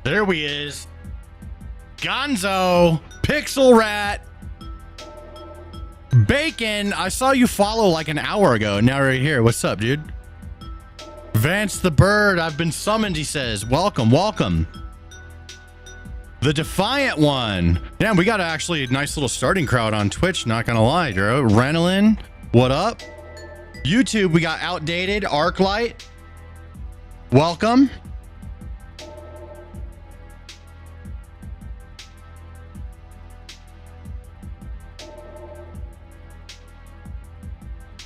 There we is. Gonzo, Pixel Rat, Bacon. I saw you follow like an hour ago. Now right here. What's up, dude? Vance the Bird. I've been summoned, he says. Welcome, welcome. The Defiant One. Damn, we got actually a nice little starting crowd on Twitch. Not gonna lie, bro. Renelin, what up? YouTube, we got Outdated, Arclight. Welcome.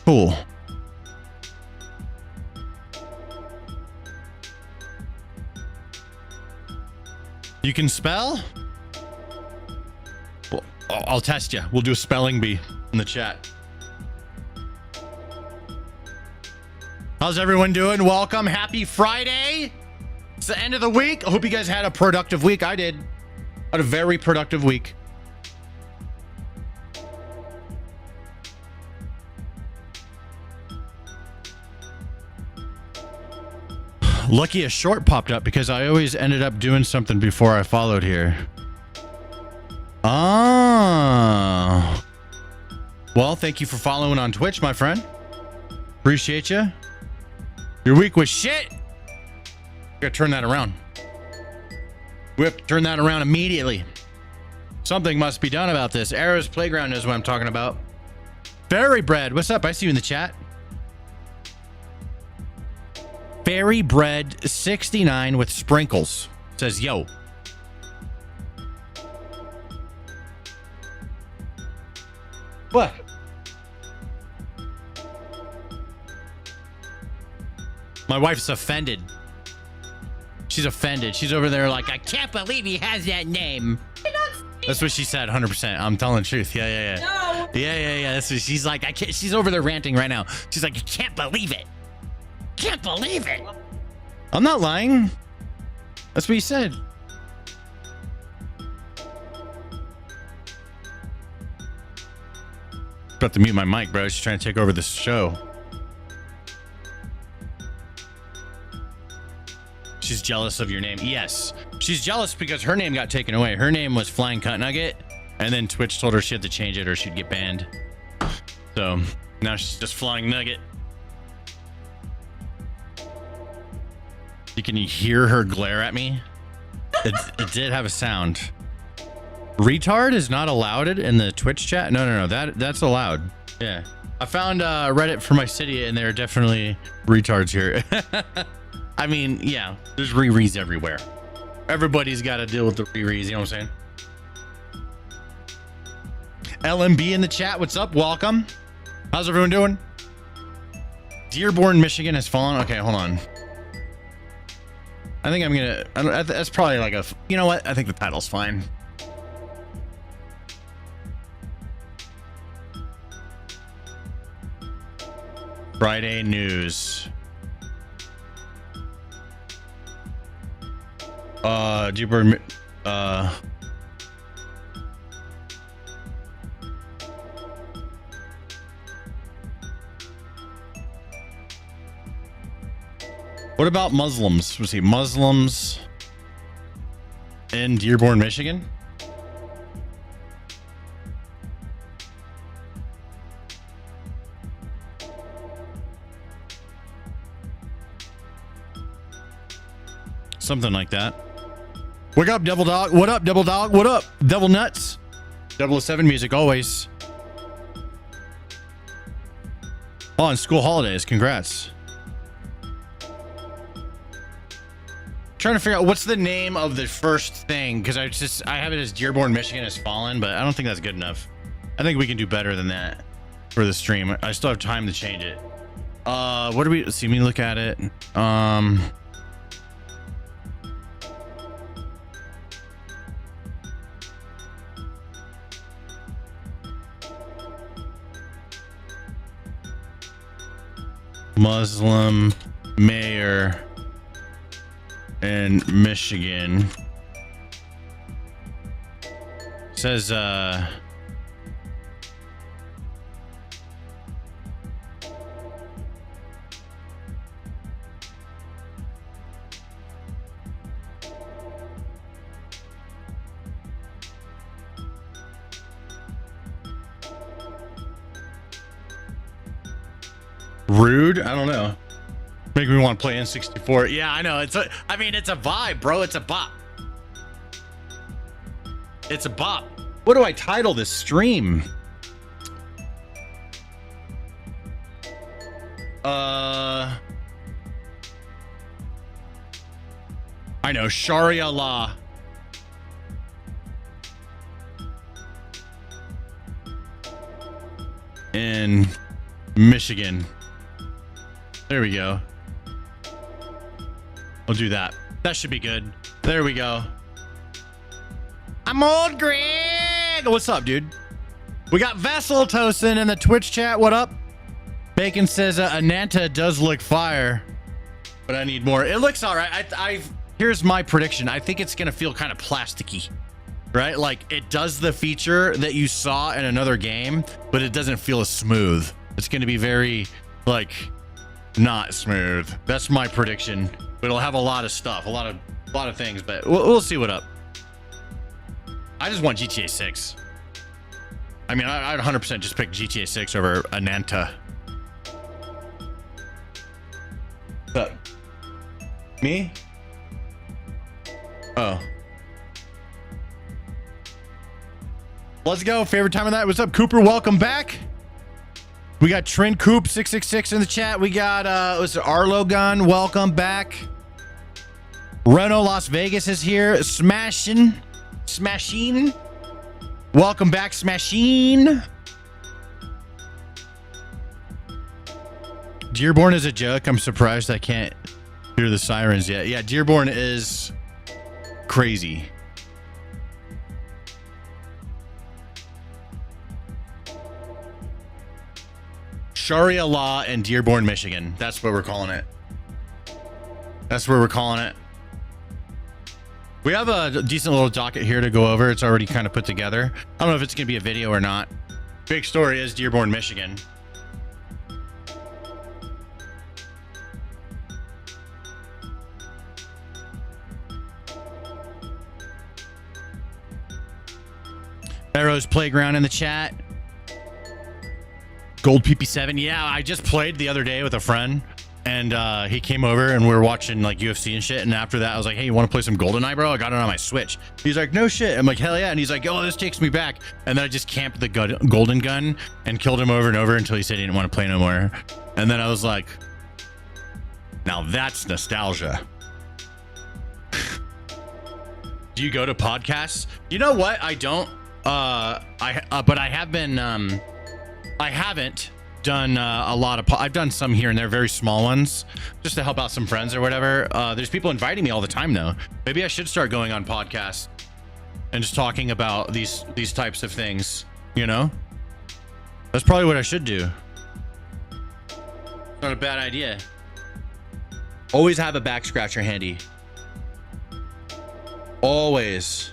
Cool. You can spell? Well, I'll test you. We'll do a spelling bee in the chat. How's everyone doing? Welcome. Happy Friday. It's the end of the week. I hope you guys had a productive week. I did. I had a very productive week. Lucky a short popped up because I always ended up doing something before I followed here. Ah. Well, thank you for following on Twitch, my friend. Appreciate you. Your week was shit. Gotta turn that around. We have to turn that around immediately. Something must be done about this. Arrow's Playground knows what I'm talking about. Fairy Bread, what's up? I see you in the chat. Fairy Bread 69 with sprinkles says, yo. What? My wife's offended. She's offended. She's over there like, I can't believe he has that name. That's what she said, 100%. I'm telling the truth. Yeah. No. Yeah. That's what she's like. I can't. She's over there ranting right now. She's like, I can't believe it. Can't believe it. I'm not lying. That's what he said. About to mute my mic, bro. She's trying to take over this show. She's jealous of your name. Yes. She's jealous because her name got taken away. Her name was Flying Cut Nugget. And then Twitch told her she had to change it or she'd get banned. So now she's just Flying Nugget. Can you hear her glare at me? It did have a sound. Retard is not allowed in the Twitch chat? No. That's allowed. Yeah. I found Reddit for my city and there are definitely retards here. I mean, yeah, there's rereads everywhere. Everybody's got to deal with the rereads, you know what I'm saying? LMB in the chat, what's up? Welcome. How's everyone doing? Dearborn, Michigan has fallen. Okay, hold on. I think I'm gonna, that's probably like a, you know what? I think the title's fine. Friday news. Dearborn, what about Muslims? Let's see, Muslims in Dearborn, Michigan. Something like that. Wake up, Devil Dog. What up, Devil Dog? What up, Devil Nuts? 007 music always. Oh, and school holidays. Congrats. Trying to figure out what's the name of the first thing because I have it as Dearborn, Michigan has fallen, but I don't think that's good enough. I think we can do better than that for the stream. I still have time to change it. What do we see? Me look at it. Muslim mayor in Michigan says Rude? I don't know. Make me want to play N64. Yeah, I know. It's a vibe, bro. It's a bop. It's a bop. What do I title this stream? I know, Sharia law. In Michigan. There we go. I'll do that. That should be good. There we go. I'm old Greg. What's up, dude? We got Vessel Tosin in the Twitch chat. What up? Bacon says Ananta does look fire, but I need more. It looks all right. Here's my prediction. I think it's gonna feel kind of plasticky, right? Like it does the feature that you saw in another game, but it doesn't feel as smooth. It's gonna be very like not smooth. That's my prediction. But it'll have a lot of stuff, a lot of things. But we'll see what up. I just want GTA 6. I mean, I'd 100% just pick GTA 6 over Ananta. What's up? Me? Oh. Let's go. Favorite time of that. What's up, Cooper? Welcome back. We got Trent Coop 666 in the chat. We got what's it, Arlo Gun. Welcome back. Reno Las Vegas is here. Smashing. Welcome back, Smashing. Dearborn is a joke. I'm surprised I can't hear the sirens yet. Yeah, Dearborn is crazy. Sharia law in Dearborn, Michigan. That's what we're calling it. That's where we're calling it. We have a decent little docket here to go over. It's already kind of put together. I don't know if it's going to be a video or not. Big story is Dearborn, Michigan. Arrow's Playground in the chat. Gold PP7. Yeah, I just played the other day with a friend. And he came over and we were watching like UFC and shit. And after that, I was like, hey, you want to play some GoldenEye, bro? I got it on my Switch. He's like, no shit. I'm like, hell yeah. And he's like, oh, this takes me back. And then I just camped the golden gun and killed him over and over until he said he didn't want to play no more. And then I was like, now that's nostalgia. Do you go to podcasts? You know what? I don't. But I have been. I haven't done a lot of I've done some here and there, very small ones, just to help out some friends or whatever. There's people inviting me all the time though. Maybe I should start going on podcasts and just talking about these types of things, you know? That's probably what I should do. Not a bad idea. Always have a back scratcher handy. Always.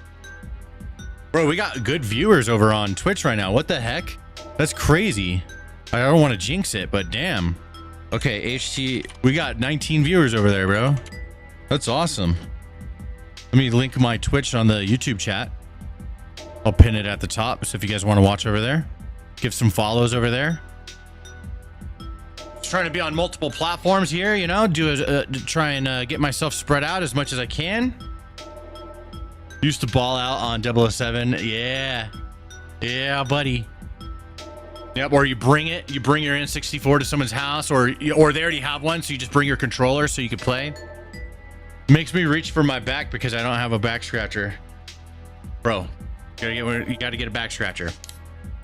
Bro, we got good viewers over on Twitch right now. What the heck? That's crazy. I don't want to jinx it, but damn. Okay, HT, we got 19 viewers over there, bro. That's awesome. Let me link my Twitch on the YouTube chat. I'll pin it at the top, so if you guys want to watch over there, give some follows over there. Just trying to be on multiple platforms here, you know, try and get myself spread out as much as I can. Used to ball out on 007. Yeah, buddy. Yep, or you bring your N64 to someone's house, or they already have one, so you just bring your controller so you can play. Makes me reach for my back because I don't have a back scratcher. Bro, you gotta get a back scratcher.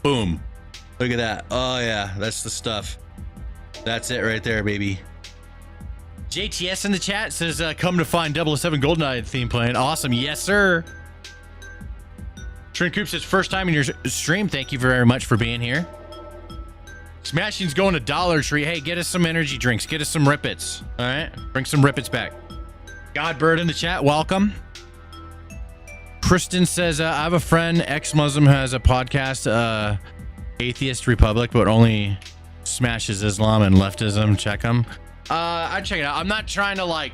Boom. Look at that. Oh yeah, that's the stuff. That's it right there, baby. JTS in the chat says, come to find 007 GoldenEye theme playing. Awesome. Yes, sir. Trent Coop says, first time in your stream. Thank you very much for being here. Smashing's going to Dollar Tree. Hey, get us some energy drinks. Get us some Rippets. All right. Bring some Rippets back. Godbird in the chat. Welcome. Kristen says, I have a friend, ex-Muslim, who has a podcast, Atheist Republic, but only smashes Islam and leftism. Check him. I'd check it out. I'm not trying to like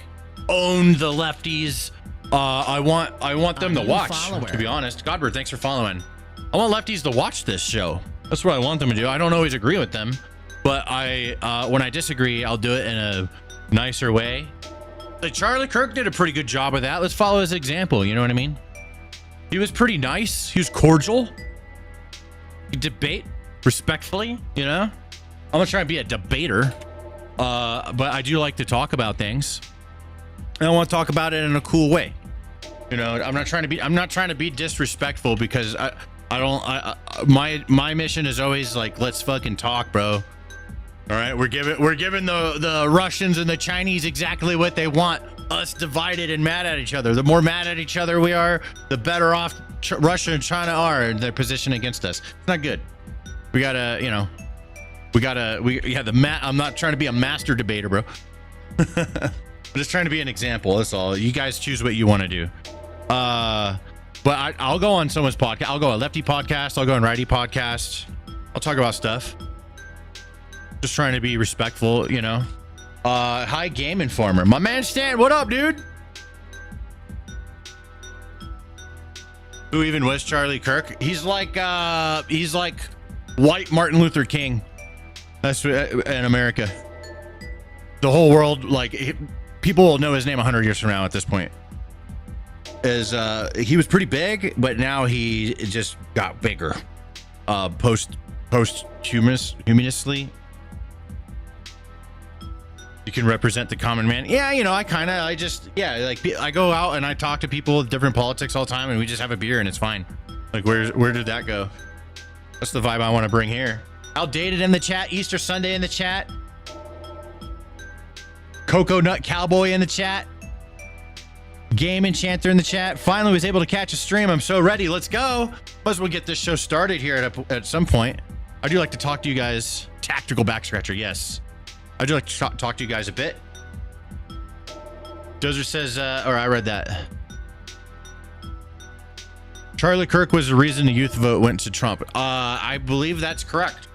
own the lefties. I want them to watch, to be honest. Godbird, thanks for following. I want lefties to watch this show. That's what I want them to do. I don't always agree with them, but when I disagree, I'll do it in a nicer way. Like Charlie Kirk did a pretty good job of that. Let's follow his example. You know what I mean? He was pretty nice. He was cordial. He debate respectfully. You know, I'm not trying to be a debater, but I do like to talk about things, and I want to talk about it in a cool way. You know, I'm not trying to be disrespectful, because my mission is always like, let's fucking talk, bro. All right, we're giving the Russians and the Chinese exactly what they want, us divided and mad at each other. The more mad at each other we are, the better off Russia and China are in their position against us. It's not good. We gotta, you know, I'm not trying to be a master debater, bro. I'm just trying to be an example. That's all. You guys choose what you want to do. But I'll go on someone's podcast. I'll go on a lefty podcast. I'll go on righty podcast. I'll talk about stuff. Just trying to be respectful, you know. Hi, Game Informer. My man Stan, what up, dude? Who even was Charlie Kirk? He's like white Martin Luther King. That's in America. The whole world, like, people will know his name 100 years from now at this point. He was pretty big, but now he just got bigger. Posthumously. You can represent the common man. Yeah, you know, I go out and I talk to people with different politics all the time, and we just have a beer and it's fine. Like, where did that go? That's the vibe I want to bring here. Outdated in the chat. Easter Sunday in the chat. Cocoa Nut Cowboy in the chat. Game Enchanter in the chat. Finally was able to catch a stream. I'm so ready. Let's go. Might as well get this show started here at some point. I do like to talk to you guys. Tactical back scratcher, yes. I do like to talk to you guys a bit. Dozer says, or I read that. Charlie Kirk was the reason the youth vote went to Trump. I believe that's correct.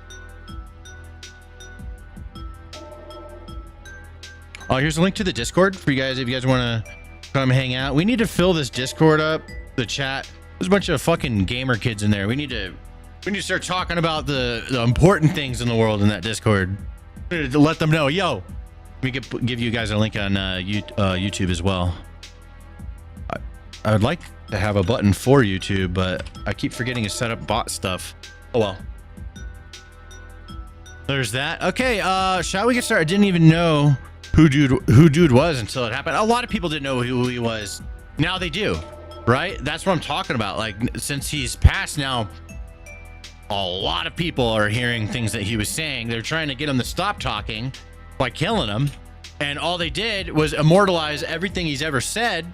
Here's a link to the Discord for you guys if you guys want to come hang out. We need to fill this Discord up, the chat. There's a bunch of fucking gamer kids in there. We need to start talking about the important things in the world in that Discord. To let them know, yo. Let me give you guys a link on YouTube as well. I would like to have a button for YouTube, but I keep forgetting to set up bot stuff. Oh well. There's that. Okay, shall we get started? I didn't even know who dude was until it happened. A lot of people didn't know who he was. Now they do, right? That's what I'm talking about. Like, since he's passed now, a lot of people are hearing things that he was saying. They're trying to get him to stop talking by killing him. And all they did was immortalize everything he's ever said.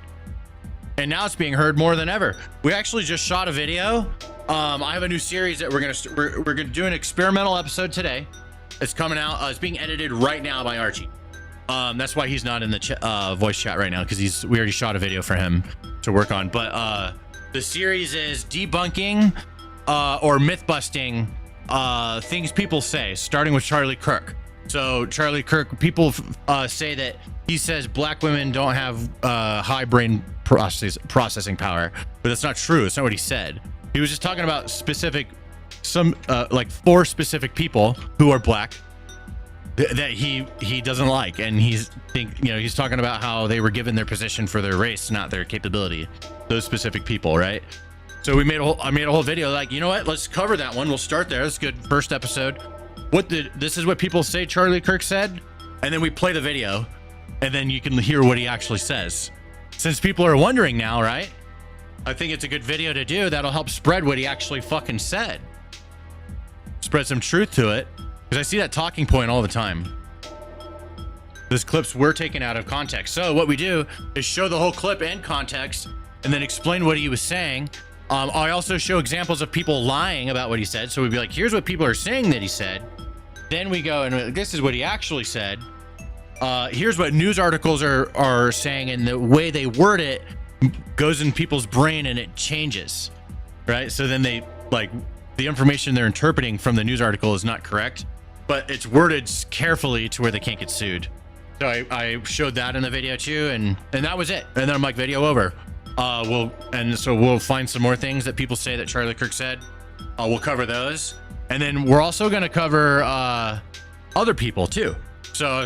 And now it's being heard more than ever. We actually just shot a video. I have a new series that we're gonna do an experimental episode today. It's coming out. It's being edited right now by Archie. That's why he's not in the voice chat right now, because we already shot a video for him to work on. But the series is debunking or myth busting things people say, starting with Charlie Kirk. So Charlie Kirk, people say that he says black women don't have high brain processing power, but that's not true. It's not what he said. He was just talking about like 4 specific people who are black that he doesn't like, and he's talking about how they were given their position for their race, not their capability. Those specific people, right? So I made a whole video like, you know what? Let's cover that one. We'll start there. That's a good first episode. This is what people say Charlie Kirk said, and then we play the video, and then you can hear what he actually says. Since people are wondering now, right? I think it's a good video to do. That'll help spread what he actually fucking said. Spread some truth to it, because I see that talking point all the time. Those clips were taken out of context. So what we do is show the whole clip in context, and then explain what he was saying. I also show examples of people lying about what he said. So we'd be like, here's what people are saying that he said. Then we go and this is what he actually said. Here's what news articles are saying, and the way they word it goes in people's brain and it changes, right? So then they, like, the information they're interpreting from the news article is not correct, but it's worded carefully to where they can't get sued. So I showed that in the video too, and that was it. And then I'm like, video over. We'll find some more things that people say that Charlie Kirk said. We'll cover those, and then we're also going to cover other people too. So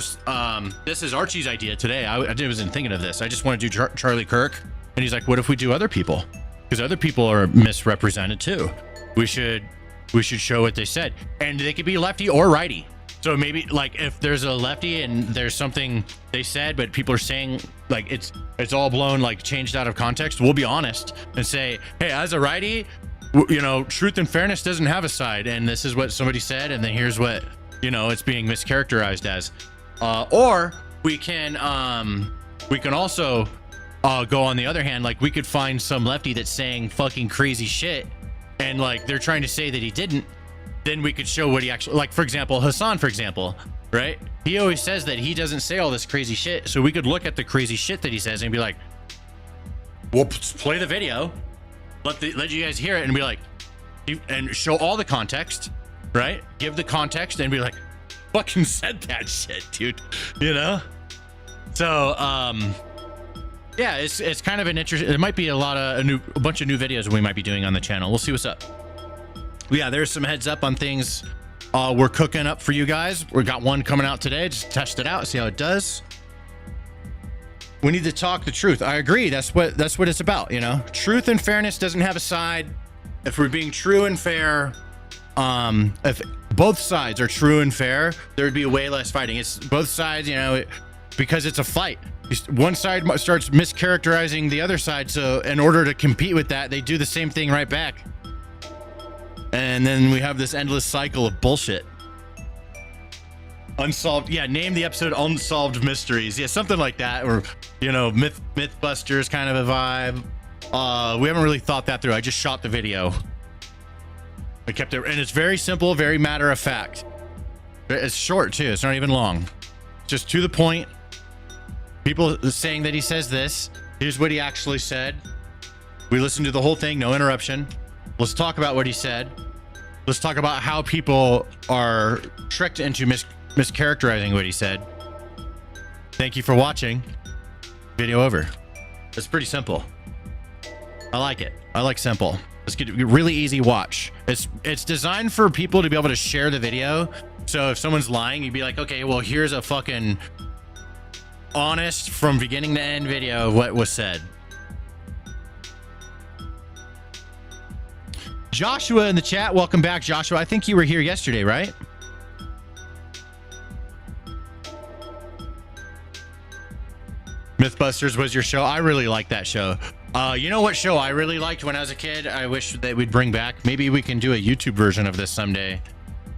this is Archie's idea today. I wasn't thinking of this. I just want to do Charlie Kirk, and he's like, what if we do other people? Because other people are misrepresented too. We should show what they said, and they could be lefty or righty. So maybe like if there's a lefty and there's something they said, but people are saying like it's all blown, like changed out of context, we'll be honest and say, hey, as a righty, you know, truth and fairness doesn't have a side, and this is what somebody said, and then here's what, you know, it's being mischaracterized as. Or we can also go on the other hand, like we could find some lefty that's saying fucking crazy shit, and like they're trying to say that he didn't. Then we could show what he actually, like, for example, Hassan, for example, right? He always says that he doesn't say all this crazy shit. So we could look at the crazy shit that he says and be like, we'll play the video, let you guys hear it, and be like, and show all the context, right? Give the context and be like, fucking said that shit, dude, you know? So, yeah, it's kind of an interesting, there might be a bunch of new videos we might be doing on the channel. We'll see what's up. Yeah, there's some heads up on things we're cooking up for you guys. We got one coming out today. Just test it out, see how it does. We need to talk the truth. I agree. That's what it's about, you know. Truth and fairness doesn't have a side. If we're being true and fair, if both sides are true and fair, there would be way less fighting. It's both sides, you know, because it's a fight. One side starts mischaracterizing the other side, so in order to compete with that, they do the same thing right back. And then we have this endless cycle of bullshit. Unsolved, yeah, name the episode Unsolved Mysteries. Yeah, something like that, or, you know, Mythbusters kind of a vibe. We haven't really thought that through. I just shot the video. I kept it, and it's very simple, very matter of fact. It's short too, it's not even long. Just to the point. People saying that he says this. Here's what he actually said. We listened to the whole thing, no interruption. Let's talk about what he said. Let's talk about how people are tricked into mischaracterizing what he said. Thank you for watching. Video over. It's pretty simple. I like it. I like simple. It's good, really easy watch. It's designed for people to be able to share the video. So if someone's lying, you'd be like, okay, well, here's a fucking honest from beginning to end video of what was said. Joshua in the chat, welcome back, Joshua. I think you were here yesterday, right? Mythbusters was your show. I really liked that show. You know what show I really liked when I was a kid? I wish that we'd bring back. Maybe we can do a YouTube version of this someday.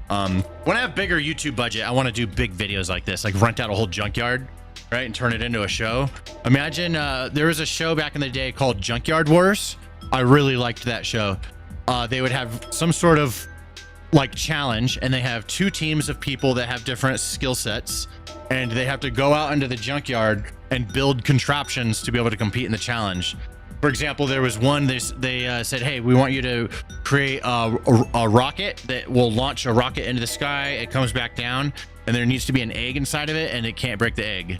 When I have bigger YouTube budget, I want to do big videos like this, like rent out a whole junkyard, right, and turn it into a show. Imagine there was a show back in the day called Junkyard Wars. I really liked that show. They would have some sort of like challenge, and they have two teams of people that have different skill sets, and they have to go out into the junkyard and build contraptions to be able to compete in the challenge. For example, there was one, they said, hey, we want you to create a rocket that will launch a rocket into the sky. It comes back down, and there needs to be an egg inside of it, and it can't break the egg.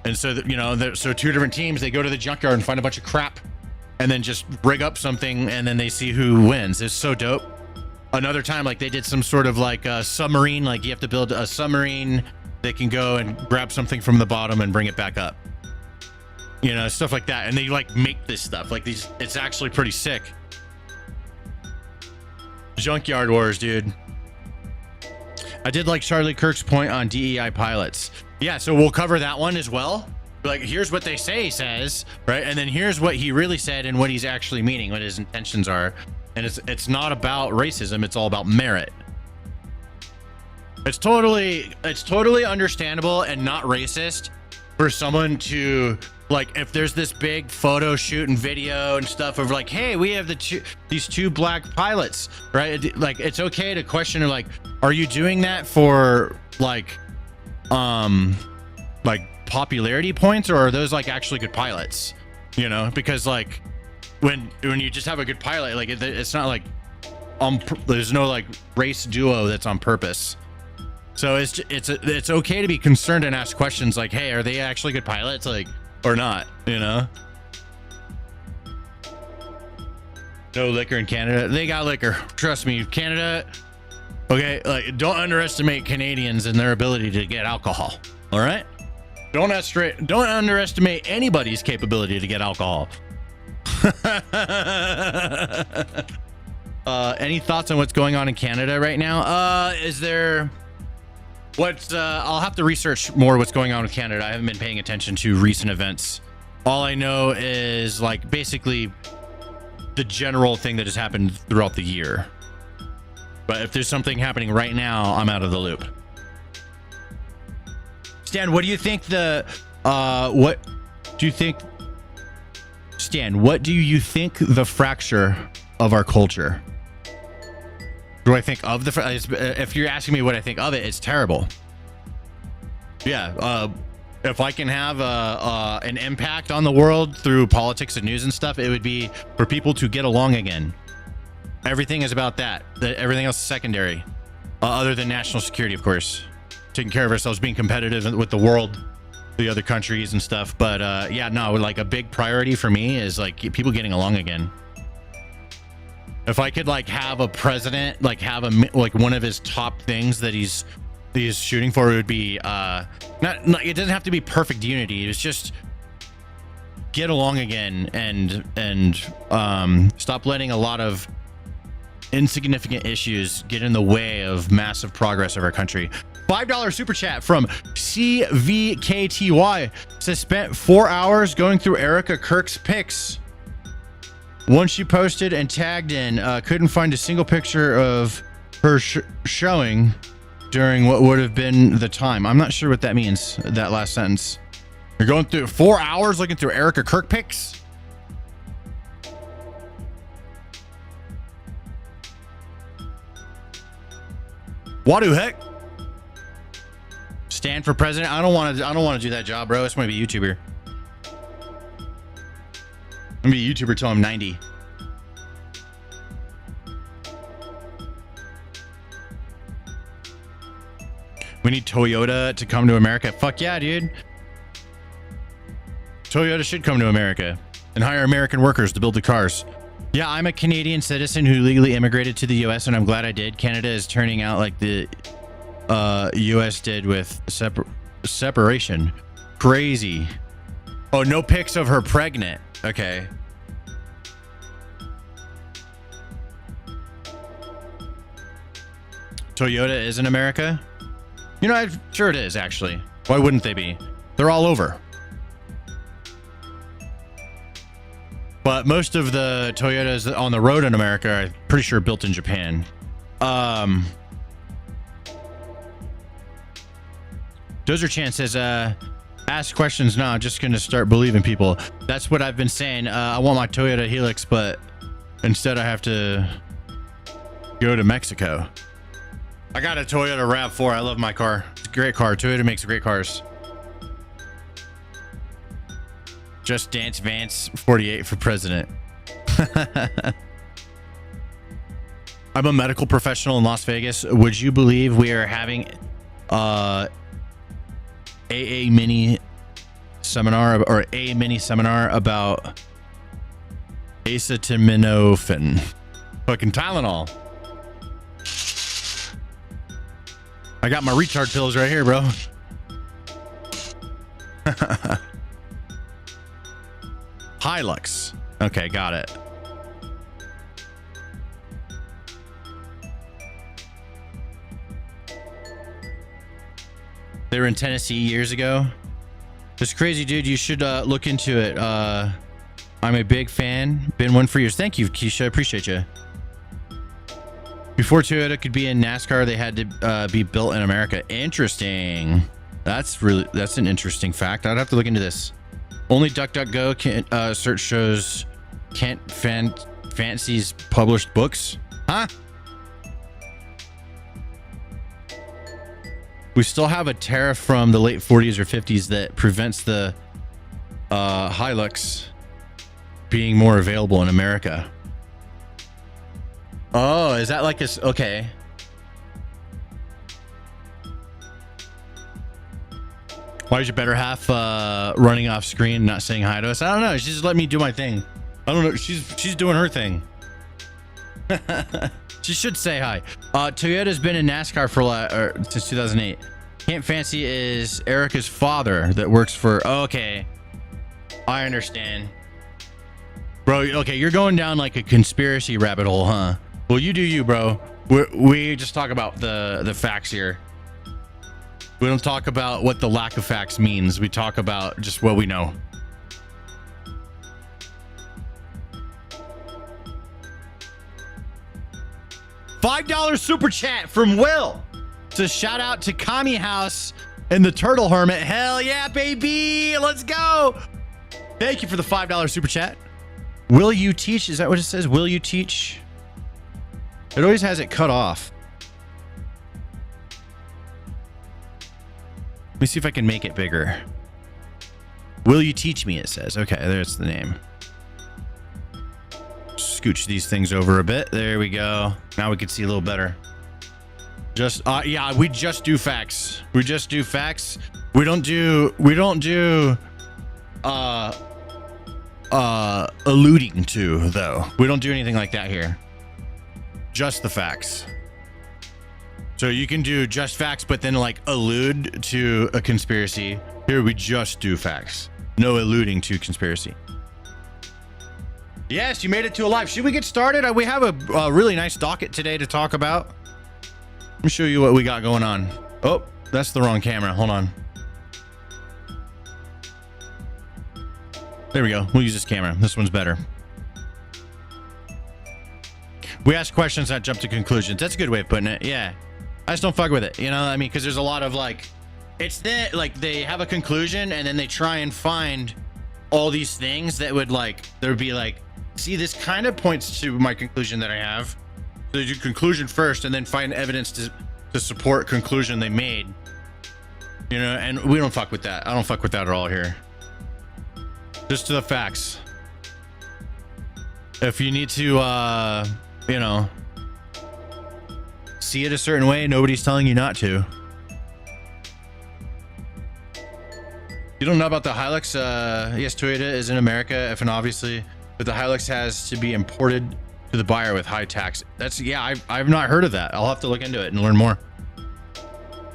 And so, you know, so two different teams, they go to the junkyard and find a bunch of crap, and then just rig up something, and then they see who wins. It's so dope. Another time, like they did some sort of like a submarine, like you have to build a submarine that can go and grab something from the bottom and bring it back up. You know, stuff like that. And they like make this stuff like these. It's actually pretty sick. Junkyard Wars, dude. I did like Charlie Kirk's point on DEI pilots. Yeah, so we'll cover that one as well. Like, here's what they say he says, right? And then here's what he really said and what he's actually meaning, what his intentions are. And it's not about racism, it's all about merit. It's totally understandable and not racist for someone to, like, if there's this big photo shoot and video and stuff of like, hey, we have these two black pilots, right? Like, it's okay to question, like, are you doing that for like popularity points, or are those like actually good pilots? You know, because like when you just have a good pilot, like it's not like there's no like race duo that's on purpose. So it's okay to be concerned and ask questions like, hey, are they actually good pilots, like, or not, you know? No liquor in Canada. They got liquor, trust me. Canada, Okay, like don't underestimate Canadians and their ability to get alcohol. All right, don't underestimate anybody's capability to get alcohol. Any thoughts on what's going on in Canada right now? Is there what I'll have to research more what's going on with Canada. I haven't been paying attention to recent events. All I know is like basically the general thing that has happened throughout the year. But if there's something happening right now, I'm out of the loop. Stan, what do you think what do you think the fracture of our culture? Do I think of if you're asking me what I think of it, it's terrible. Yeah, if I can have an impact on the world through politics and news and stuff, it would be for people to get along again. Everything is about that. Everything else is secondary, other than national security, of course. Taking care of ourselves, being competitive with the world, the other countries and stuff. But yeah, no, like a big priority for me is like people getting along again. If I could like have a president, like have like one of his top things that he's shooting for, it would be not it doesn't have to be perfect unity. It's just get along again and stop letting a lot of insignificant issues get in the way of massive progress of our country. $5 super chat from CVKTY says spent 4 hours going through Erica Kirk's pics. One she posted and tagged in, couldn't find a single picture of her showing during what would have been the time. I'm not sure what that means, that last sentence. You're going through 4 hours looking through Erica Kirk pics? What the heck? Stand for president? I don't want to do that job, bro. I just want to be a YouTuber. I'm gonna be a YouTuber till I'm 90. We need Toyota to come to America. Fuck yeah, dude. Toyota should come to America and hire American workers to build the cars. Yeah, I'm a Canadian citizen who legally immigrated to the US, and I'm glad I did. Canada is turning out like the US did with separation. Crazy. Oh, no pics of her pregnant. Okay. Toyota is in America? You know, I'm sure it is, actually. Why wouldn't they be? They're all over. But most of the Toyotas on the road in America are pretty sure built in Japan. Dozer Chan says, ask questions now. I'm just going to start believing people. That's what I've been saying. I want my Toyota Helix, but instead I have to go to Mexico. I got a Toyota RAV4. I love my car. It's a great car. Toyota makes great cars. Just Dance Vance 48 for president. I'm a medical professional in Las Vegas. Would you believe we are having AA mini seminar or a mini seminar about acetaminophen, fucking Tylenol. I got my retard pills right here, bro. Hilux. Okay, got it. They were in Tennessee years ago. It's crazy, dude. You should look into it. I'm a big fan. Been one for years. Thank you, Keisha. I appreciate you. Before Toyota could be in NASCAR, they had to be built in America. Interesting. That's an interesting fact. I'd have to look into this. Only DuckDuckGo can search shows Kent Fancy's published books. Huh? We still have a tariff from the late 40s or 50s that prevents the Hilux being more available in America. Oh, is that like a... Okay. Why is your better half running off screen and not saying hi to us? I don't know. She's just letting me do my thing. I don't know. She's doing her thing. She should say hi. Toyota's been in NASCAR for since 2008. Camp Fancy is Erica's father that works for. Okay, I understand, bro. Okay, you're going down like a conspiracy rabbit hole, huh? Well, you do you, bro. We just talk about the facts here. We don't talk about what the lack of facts means. We talk about just what we know. $5 super chat from Will to shout out to Comey House and the Turtle Hermit. Hell yeah, baby. Let's go. Thank you for the $5 super chat. Will you teach? Is that what it says? Will you teach? It always has it cut off. Let me see if I can make it bigger. Will you teach me? It says. Okay, there's the name. Scooch these things over a bit. There we go. Now we can see a little better. Just yeah, we just do facts. We just do facts. We don't do alluding to, though. We don't do anything like that here. Just the facts. So you can do just facts, but then like allude to a conspiracy. Here we just do facts. No alluding to conspiracy. Yes, you made it to a live. Should we get started? We have a really nice docket today to talk about. Let me show you what we got going on. Oh, that's the wrong camera. Hold on. There we go. We'll use this camera. This one's better. We ask questions that jump to conclusions. That's a good way of putting it. Yeah. I just don't fuck with it. You know what I mean? Because there's a lot of like, like they have a conclusion and then they try and find all these things that would like, there would be like, see, this kind of points to my conclusion that I have. So they do conclusion first and then find evidence to support conclusion they made. You know, and we don't fuck with that. I don't fuck with that at all here. Just to the facts. If you need to, you know, see it a certain way, nobody's telling you not to. You don't know about the Hilux? Yes, Toyota is in America, if and obviously, but the Hilux has to be imported to the buyer with high tax. That's, yeah, I've not heard of that. I'll have to look into it and learn more.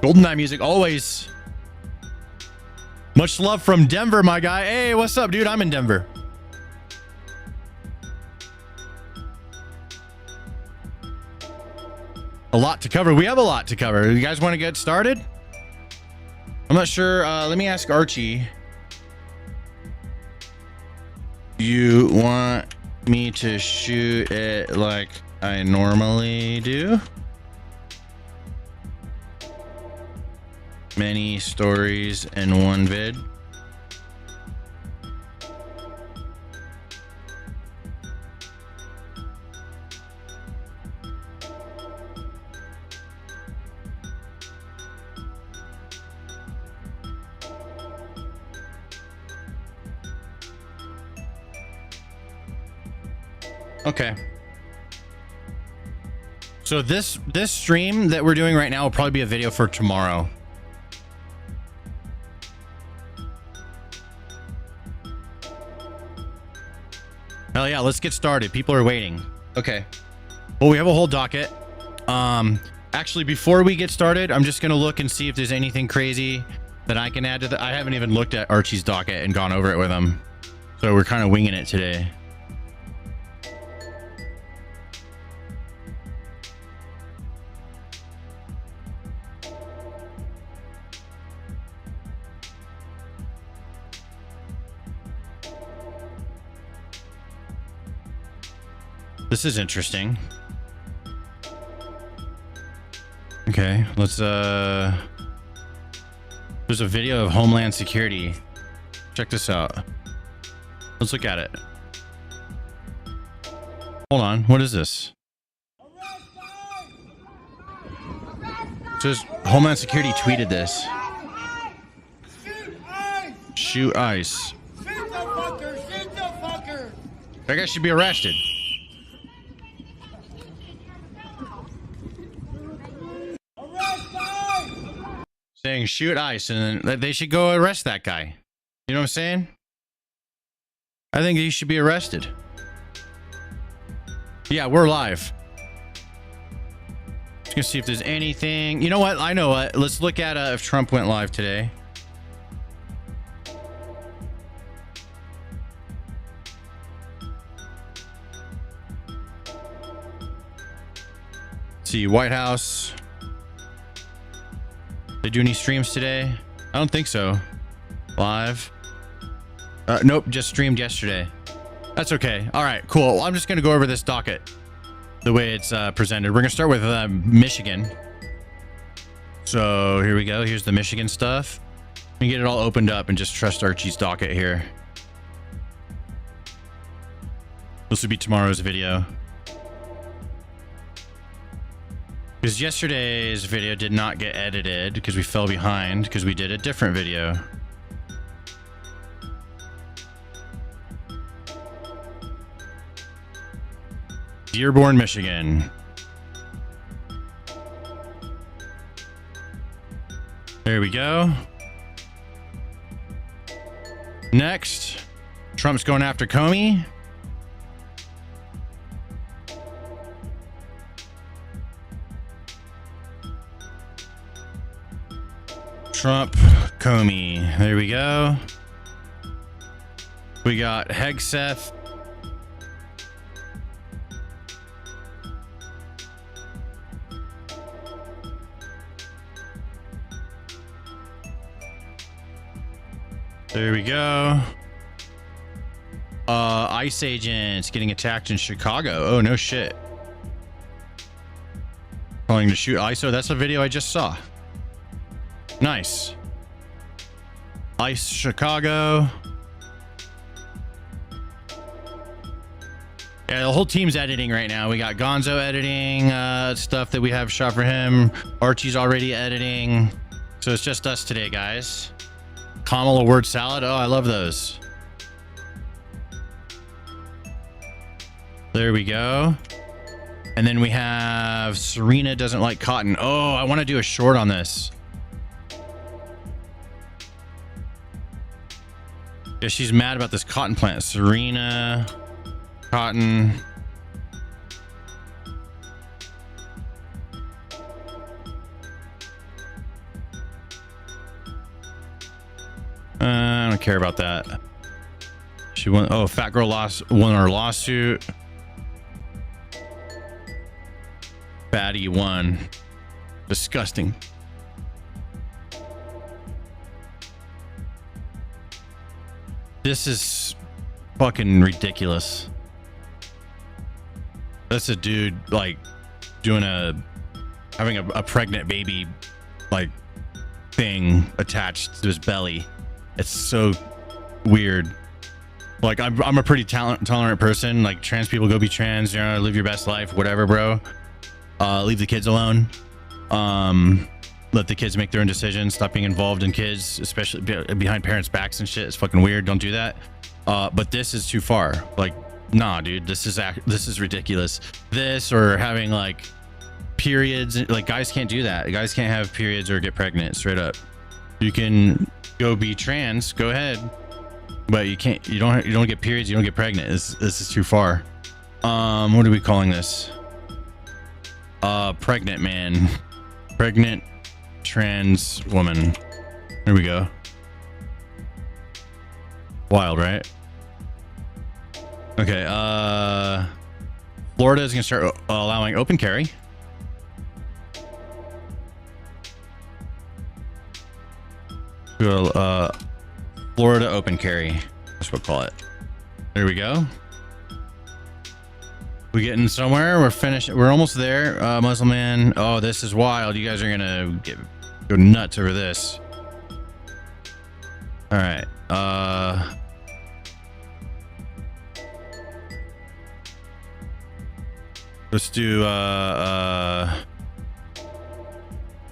GoldenEye music, always. Much love from Denver, my guy. Hey, what's up, dude? I'm in Denver. A lot to cover. We have a lot to cover. You guys want to get started? I'm not sure. Let me ask Archie. You want me to shoot it like I normally do? Many stories in one vid. Okay. So this stream that we're doing right now will probably be a video for tomorrow. Hell yeah, let's get started. People are waiting. Okay. Well, we have a whole docket. Actually, before we get started, I'm just gonna look and see if there's anything crazy that I can add to the. I haven't even looked at Archie's docket and gone over it with him, so we're kind of winging it today. This is interesting. Okay, let's there's a video of Homeland Security. Check this out. Let's look at it. Hold on, what is this? Just Homeland Security tweeted this. Shoot ICE. Shoot the fucker, shoot the fucker. That guy should be arrested. Saying shoot ICE, and they should go arrest that guy. You know what I'm saying? I think he should be arrested. Yeah, we're live. gonna see if there's anything. You know what? I know what. Let's look at if Trump went live today. See, White House. They do any streams today? I don't think so. Live. Nope, just streamed yesterday. That's okay. All right, cool. Well, I'm just gonna go over this docket the way it's presented. We're gonna start with Michigan. So here we go. Here's the Michigan stuff. Let me get it all opened up and just trust Archie's docket here. This will be tomorrow's video. Because yesterday's video did not get edited because we fell behind because we did a different video. Dearborn, Michigan. There we go. Next, Trump's going after Comey. Trump, Comey. There we go. We got Hegseth. There we go. ICE agents getting attacked in Chicago. Oh, no shit. Calling to shoot ISO. That's a video I just saw. Nice. ICE Chicago. Yeah, the whole team's editing right now. We got Gonzo editing stuff that we have shot for him. Archie's already editing. So it's just us today, guys. Kamala word salad. Oh, I love those. There we go. And then we have Serena doesn't like cotton. Oh, I want to do a short on this. Yeah, she's mad about this cotton plant. Serena, cotton. I don't care about that. She won. Oh, fat girl won her lawsuit. Fatty won. Disgusting. This is fucking ridiculous. That's a dude like doing having a pregnant baby like thing attached to his belly. It's so weird. Like I'm a pretty tolerant person. Like trans people, go be trans, you know, live your best life, whatever, bro. Leave the kids alone. Let the kids make their own decisions. Stop being involved in kids, especially behind parents' backs and shit. It's fucking weird. Don't do that. But this is too far. Like, nah, dude, this is ridiculous. This or having like periods, like guys can't do that. Guys can't have periods or get pregnant, straight up. You can go be trans, go ahead, but you can't. You don't get periods. You don't get pregnant. This is too far. What are we calling this? Pregnant man, pregnant trans woman. There we go. Wild, right? Okay. Florida is gonna start allowing open carry. Florida open carry. That's what we'll call it. There we go. We getting somewhere. We're finished. We're almost there. Muslim man. Oh, this is wild. You guys are gonna go nuts over this. All right. Let's do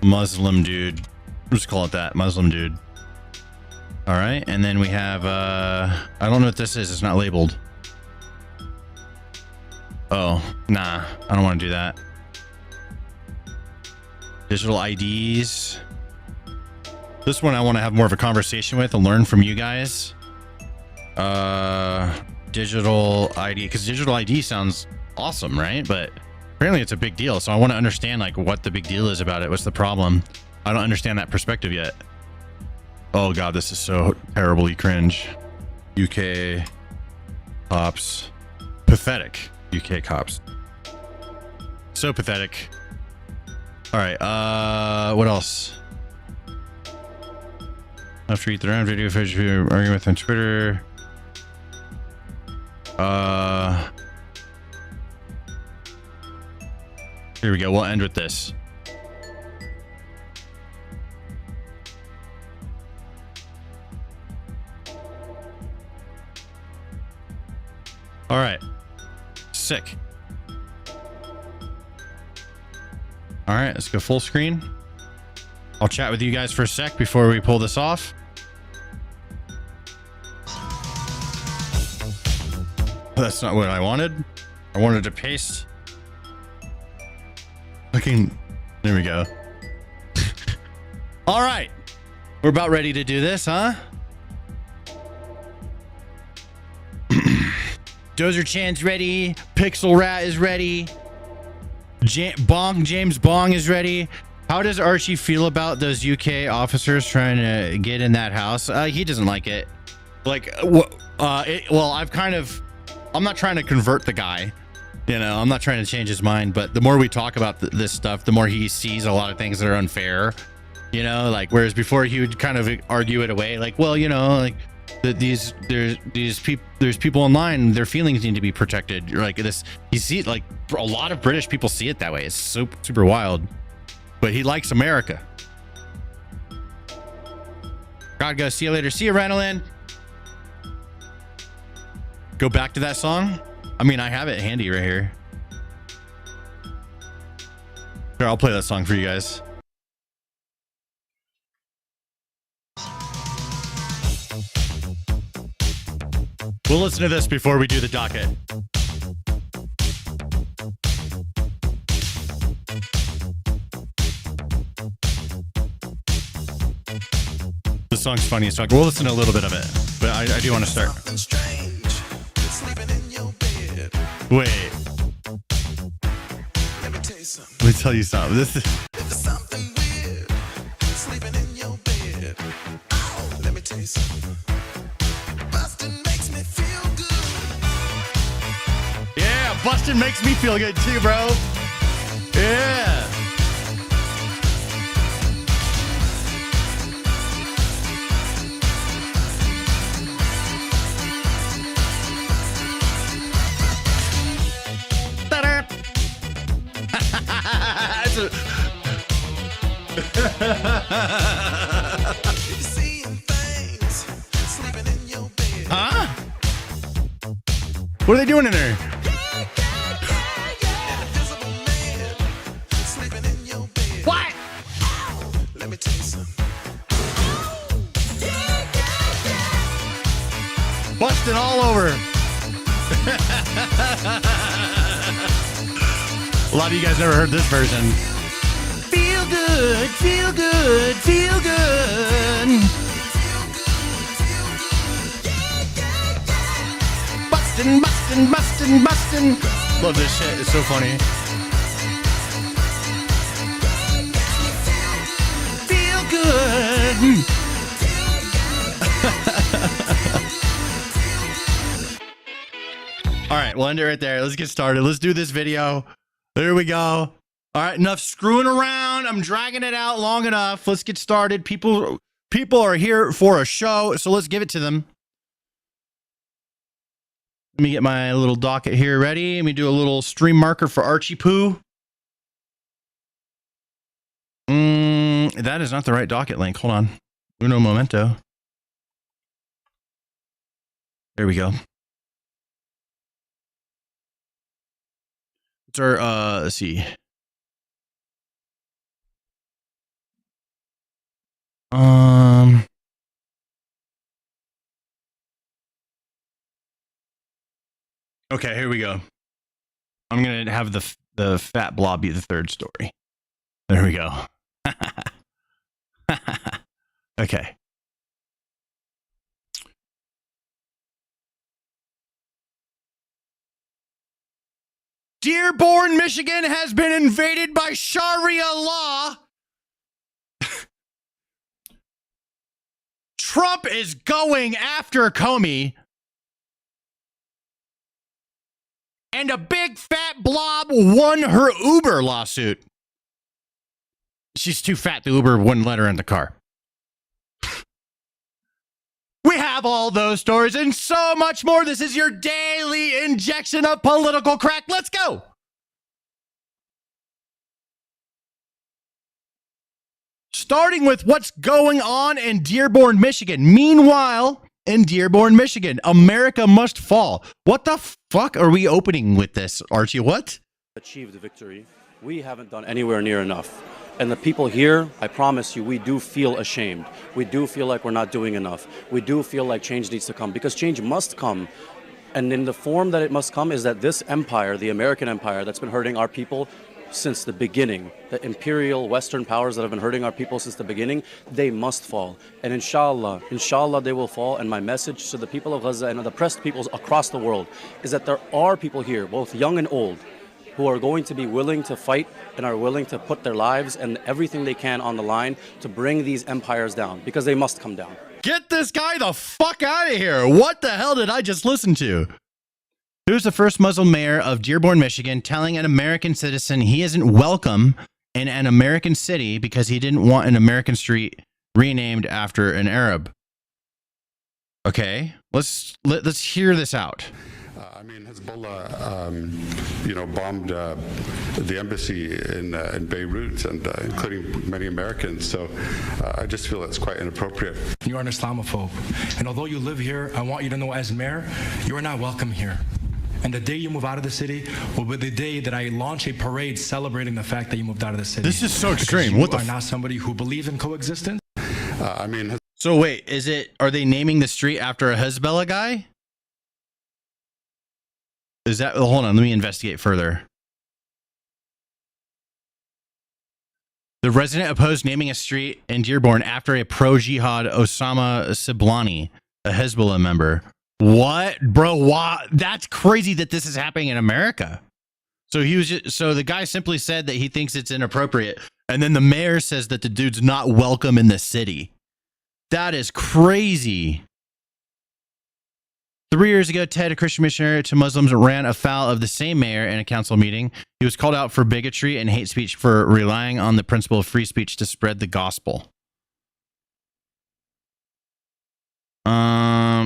Muslim dude. We'll just call it that. Muslim dude. All right, and then we have I don't know what this is. It's not labeled. Oh, nah, I don't want to do that. Digital IDs. This one I want to have more of a conversation with and learn from you guys. Digital ID, because digital ID sounds awesome, right? But Apparently it's a big deal, so I want to understand like what the big deal is about it. What's the problem? I don't understand that perspective yet. Oh god, this is so terribly cringe. UK cops. Pathetic. UK cops. So pathetic. All right, what else? After eat the round video footage arguing with on Twitter. Here we go. We'll end with this. All right. Sick. All right, let's go full screen. I'll chat with you guys for a sec before we pull this off. That's not what I wanted. I wanted to paste. Looking. There we go. All right. We're about ready to do this, huh? Dozer Chan's ready. Pixel Rat is ready. James Bong is ready. How does Archie feel about those UK officers trying to get in that house? He doesn't like it. Like, well, I'm not trying to convert the guy. You know, I'm not trying to change his mind. But the more we talk about this stuff, the more he sees a lot of things that are unfair. You know, like whereas before he would kind of argue it away, like, well, you know, like there's people online, their feelings need to be protected. Like this, you see, like a lot of British people see it that way. It's super wild. But he likes America. God go. See you later. See you, Ranelin. Go back to that song. I mean, I have it handy right here. Here, I'll play that song for you guys. We'll listen to this before we do the docket. The song's funny as fuck. We'll listen to a little bit of it, but I do want to start. Wait. Let me tell you something. This is. Something weird, sleeping in your bed. Oh, let me tell you something. Bustin' makes me feel good. Yeah, bustin' makes me feel good too, bro. Yeah. Huh? What are they doing in there? What? Let me tell you something. Busting all over. A lot of you guys never heard this version. Feel good, feel good, feel good. Bustin', bustin', bustin', bustin'. Love this shit. It's so funny. Feel good. All right, we'll end it right there. Let's get started. Let's do this video. There we go. All right, enough screwing around. I'm dragging it out long enough. Let's get started. People are here for a show, so let's give it to them. Let me get my little docket here ready. Let me do a little stream marker for Archie Poo. That is not the right docket link. Hold on. Uno momento. There we go. It's our, let's see. Okay, here we go. I'm gonna have the fat blob be the third story. There we go. Okay. Dearborn, Michigan has been invaded by Sharia law. Trump is going after Comey. And a big fat blob won her Uber lawsuit. She's too fat. The Uber wouldn't let her in the car. We have all those stories and so much more. This is your daily injection of political crack. Let's go. Starting with what's going on in Dearborn, Michigan. Meanwhile, in Dearborn, Michigan, America must fall. What the fuck are we opening with this, Archie? What? Achieved the victory. We haven't done anywhere near enough. And the people here, I promise you, we do feel ashamed. We do feel like we're not doing enough. We do feel like change needs to come, because change must come. And in the form that it must come is that this empire, the American empire that's been hurting our people since the beginning, the imperial Western powers that have been hurting our people since the beginning, they must fall. And inshallah they will fall. And my message to the people of Gaza and the oppressed peoples across the world is that there are people here, both young and old, who are going to be willing to fight and are willing to put their lives and everything they can on the line to bring these empires down, because they must come down. Get this guy the fuck out of here. What the hell did I just listen to? Who's the first Muslim mayor of Dearborn, Michigan, telling an American citizen he isn't welcome in an American city because he didn't want an American street renamed after an Arab? Okay, let's hear this out. I mean, Hezbollah, bombed the embassy in Beirut, and including many Americans. So I just feel it's quite inappropriate. You are an Islamophobe, and although you live here, I want you to know, as mayor, you are not welcome here. And the day you move out of the city will be the day that I launch a parade celebrating the fact that you moved out of the city. This is so extreme. What the? You are not somebody who believes in coexistence. So wait, are they naming the street after a Hezbollah guy? Is that, hold on, let me investigate further. The resident opposed naming a street in Dearborn after a pro-jihad Osama Siblani, a Hezbollah member. What, bro? What? That's crazy that this is happening in America. So the guy simply said that he thinks it's inappropriate, and then the mayor says that the dude's not welcome in the city. That is crazy. 3 years ago, Ted, a Christian missionary to Muslims, ran afoul of the same mayor in a council meeting. He was called out for bigotry and hate speech for relying on the principle of free speech to spread the gospel.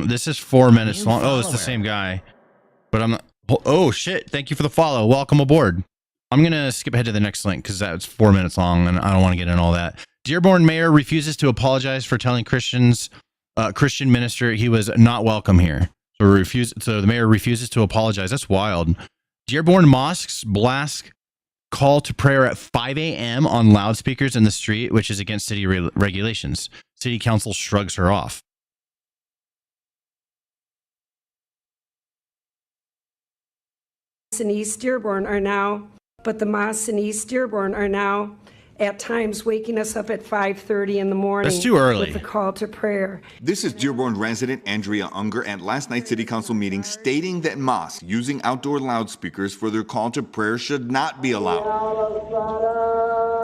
This is 4 minutes long. Oh, it's the same guy. But I'm not. Oh, shit. Thank you for the follow. Welcome aboard. I'm going to skip ahead to the next link because that's 4 minutes long and I don't want to get in all that. Dearborn mayor refuses to apologize for telling Christian minister he was not welcome here. So the mayor refuses to apologize. That's wild. Dearborn mosques blast call to prayer at 5 a.m. on loudspeakers in the street, which is against city regulations. City council shrugs her off. In East Dearborn are now at times waking us up at 5:30 in the morning. That's too early. With the call to prayer. This is Dearborn resident Andrea Unger at last night's city council meeting, stating that mosques using outdoor loudspeakers for their call to prayer should not be allowed,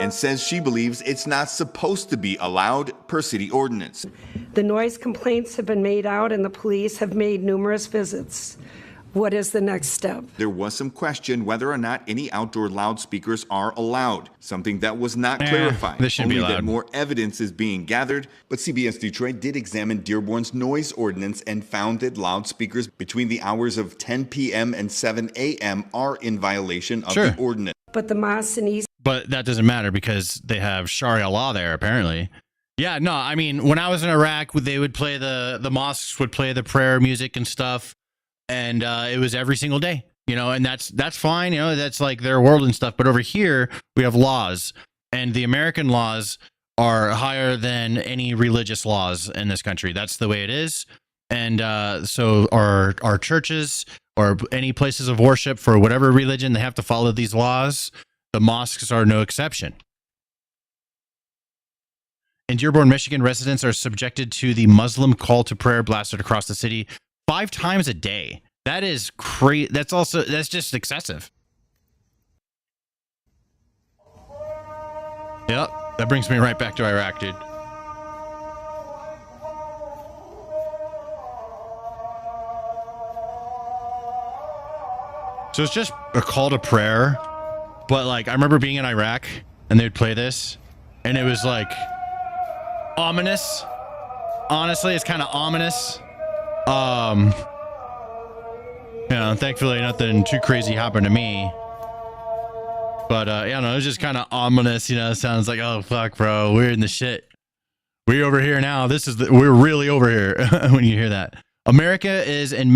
and says she believes it's not supposed to be allowed per city ordinance. The noise complaints have been made out and the police have made numerous visits. What is the next step? There was some question whether or not any outdoor loudspeakers are allowed, something that was not clarified. This shouldn't be allowed. That more evidence is being gathered, but CBS Detroit did examine Dearborn's noise ordinance and found that loudspeakers between the hours of 10 p.m. and 7 a.m. are in violation of the ordinance. But the mosques in East... But that doesn't matter because they have Sharia law there, apparently. Yeah, no, I mean, when I was in Iraq, they would play the mosques would play the prayer music and stuff. And it was every single day, and that's fine. That's like their world and stuff. But over here, we have laws, and the American laws are higher than any religious laws in this country. That's the way it is. And so our churches or any places of worship for whatever religion, they have to follow these laws. The mosques are no exception. In Dearborn, Michigan, residents are subjected to the Muslim call to prayer blasted across the city 5 times a day. That is crazy. That's just excessive. Yep, that brings me right back to Iraq, dude. So it's just a call to prayer, but like I remember being in Iraq and they'd play this and it was like ominous. Honestly, it's kind of ominous. You know, thankfully nothing too crazy happened to me. But yeah, no, it was just kind of ominous, you know. It sounds like, oh fuck, bro, we're in the shit. We're over here now. We're really over here when you hear that. American is in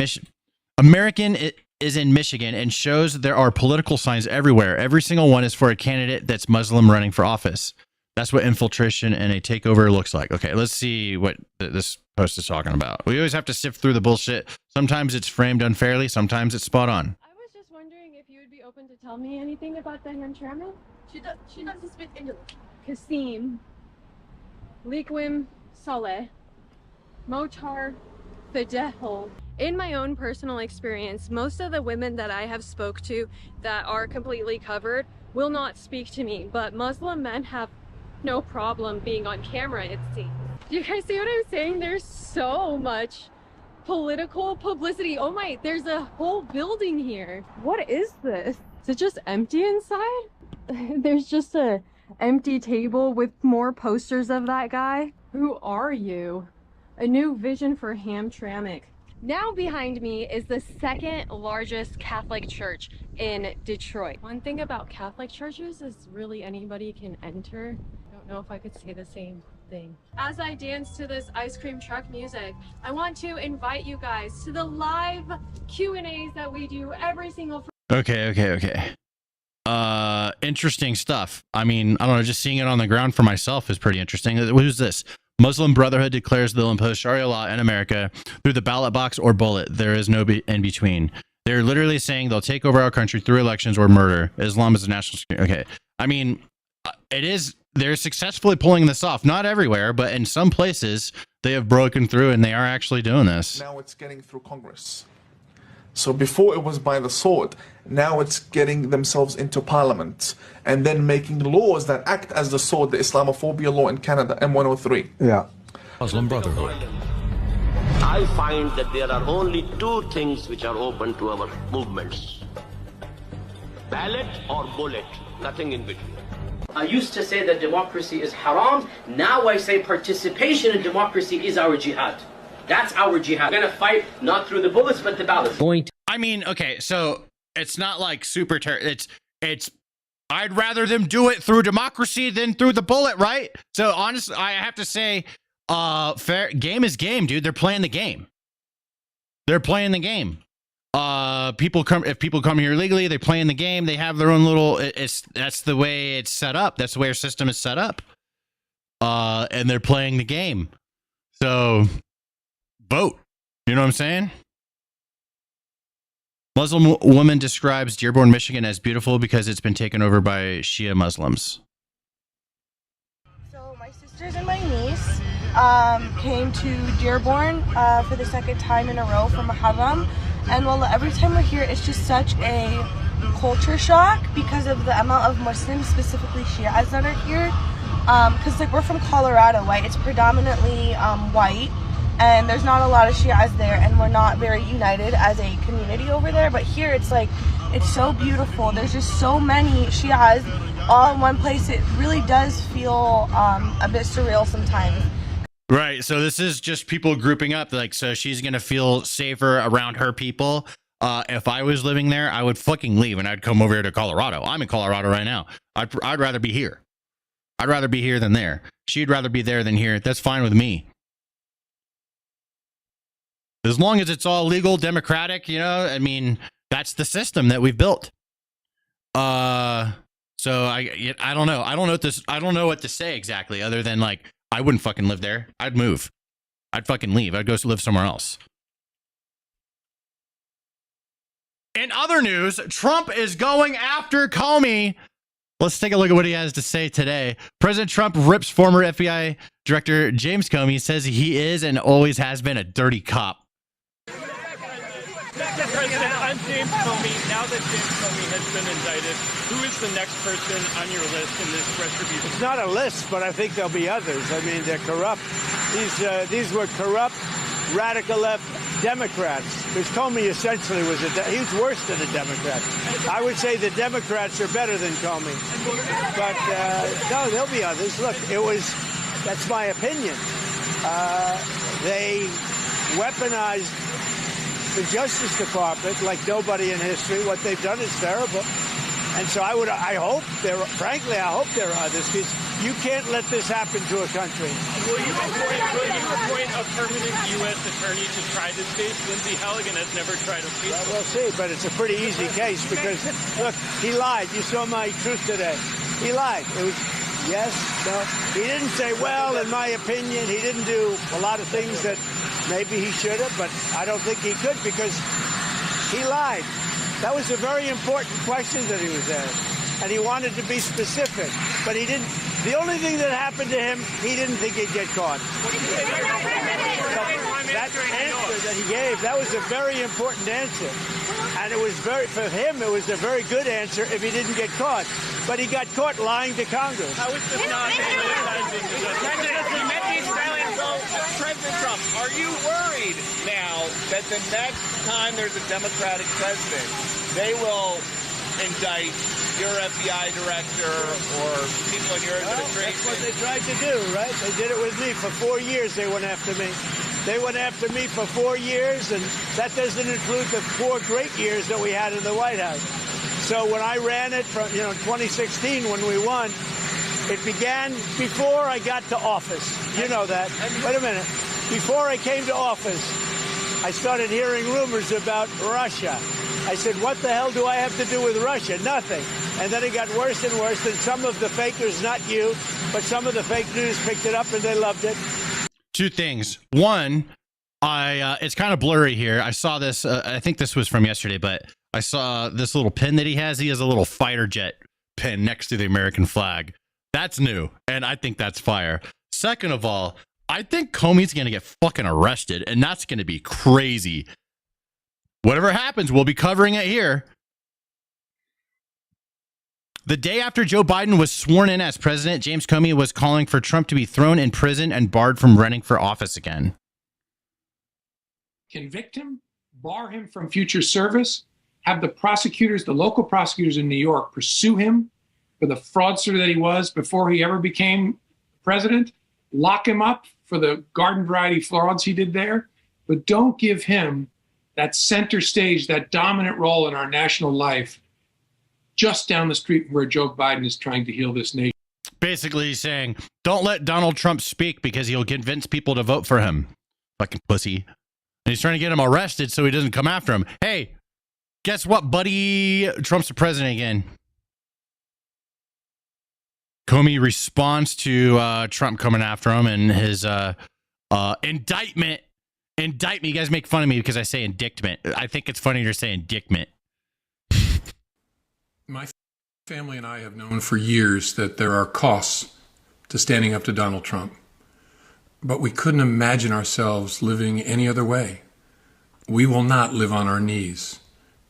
Michigan and shows there are political signs everywhere. Every single one is for a candidate that's Muslim running for office. That's what infiltration and a takeover looks like. Okay, let's see what this post is talking about. We always have to sift through the bullshit. Sometimes it's framed unfairly. Sometimes it's spot on. I was just wondering if you would be open to tell me anything about the Hamtramck. She doesn't speak English. Kasim, Liquim, Saleh, Motar, Fidehol. In my own personal experience, most of the women that I have spoke to that are completely covered will not speak to me, but Muslim men have no problem being on camera, it seems. Do you guys see what I'm saying? There's so much political publicity. Oh my, there's a whole building here. What is this? Is it just empty inside? There's just a empty table with more posters of that guy. Who are you? A new vision for Hamtramck. Now behind me is the second largest Catholic church in Detroit. One thing about Catholic churches is really anybody can enter. I don't know if I could say the same thing. As I dance to this ice cream truck music, I want to invite you guys to the live Q&As that we do every single Okay. Interesting stuff. I mean, I don't know, just seeing it on the ground for myself is pretty interesting. Who's this? Muslim Brotherhood declares they'll impose Sharia law in America through the ballot box or bullet. There is no in between. They're literally saying they'll take over our country through elections or murder. Islam is a national security. Okay. I mean, it is, they're successfully pulling this off. Not everywhere, but in some places they have broken through and they are actually doing this. Now it's getting through Congress. So before it was by the sword, now it's getting themselves into parliament and then making laws that act as the sword, the Islamophobia law in Canada, M103. Yeah. Muslim Brotherhood. I find that there are only two things which are open to our movements. Ballot or bullet, nothing in between. I used to say that democracy is haram. Now I say participation in democracy is our jihad. That's our jihad. We're gonna fight not through the bullets, but the ballots. I mean, okay, so it's not like super it's I'd rather them do it through democracy than through the bullet, right? So honestly, I have to say, fair game is game, dude. They're playing the game. They're playing the game. If people come here legally, they're playing the game. They have their own little. That's the way it's set up. That's the way our system is set up. And they're playing the game. So vote. You know what I'm saying? Muslim woman describes Dearborn, Michigan as beautiful because it's been taken over by Shia Muslims. So my sisters and my niece came to Dearborn for the second time in a row for Muharram. And well, every time we're here, it's just such a culture shock because of the amount of Muslims, specifically Shias, that are here. Because like we're from Colorado, right? It's predominantly white. And there's not a lot of Shias there, and we're not very united as a community over there. But here, it's like, it's so beautiful. There's just so many Shias all in one place. It really does feel a bit surreal sometimes. Right. So this is just people grouping up. Like, so she's going to feel safer around her people. If I was living there, I would fucking leave and I'd come over here to Colorado. I'm in Colorado right now. I'd rather be here. I'd rather be here than there. She'd rather be there than here. That's fine with me. As long as it's all legal, democratic, you know, I mean, that's the system that we've built. So I don't know. I don't know what to say exactly other than like, I wouldn't fucking live there. I'd move. I'd fucking leave. I'd go live somewhere else. In other news, Trump is going after Comey. Let's take a look at what he has to say today. President Trump rips former FBI Director James Comey, says he is and always has been a dirty cop. Mr. President, I'm James Comey. Now that James Comey has been indicted, who is the next person on your list in this retribution? It's not a list, but I think there'll be others. I mean, they're corrupt. These were corrupt, radical left Democrats. Because Comey essentially was he was worse than a Democrat. I would say the Democrats are better than Comey. But no, there'll be others. Look, that's my opinion. They weaponized the Justice Department like nobody in history. What they've done is terrible. And so I hope there are others, because you can't let this happen to a country. Will you appoint a permanent U.S. attorney to try this case? Lindsey Halligan has never tried a case. We'll see, but it's a pretty easy case because, look, he lied. You saw my truth today. He lied. It was yes, no. He didn't say, well, in my opinion, he didn't do a lot of things that maybe he should have, but I don't think he could because he lied. That was a very important question that he was asked, and he wanted to be specific, but he didn't. The only thing that happened to him, he didn't think he'd get caught. That answer that he gave, that was a very important answer, and for him, it was a very good answer if he didn't get caught, but he got caught lying to Congress. How is this not politicizing the President Trump, are you worried now that the next time there's a Democratic president, they will indict your FBI director or people in your administration? That's what they tried to do, right? They did it with me. For 4 years, they went after me. They went after me for 4 years, and that doesn't include the 4 great years that we had in the White House. So when I ran it from, 2016 when we won, it began before I got to office. You know that. Wait a minute. Before I came to office, I started hearing rumors about Russia. I said, what the hell do I have to do with Russia? Nothing. And then it got worse and worse. And some of the fakers, not you, but some of the fake news picked it up and they loved it. 2 things. One, it's kind of blurry here. I saw this. I think this was from yesterday, but I saw this little pin that he has. He has a little fighter jet pin next to the American flag. That's new, and I think that's fire. Second of all, I think Comey's going to get fucking arrested, and that's going to be crazy. Whatever happens, we'll be covering it here. The day after Joe Biden was sworn in as president, James Comey was calling for Trump to be thrown in prison and barred from running for office again. Convict him, bar him from future service, have the local prosecutors in New York pursue him for the fraudster that he was before he ever became president, lock him up for the garden variety frauds he did there, but don't give him that center stage, that dominant role in our national life just down the street where Joe Biden is trying to heal this nation. Basically, he's saying, don't let Donald Trump speak because he'll convince people to vote for him. Fucking pussy. And he's trying to get him arrested so he doesn't come after him. Hey, guess what, buddy? Trump's the president again. Comey responds to Trump coming after him and his indictment. Indictment. You guys make fun of me because I say indictment. I think it's funnier to say indictment. My family and I have known for years that there are costs to standing up to Donald Trump. But we couldn't imagine ourselves living any other way. We will not live on our knees,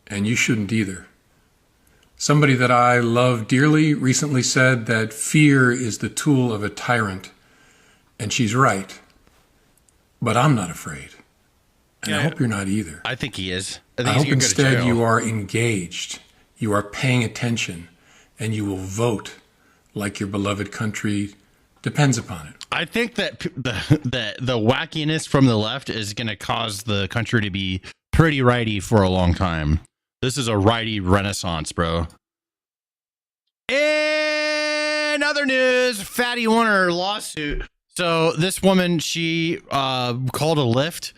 and you shouldn't either. Somebody that I love dearly recently said that fear is the tool of a tyrant, and she's right. But I'm not afraid, and I hope you're not either. I think he is. I hope instead you are engaged, you are paying attention, and you will vote like your beloved country depends upon it. I think that the wackiness from the left is going to cause the country to be pretty righty for a long time. This is a righty renaissance, bro. In other news, Fatty won her lawsuit. So this woman, she called a Lyft,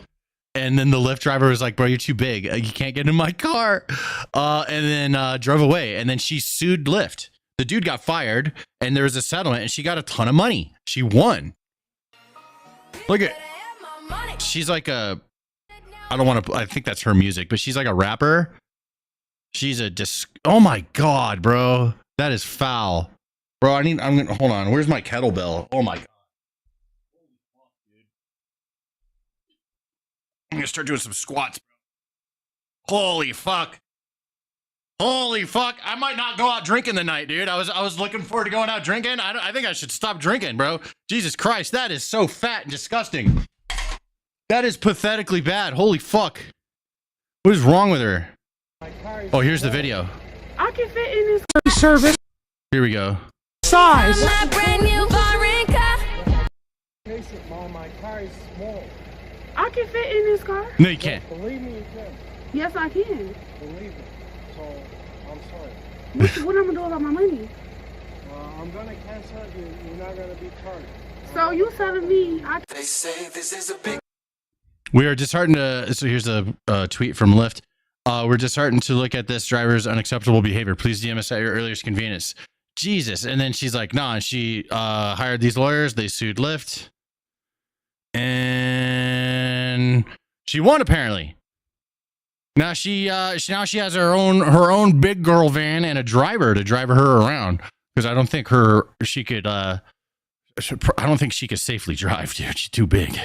and then the Lyft driver was like, bro, you're too big. You can't get in my car. And then drove away. And then she sued Lyft. The dude got fired, and there was a settlement, and she got a ton of money. She won. Look at, she's like a, I think that's her music, but she's like a rapper. She's oh my God, bro. That is foul. Bro, I'm gonna, hold on. Where's my kettlebell? Oh my God. I'm gonna start doing some squats. Holy fuck. Holy fuck. I might not go out drinking tonight, dude. I was looking forward to going out drinking. I think I should stop drinking, bro. Jesus Christ, that is so fat and disgusting. That is pathetically bad. Holy fuck. What is wrong with her? Oh, here's the video. I can fit in this service Here we go. size. My brand new foreign car. My car is small. I can fit in this car. No, you can't. Believe me, you can. Yes, I can. Believe me. So, I'm sorry. What I'm gonna do about my money? I'm gonna cancel you. You're not gonna be charged. So you telling me They say this is a big. We are disheartened to. So here's a tweet from Lyft. We're disheartened to look at this driver's unacceptable behavior. Please DM us at your earliest convenience. Jesus. And then she's like, nah. And she hired these lawyers. They sued Lyft. And she won, apparently. Now she has her own big girl van and a driver to drive her around, because I don't think she could safely drive, dude. She's too big.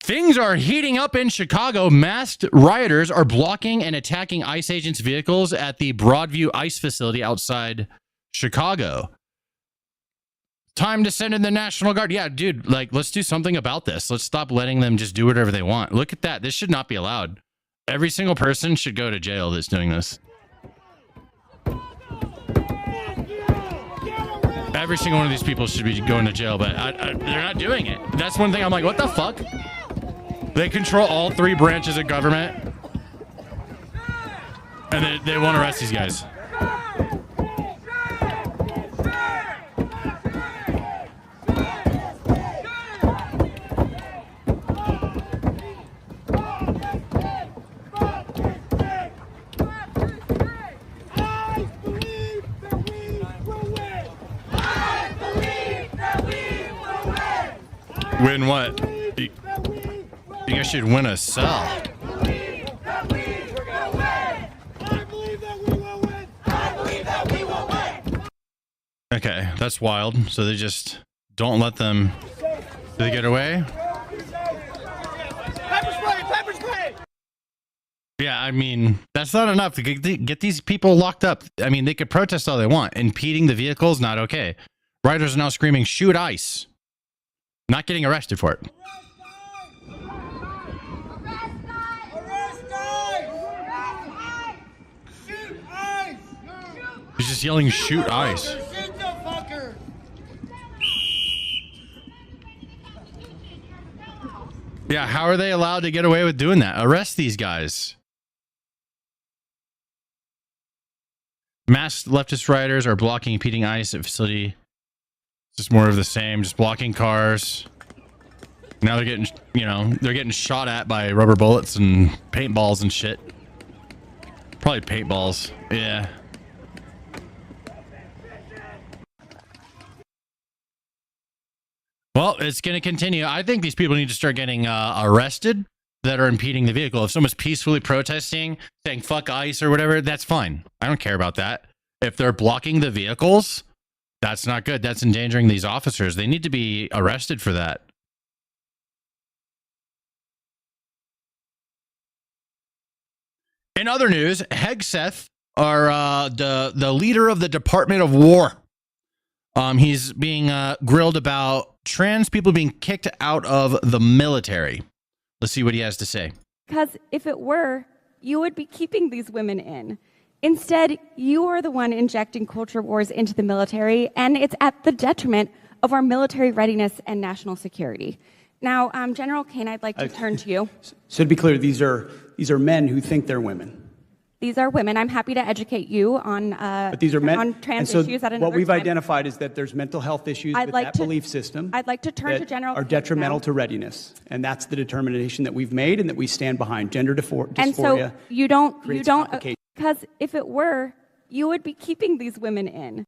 Things are heating up in Chicago. Masked rioters are blocking and attacking ICE agents' vehicles at the Broadview ICE facility outside Chicago. Time to send in the National Guard. Yeah, dude, like, let's do something about this. Let's stop letting them just do whatever they want. Look at that. This should not be allowed. Every single person should go to jail that's doing this. Every single one of these people should be going to jail, but they're not doing it. That's one thing I'm like, what the fuck? They control all three branches of government, and they won't arrest these guys. Win what? You guys should win a cell. Okay, that's wild. So they just don't let them. Do they get away? Pepper spray! Yeah, I mean, that's not enough to get these people locked up. I mean, they could protest all they want. Impeding the vehicles, not okay. Riders are now screaming, shoot ICE. Not getting arrested for it. He's just yelling, shoot ICE. Yeah, how are they allowed to get away with doing that? Arrest these guys. Masked leftist riders are blocking impeding ICE at facility. Just more of the same, just blocking cars. Now they're getting, they're getting shot at by rubber bullets and paintballs and shit. Probably paintballs. Yeah. Well, it's going to continue. I think these people need to start getting arrested that are impeding the vehicle. If someone's peacefully protesting, saying fuck ICE or whatever, that's fine. I don't care about that. If they're blocking the vehicles, that's not good. That's endangering these officers. They need to be arrested for that. In other news, Hegseth, the leader of the Department of War, he's being grilled about trans people being kicked out of the military. Let's see what he has to say. Because if it were, you would be keeping these women in. Instead, you are the one injecting culture wars into the military, and it's at the detriment of our military readiness and national security. Now, General Kane, I'd like to turn to you. So to be clear, these are men who think they're women. These are women. I'm happy to educate you on But these are men, on trans and so issues at another what we've time. identified is that there's mental health issues with that belief system. I'd like to turn to that General are Kane detrimental now. to readiness, and that's the determination that we've made and that we stand behind. Gender dysphoria. And so you don't, complications. because if it were, you would be keeping these women in.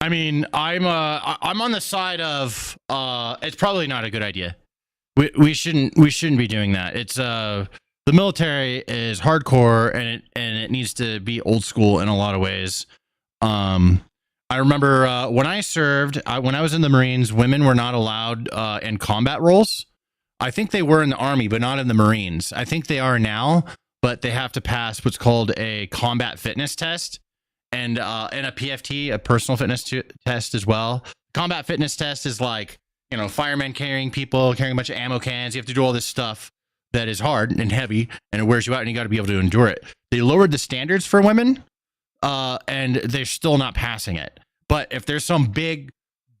I mean, I'm on the side of it's probably not a good idea. We shouldn't be doing that. It's the military is hardcore and it needs to be old school in a lot of ways. I remember when I served, when I was in the Marines, women were not allowed in combat roles. I think they were in the Army, but not in the Marines. I think they are now, but they have to pass what's called a combat fitness test and a PFT, a personal fitness test as well. Combat fitness test is like, you know, firemen carrying people, carrying a bunch of ammo cans. You have to do all this stuff that is hard and heavy, and it wears you out, and you got to be able to endure it. They lowered the standards for women, and they're still not passing it. But if there's some big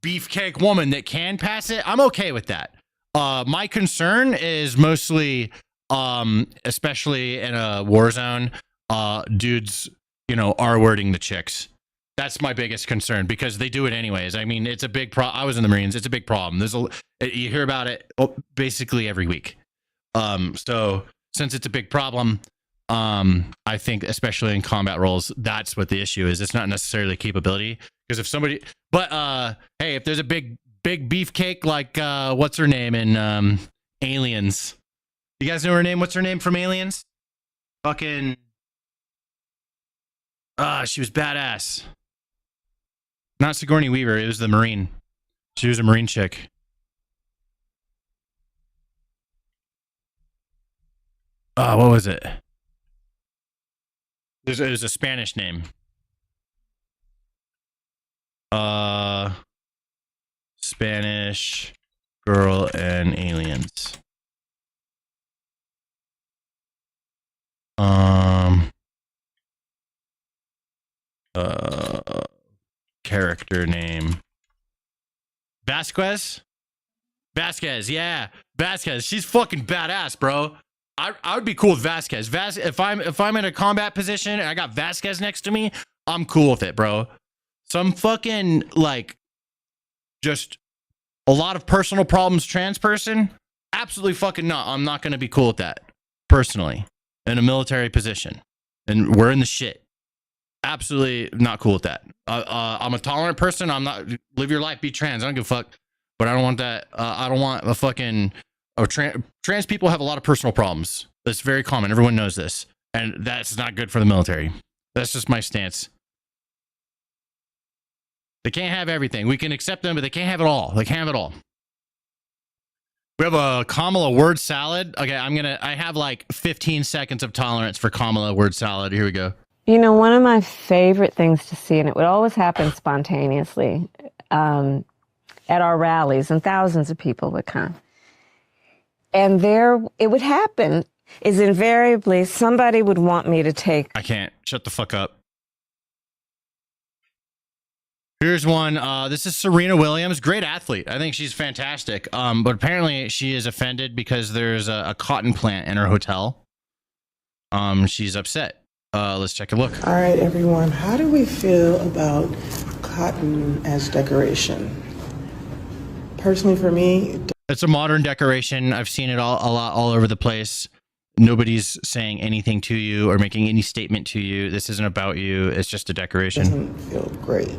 beefcake woman that can pass it, I'm okay with that. My concern is mostly, especially in a war zone, dudes, you know, R-wording the chicks. That's my biggest concern because they do it anyways. I mean, it's a big problem. I was in the Marines. It's a big problem. You hear about it basically every week. So since it's a big problem, I think especially in combat roles, that's what the issue is. It's not necessarily capability because if somebody, but hey, if there's a big beefcake like what's her name in Aliens, you guys know her name? What's her name from Aliens? Fucking she was badass. Not Sigourney Weaver. It was the Marine. She was a Marine chick. What was it? It was a Spanish name. Spanish girl and aliens. Character name. Vasquez, yeah. Vasquez. She's fucking badass, bro. I would be cool with Vasquez. If I'm in a combat position and I got Vasquez next to me, I'm cool with it, bro. Some fucking like just a lot of personal problems trans person, absolutely fucking not. I'm not gonna be cool with that personally in a military position, and we're in the shit. Absolutely not cool with that. I'm a tolerant person. I'm not live your life, be trans. I don't give a fuck, but I don't want that. I don't want a fucking. Trans people have a lot of personal problems. That's very common. Everyone knows this. And that's not good for the military. That's just my stance. They can't have everything. We can accept them, but they can't have it all. They can't have it all. We have a Kamala word salad. Okay, I have like 15 seconds of tolerance for Kamala word salad. Here we go. You know, one of my favorite things to see, and it would always happen spontaneously at our rallies, and thousands of people would come. And it would happen is invariably somebody would want me to take. I can't. Shut the fuck up. Here's one. This is Serena Williams. Great athlete. I think she's fantastic. But apparently she is offended because there's a cotton plant in her hotel. She's upset. Let's take a look. All right, everyone. How do we feel about cotton as decoration? Personally, for me, it's a modern decoration. I've seen it a lot all over the place. Nobody's saying anything to you or making any statement to you. This isn't about you. It's just a decoration. Doesn't feel great.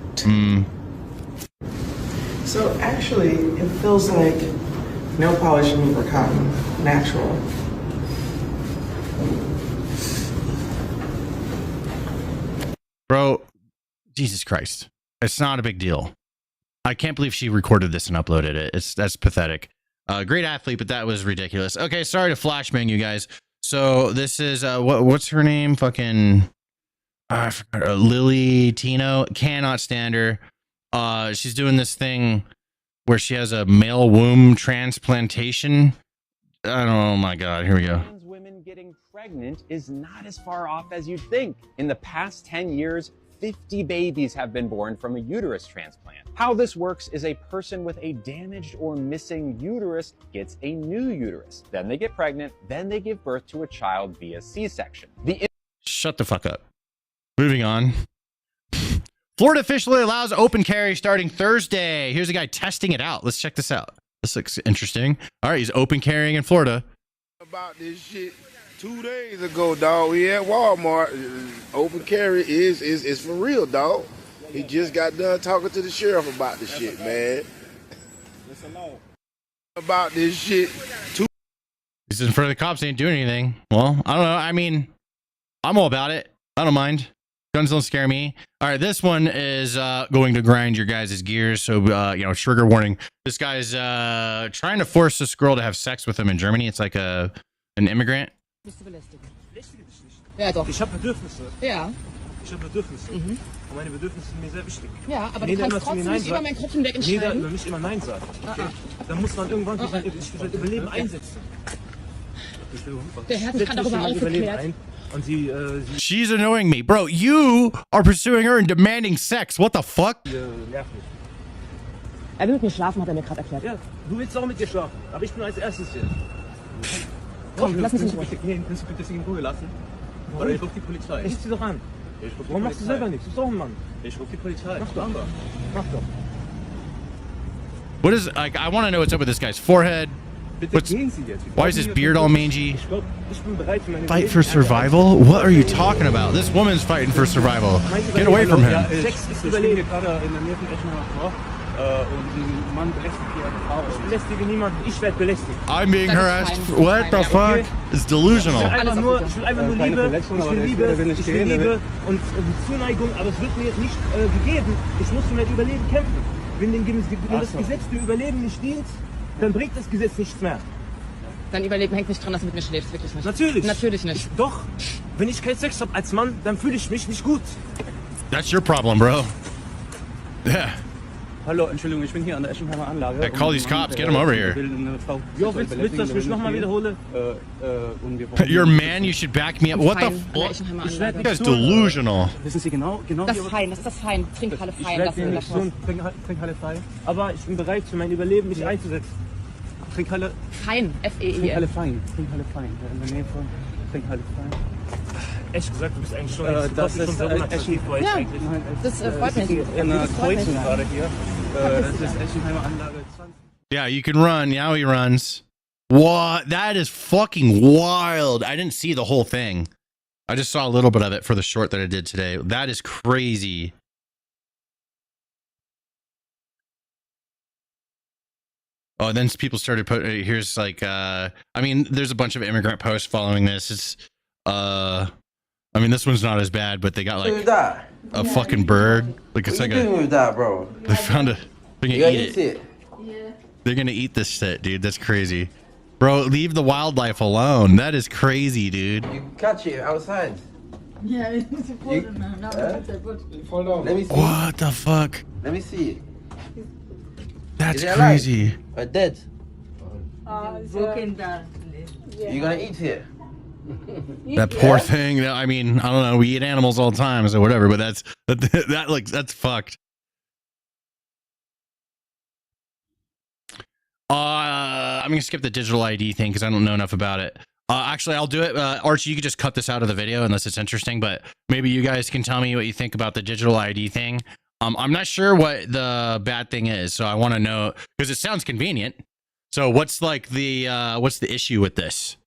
So actually, it feels like no polish remover cotton, natural. Bro, Jesus Christ. It's not a big deal. I can't believe she recorded this and uploaded it. That's pathetic. Great athlete, but that was ridiculous. Okay, sorry to flashbang you guys. So this is what's her name? Fucking I forgot. Lily Tino. Cannot stand her. She's doing this thing where she has a male womb transplantation. I don't know. Oh my God. Here we go. Women getting pregnant is not as far off as you'd think. In the past 10 years, 50 babies have been born from a uterus transplant. How this works is a person with a damaged or missing uterus gets a new uterus. Then they get pregnant, then they give birth to a child via C-section. Shut the fuck up. Moving on. Florida officially allows open carry starting Thursday. Here's a guy testing it out. Let's check this out. This looks interesting. All right, he's open carrying in Florida. About this shit 2 days ago, dog. We at Walmart. Open carry is for real, dog. He just got done talking to the sheriff about this shit, man. About this shit. He's in front of the cops, ain't doing anything. Well, I don't know. I mean, I'm all about it. I don't mind. Guns don't scare me. All right, this one is going to grind your guys' gears. So, trigger warning. This guy's trying to force this girl to have sex with him in Germany. It's like an immigrant. Ja, doch. Ich habe Bedürfnisse. Ja. Ich habe Bedürfnisse. Und meine Bedürfnisse sind mir sehr wichtig. Ja, aber du kannst trotzdem nicht über meinen Kopf hinweg entscheiden. Nicht immer Nein sagen. Okay? Dann muss man irgendwann für sein Überleben einsetzen. Der Herr kann darüber aufgeklärt. She's annoying me. Bro, you are pursuing her and demanding sex. What the fuck? Er will mit mir schlafen, hat er mir gerade erklärt. Ja, du willst auch mit dir schlafen. Aber ich bin als erstes hier. Komm, lass mich in Ruhe. Kannst du bitte in Ruhe lassen? Oder ich ruf die Polizei. Ich zieh doch an. Warum machst du selber nichts? Du bist doch ein Mann. Ich ruf die Polizei. Mach doch. Mach doch. What is, like, I want to know what's up with this guy's forehead. Why is his beard all mangy? Fight for survival? What are you talking about? This woman's fighting for survival. Get away from him. I'm being harassed. What the fuck? It's delusional. Ich will einfach nur Liebe und Zuneigung, aber es wird mir nicht gegeben. Ich muss für mein Überleben kämpfen. Wenn das Gesetz dem Überleben nicht dient, dann bringt das Gesetz nichts mehr. Dein Überleben hängt nicht dran, dass du mit mir schläfst, wirklich nicht. Natürlich. Natürlich nicht. Doch. Wenn ich keinen Sex habe als Mann, dann fühle ich mich nicht gut. That's your problem, bro. Yeah. Hallo, Entschuldigung, ich bin hier an der Eschenheimer Anlage. Hey, call these cops. Get them over here. Jo, willst du, dass ich mich nochmal wiederhole? You're a man, you should back me up. What the fuck? You guys delusional. Wissen Sie genau das ist fein, das ist das fein. Trinkhalle fein, das ist Trinkhalle fein. Aber ich bin bereit, für mein Überleben mich einzusetzen. Trinkhalle fein, F-E-I-N. Trinkhalle fein, Trinkhalle fein. In der Nähe von Trinkhalle fein. Echt gesagt, du bist eigentlich schon das ist unattraktiv für euch eigentlich. Das freut mich. In einer Kreuzung gerade hier. Das ist Eschenheimer Anlage 20. Yeah, you can run. Now he runs. What? That is fucking wild. I didn't see the whole thing. I just saw a little bit of it for the short that I did today. That is crazy. Oh, then people started putting, here's like, I mean, there's a bunch of immigrant posts following this. It's, I mean, this one's not as bad, but they got like a fucking bird. Like it's like a. With that, bro? They found a. They're gonna eat it. Yeah. They're gonna eat this shit, dude. That's crazy, bro. Leave the wildlife alone. That is crazy, dude. You catch it outside. Yeah, it's important now. Let me see. What the fuck? Let me see it. That's Is it crazy. alive or dead? Broken down. You gonna eat it? That poor thing. I mean, I don't know. We eat animals all the time, so whatever. But that's fucked. I'm gonna skip the digital ID thing because I don't know enough about it. Actually, I'll do it. Archie, you could just cut this out of the video unless it's interesting. But maybe you guys can tell me what you think about the digital ID thing. I'm not sure what the bad thing is, so I want to know because it sounds convenient. So what's like what's the issue with this?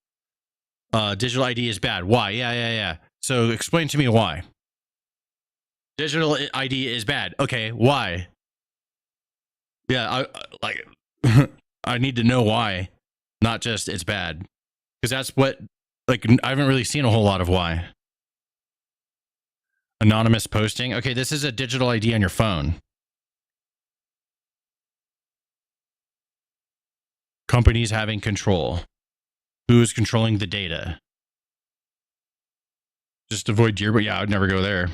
Digital ID is bad. Why? Yeah. So explain to me why. Digital ID is bad. Okay, why? Yeah, I need to know why, not just it's bad. Because that's what, like, I haven't really seen a whole lot of why. Anonymous posting. Okay, this is a digital ID on your phone. Companies having control. Who's controlling the data? Just avoid Dearborn. Yeah, I would never go there.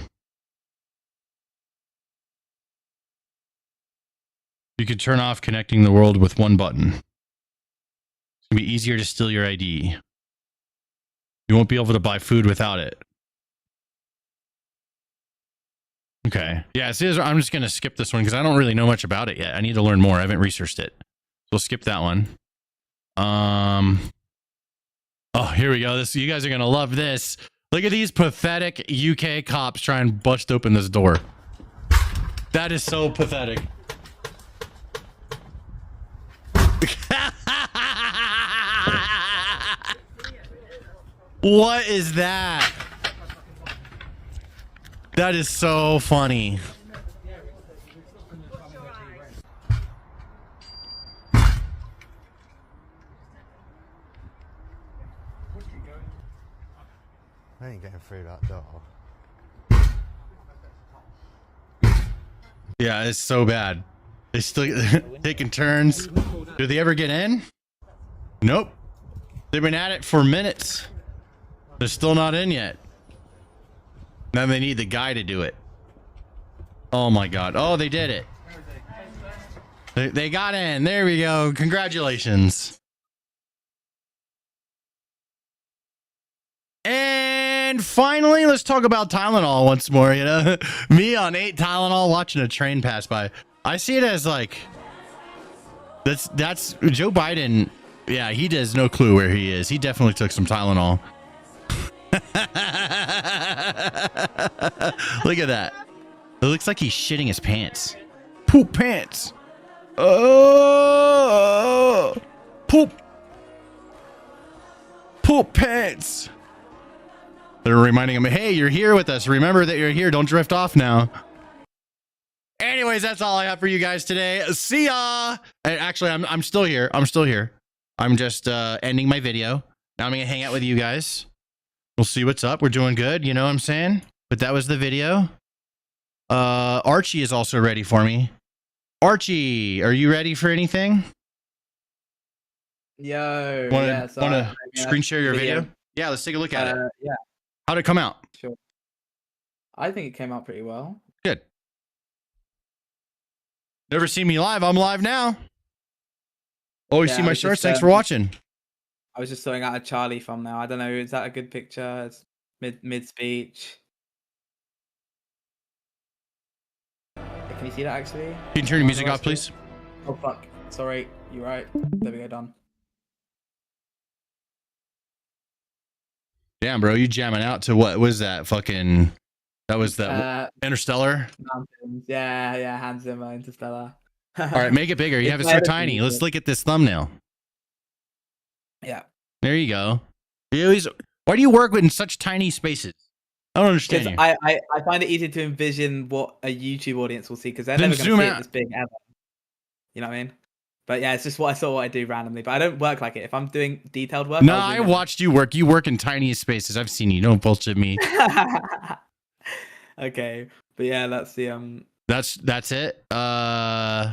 You can turn off connecting the world with one button. It's going to be easier to steal your ID. You won't be able to buy food without it. Okay. Yeah, see, I'm just going to skip this one because I don't really know much about it yet. I need to learn more. I haven't researched it. So we'll skip that one. Oh, here we go. You guys are going to love this. Look at these pathetic UK cops try and bust open this door. That is so pathetic. What is that? That is so funny. I ain't getting through that door. Yeah, it's so bad. They still taking turns. Do they ever get in? Nope. They've been at it for minutes. They're still not in yet. Now they need the guy to do it. Oh my god. Oh, they did it. They got in. There we go. Congratulations. And finally, let's talk about Tylenol once more. You know, me on 8 Tylenol watching a train pass by. I see it as like that's Joe Biden. Yeah, he has no clue where he is. He definitely took some Tylenol. Look at that. It looks like he's shitting his pants. Poop pants. Oh, poop pants. They're reminding him, hey, you're here with us. Remember that you're here. Don't drift off now. Anyways, that's all I have for you guys today. See ya. And actually, I'm still here. I'm still here. I'm just ending my video. Now I'm going to hang out with you guys. We'll see what's up. We're doing good. You know what I'm saying? But that was the video. Archie is also ready for me. Archie, are you ready for anything? Yo. Want to screen share your video? Yeah, let's take a look at it. Yeah. How'd it come out? Sure. I think it came out pretty well. Good. Never seen me live. I'm live now. Oh, you see my shorts? Thanks for watching. I was just throwing out a Charlie thumbnail. I don't know. Is that a good picture? It's mid speech. Can you see that actually? Can you turn your music off, please? Oh fuck. Sorry. You're right. There we go. Done. Damn, bro, you jamming out to what was that? Fucking, that was the Interstellar. Mountains. Yeah, Hans Zimmer, Interstellar. All right, make it bigger. You have it so tiny. Let's look at this thumbnail. Yeah. There you go. Why do you work in such tiny spaces? I don't understand you. I find it easy to envision what a YouTube audience will see because they're never going to see it this big ever. You know what I mean? But yeah, it's just what I do randomly. But I don't work like it. If I'm doing detailed work, no, I watched you work. You work in tiniest spaces. I've seen you. Don't bullshit me. Okay, but yeah, that's the That's it. No,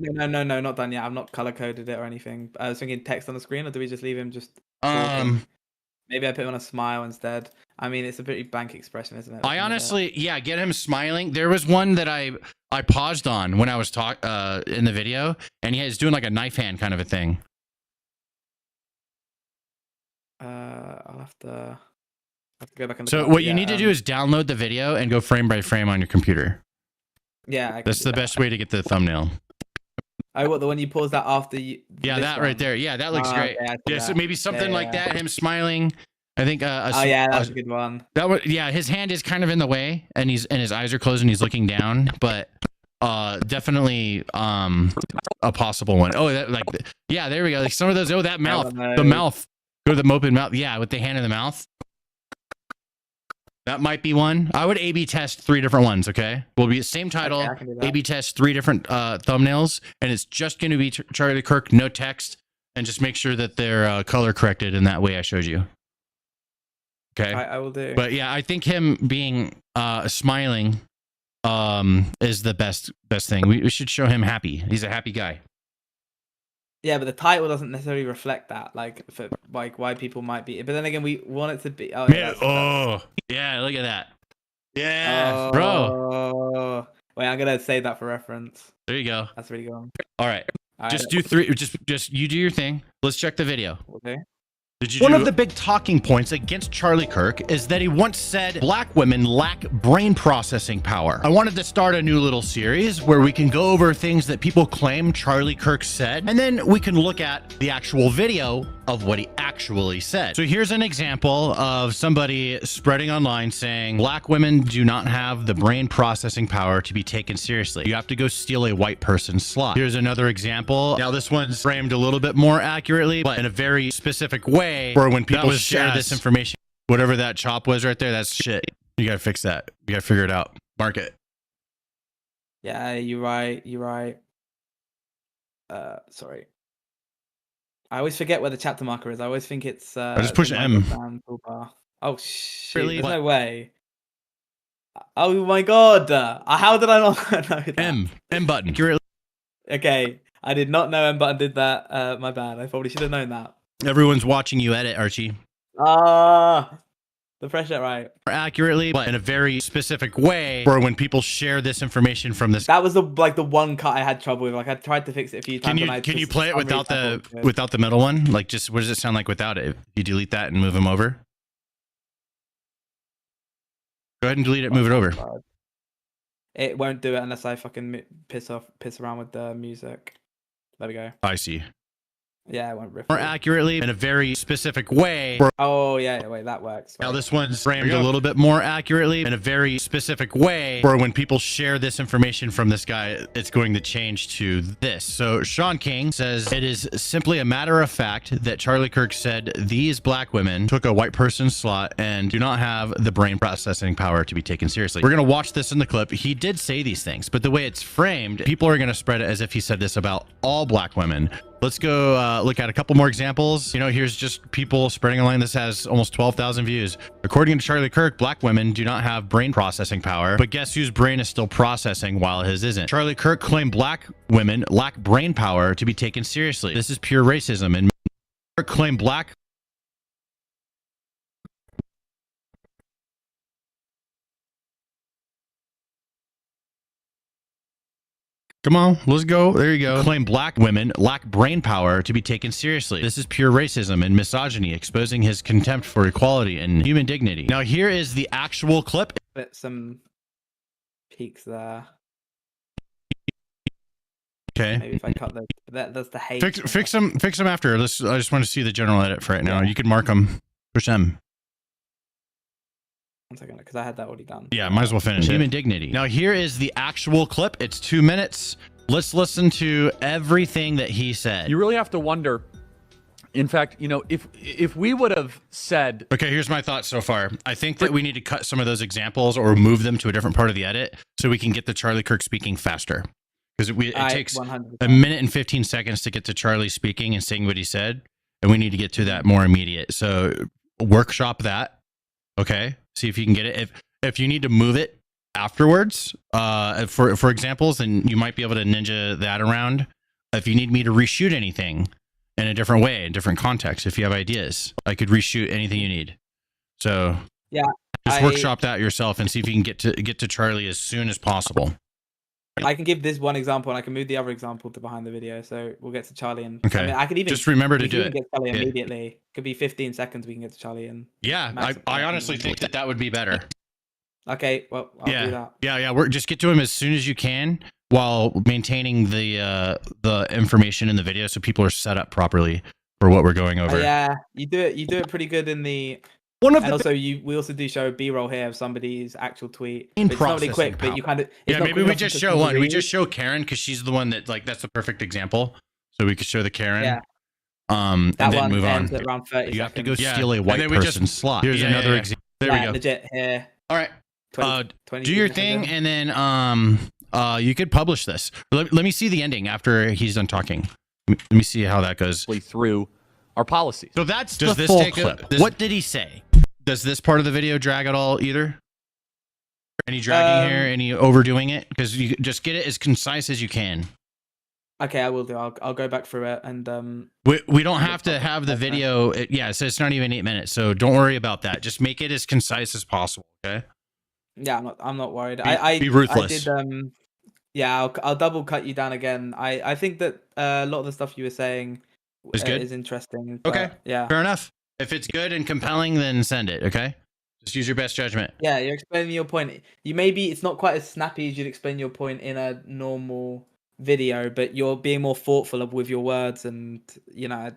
not done yet. I've not color coded it or anything. I was thinking text on the screen, or do we just leave him just? Maybe I put him on a smile instead. I mean, it's a pretty bank expression, isn't it? I honestly, yeah, get him smiling. There was one that I paused on when I was in the video, and he was doing like a knife hand kind of a thing. I'll have to go back and look. So what you need to do is download the video and go frame by frame on your computer. Yeah, that's the best way to get the thumbnail. Oh, what, the one you paused that after you? Yeah, that right there. Yeah, that looks great. Yeah, so maybe something like that. Him smiling. I think. Yeah, that's a good one. That was, yeah. His hand is kind of in the way, and his eyes are closed, and he's looking down. But definitely a possible one. Oh, yeah. There we go. Like some of those. Oh, that mouth. The mouth. Go to the open mouth. Yeah, with the hand in the mouth. That might be one. I would A/B test 3 different ones. Okay, will be the same title. Okay, A/B test 3 different thumbnails, and it's just going to be Charlie Kirk, no text, and just make sure that they're color corrected in that way I showed you. Okay, I will do. But yeah, I think him being smiling is the best thing. We should show him happy. He's a happy guy. Yeah, but the title doesn't necessarily reflect that, like for like why people might be. But then again, we want it to be. Oh, yeah, look at that. Yeah, bro. Wait, I'm gonna save that for reference. There you go. That's really good. All right. Just do 3. Just you do your thing. Let's check the video. Okay. One of the big talking points against Charlie Kirk is that he once said black women lack brain processing power. I wanted to start a new little series where we can go over things that people claim Charlie Kirk said, and then we can look at the actual video of what he actually said. So here's an example of somebody spreading online saying black women do not have the brain processing power to be taken seriously. You have to go steal a white person's slot. Here's another example. Now this one's framed a little bit more accurately, but in a very specific way for when people share this information. Whatever that chop was right there, that's shit. You gotta fix that. You gotta figure it out. Mark it. Yeah, you're right. Sorry. I always forget where the chapter marker is. I always think it's. I just push M. Oh shit! Really? There's no way. Oh my god! How did I not know that? M button. Okay, I did not know M button did that. My bad. I probably should have known that. Everyone's watching you edit, Archie. The pressure, right? Accurately, but in a very specific way, or when people share this information from this. That was the one cut I had trouble with. Like I tried to fix it a few times. Can you play it without the middle one? Like, just what does it sound like without it? If you delete that and move them over. Go ahead and delete it. Move it over. It won't do it unless I fucking piss around with the music. There we go. I see. Yeah, it won't riff. More accurately, in a very specific way. Oh yeah, wait, that works. Now this one's framed a little bit more accurately in a very specific way. Or when people share this information from this guy, it's going to change to this. So Sean King says, it is simply a matter of fact that Charlie Kirk said these black women took a white person's slot and do not have the brain processing power to be taken seriously. We're going to watch this in the clip. He did say these things, but the way it's framed, people are going to spread it as if he said this about all black women. Let's go look at a couple more examples. You know, here's just people spreading a line. This has almost 12,000 views. According to Charlie Kirk, black women do not have brain processing power, but guess whose brain is still processing while his isn't? Charlie Kirk claimed black women lack brain power to be taken seriously. This is pure racism. And Kirk claimed black Come on, let's go. There you go. Claim black women lack brain power to be taken seriously. This is pure racism and misogyny, exposing his contempt for equality and human dignity. Now, here is the actual clip. Bit some peaks there. Okay. Maybe if I cut that's the hate. Fix them after. I just want to see the general edit for right now. You can mark them. Push them. 1 second, because I had that already done. Yeah, might as well finish Human dignity. Now, here is the actual clip. It's 2 minutes. Let's listen to everything that he said. You really have to wonder. In fact, you know, if we would have said... Okay, here's my thoughts so far. I think that we need to cut some of those examples or move them to a different part of the edit so we can get the Charlie Kirk speaking faster. Because it takes 100%. A minute and 15 seconds to get to Charlie speaking and saying what he said. And we need to get to that more immediate. So workshop that. Okay. See if you can get it. If you need to move it afterwards, for examples, then you might be able to ninja that around. If you need me to reshoot anything in a different way, in different context, if you have ideas, I could reshoot anything you need. So yeah, just workshop that yourself and see if you can get to Charlie as soon as possible. I can give this one example and I can move the other example to behind the video. So we'll get to Charlie and okay. I mean, I could even just remember to do it. Get Charlie immediately. Could be 15 seconds. We can get to Charlie and yeah, I honestly think that would be better. Okay, well, I'll do that. Yeah. Just get to him as soon as you can while maintaining the information in the video so people are set up properly for what we're going over. Yeah, you do it pretty good in the. We also do show B-roll here of somebody's actual tweet. It's not really quick, but you kind of maybe we just show one. We just show Karen because she's the one that that's the perfect example. So we could show the Karen. Yeah. And then move on. At around 30 you have to go seconds. steal a white person's slot. Here's another example. There we go. Legit here. All right. 20 do your thing, and then you could publish this. Let me see the ending after he's done talking. Let me see how that goes. Through our policies. So that's the full clip. What did he say? Does this part of the video drag at all either? Any dragging here? Any overdoing it? Because you just get it as concise as you can. Okay, I will do. I'll go back through it and we don't have to have the video. So it's not even 8 minutes. So don't worry about that. Just make it as concise as possible. Okay. Yeah, I'm not worried. Be ruthless. I did. Yeah, I'll double cut you down again. I think that a lot of the stuff you were saying is interesting. Okay. Yeah. Fair enough. If it's good and compelling, then send it. Okay. Just use your best judgment. Yeah, you're explaining your point. It's not quite as snappy as you'd explain your point in a normal video, but you're being more thoughtful with your words, and even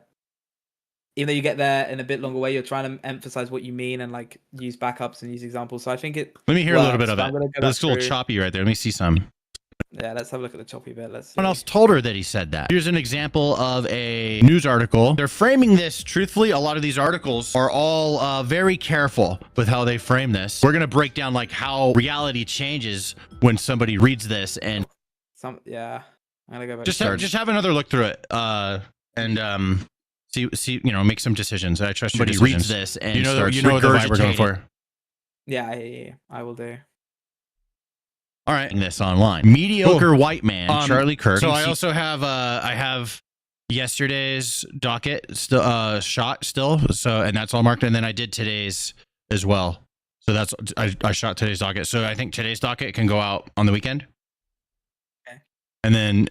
though you get there in a bit longer way, you're trying to emphasize what you mean and like use backups and use examples. So I think it. Let me hear a little bit of it. That's a little choppy right there. Let me see some. Yeah, let's have a look at the choppy bit. Let's see. Someone else told her that he said that. Here's an example of a news article. They're framing this truthfully. A lot of these articles are all very careful with how they frame this. We're gonna break down like how reality changes when somebody reads this and. Yeah, I'm gonna go back. Just have another look through it. And see, make some decisions. I trust somebody reads this and you know the vibe we're going for. Yeah, I will do. All right, this online. Mediocre white man, Charlie Kirk. So I also have I have yesterday's docket still shot still. So and that's all marked, and then I did today's as well. So that's I shot today's docket. So I think today's docket can go out on the weekend. Okay. And then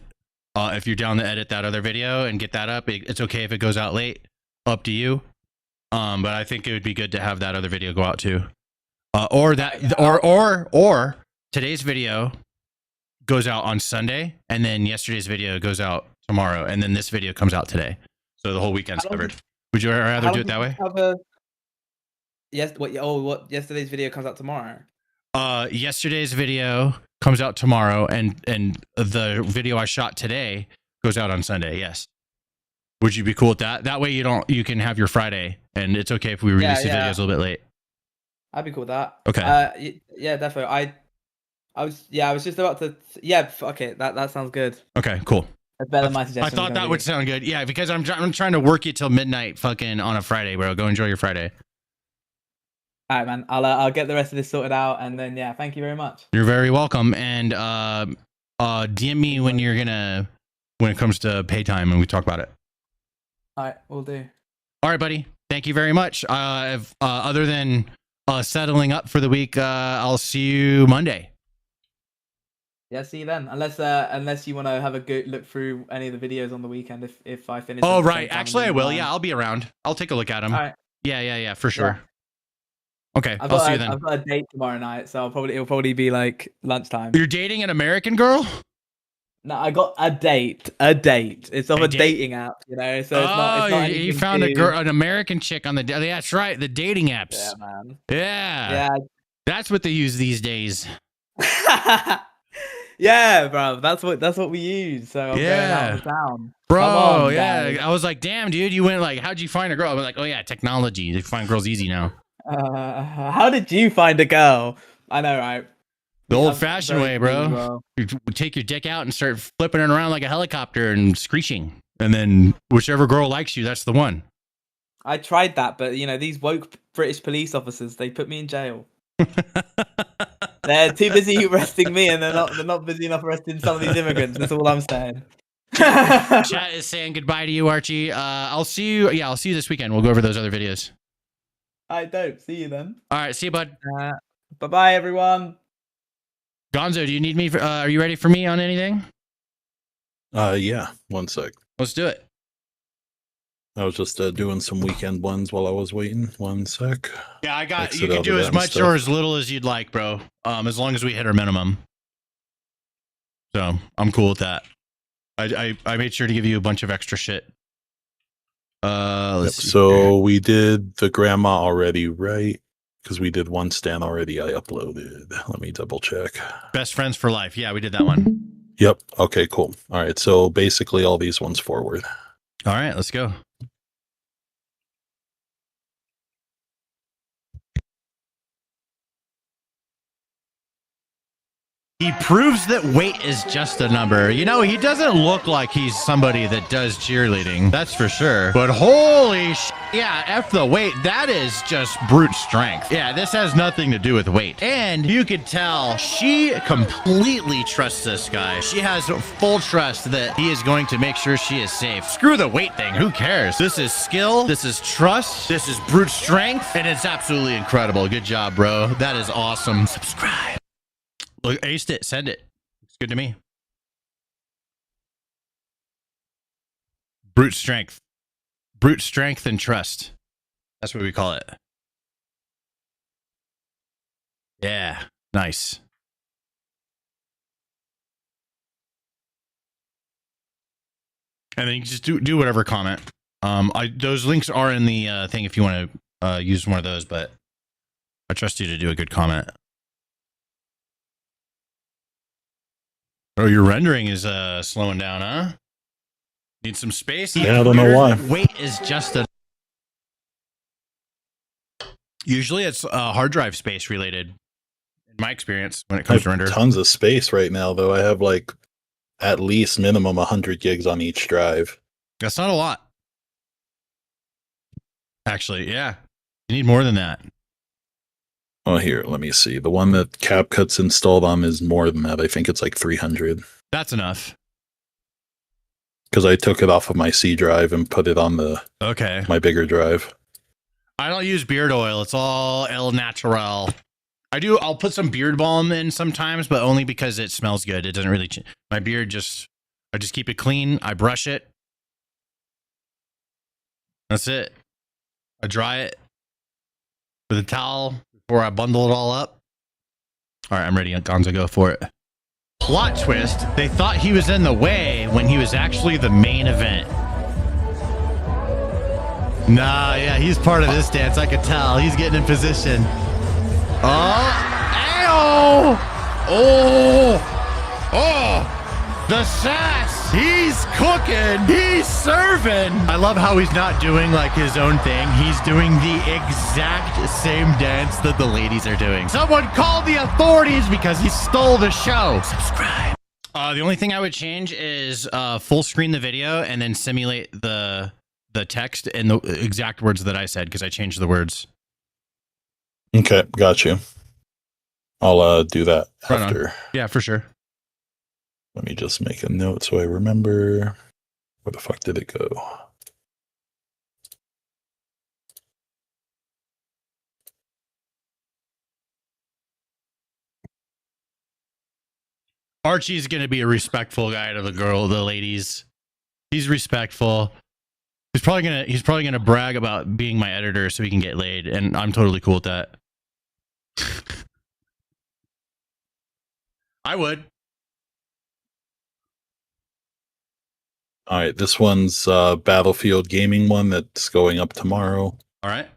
if you're down to edit that other video and get that up, it's okay if it goes out late. Up to you. But I think it would be good to have that other video go out too. Or today's video goes out on Sunday, and then yesterday's video goes out tomorrow, and then this video comes out today. So the whole weekend's covered. Would you rather do it that way? What? Yesterday's video comes out tomorrow. Yesterday's video comes out tomorrow, and the video I shot today goes out on Sunday. Yes. Would you be cool with that? That way you can have your Friday, and it's okay if we release the videos a little bit late. I'd be cool with that. Okay. Yeah, definitely. I was just about to. Yeah. Okay. That sounds good. Okay. Cool. That's better than my suggestion. I thought that would sound good. Yeah, because I'm trying to work you till midnight, fucking on a Friday, bro. Go enjoy your Friday. All right, man. I'll get the rest of this sorted out, and then thank you very much. You're very welcome. And DM me when it comes to pay time, and we talk about it. All right, we'll do. All right, buddy. Thank you very much. Other than settling up for the week, I'll see you Monday. Yeah, see you then. Unless you want to have a good look through any of the videos on the weekend, if I finish. Oh right, actually I will. Yeah, I'll be around. I'll take a look at them. All right. Yeah, for sure. Yeah. Okay, I'll see you then. I've got a date tomorrow night, so it'll probably be like lunchtime. You're dating an American girl? No, I got a date. It's off a dating app, so it's not. You found an American chick on the. That's right, the dating apps. Yeah, man. Yeah. That's what they use these days. Yeah, bro. That's what we use. So I'm going out of town. Bro, on, yeah. guys. I was like, damn, dude, you went like, how'd you find a girl? I was like, oh yeah, technology. You find girls easy now. How did you find a girl? I know, right? The old-fashioned way, bro. You take your dick out and start flipping it around like a helicopter and screeching, and then whichever girl likes you, that's the one. I tried that, but these woke British police officers, they put me in jail. They're too busy arresting me, and they're not busy enough arresting some of these immigrants. That's all I'm saying. Chat is saying goodbye to you, Archie. I'll see you. Yeah, I'll see you this weekend. We'll go over those other videos. I dope. See you then. All right, see you, bud. Bye-bye, everyone. Gonzo, do you need me? Are you ready for me on anything? Yeah. One sec. Let's do it. I was just doing some weekend ones while I was waiting. One sec. Yeah, I got. You can do as much or as little as you'd like, bro. As long as we hit our minimum. So I'm cool with that. I made sure to give you a bunch of extra shit. Let's see so we did the grandma already, right? Because we did one stand already. I uploaded. Let me double check. Best friends for life. Yeah, we did that one. Yep. Okay. Cool. All right. So basically, all these ones forward. All right. Let's go. He proves that weight is just a number. He doesn't look like he's somebody that does cheerleading. That's for sure. But holy yeah, F the weight. That is just brute strength. Yeah, this has nothing to do with weight. And you could tell she completely trusts this guy. She has full trust that he is going to make sure she is safe. Screw the weight thing. Who cares? This is skill. This is trust. This is brute strength. And it's absolutely incredible. Good job, bro. That is awesome. Subscribe. Look, aced it. Send it. It's good to me. Brute strength. Brute strength and trust. That's what we call it. Yeah. Nice. And then you can just do whatever comment. Those links are in the thing if you want to use one of those, but I trust you to do a good comment. Oh, your rendering is slowing down, huh? Need some space? Yeah, I don't know why. Weight is just a... Usually it's hard drive space related, in my experience, when it comes to render. Tons of space right now, though. I have like at least minimum 100 gigs on each drive. That's not a lot. Actually, yeah. You need more than that. Oh, here, let me see. The one that CapCut's installed on is more than that. I think it's like 300. That's enough. Because I took it off of my C drive and put it on the my bigger drive. I don't use beard oil. It's all El Natural. I'll put some beard balm in sometimes, but only because it smells good. It doesn't really my beard I just keep it clean. I brush it. That's it. I dry it with a towel before I bundle it all up. All right, I'm ready. Gonzo, go for it. Plot twist. They thought he was in the way when he was actually the main event. Nah, yeah, he's part of this dance. I could tell. He's getting in position. Oh, ayo! Oh, the sass. He's cooking. He's serving. I love how he's not doing like his own thing. He's doing the exact same dance that the ladies are doing. Someone call the authorities because he stole the show. Subscribe. The only thing I would change is full screen the video and then simulate the text and the exact words that I said because I changed the words. Okay, got you. I'll do that after. Yeah, for sure. Let me just make a note so I remember. Where the fuck did it go? Archie's gonna be a respectful guy to the ladies. He's respectful. He's probably gonna brag about being my editor so he can get laid, and I'm totally cool with that. I would. All right, this one's Battlefield Gaming one that's going up tomorrow. All right.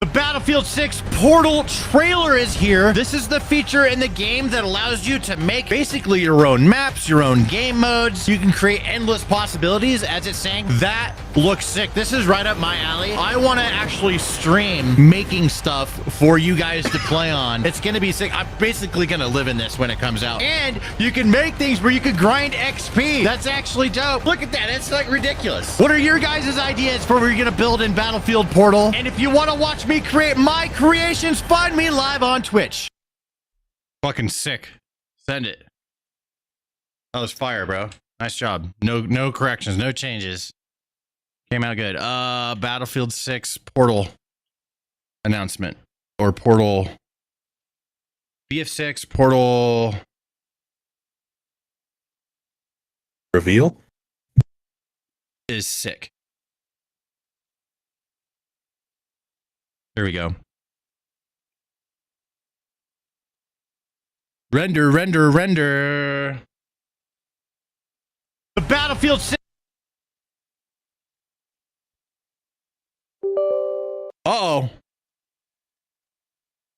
The Battlefield 6 Portal trailer is here. This is the feature in the game that allows you to make basically your own maps, your own game modes. You can create endless possibilities, as it's saying. That looks sick. This is right up my alley. I want to actually stream making stuff for you guys to play on. It's going to be sick. I'm basically going to live in this when it comes out. And you can make things where you can grind XP. That's actually dope. Look at that. It's like ridiculous. What are your guys' ideas for what you're going to build in Battlefield Portal? And if you want to watch me create my creations, find me live on Twitch. Fucking sick. Send it. That was fire, bro. Nice job. No corrections, no changes. Came out good. Battlefield 6 Portal announcement. Or Portal BF6 Portal reveal is sick. There we go. Render. The Battlefield 6. Uh-oh.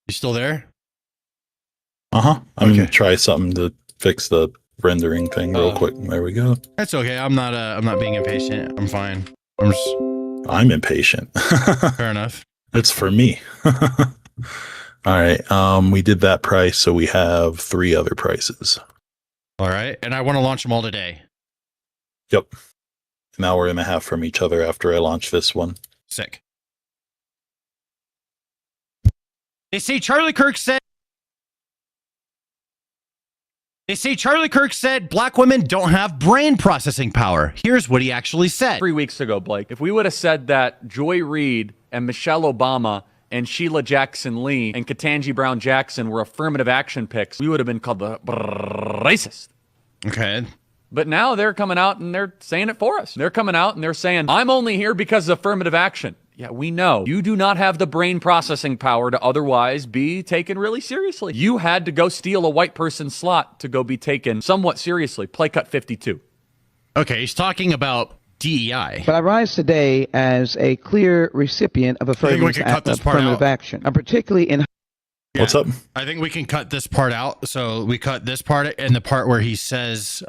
You still there? Uh-huh. I'm gonna try something to fix the rendering thing real quick. There we go. That's okay. I'm not being impatient. I'm fine. I'm impatient. Fair enough. It's for me. All right. We did that price, so we have 3 other prices. All right. And I want to launch them all today. Yep. An hour and a half from each other after I launch this one. Sick. They say Charlie Kirk said black women don't have brain processing power. Here's what he actually said. 3 weeks ago, Blake, if we would have said that Joy Reid and Michelle Obama and Sheila Jackson Lee and Ketanji Brown Jackson were affirmative action picks, we would have been called the racist. Okay. But now they're coming out and they're saying it for us. They're coming out and they're saying, I'm only here because of affirmative action. Yeah, we know. You do not have the brain processing power to otherwise be taken really seriously. You had to go steal a white person's slot to go be taken somewhat seriously. Play cut 52. Okay, he's talking about DEI. But I rise today as a clear recipient of affirmative action. I'm particularly in... Yeah, what's up? I think we can cut this part out. So we cut this part and the part where he says,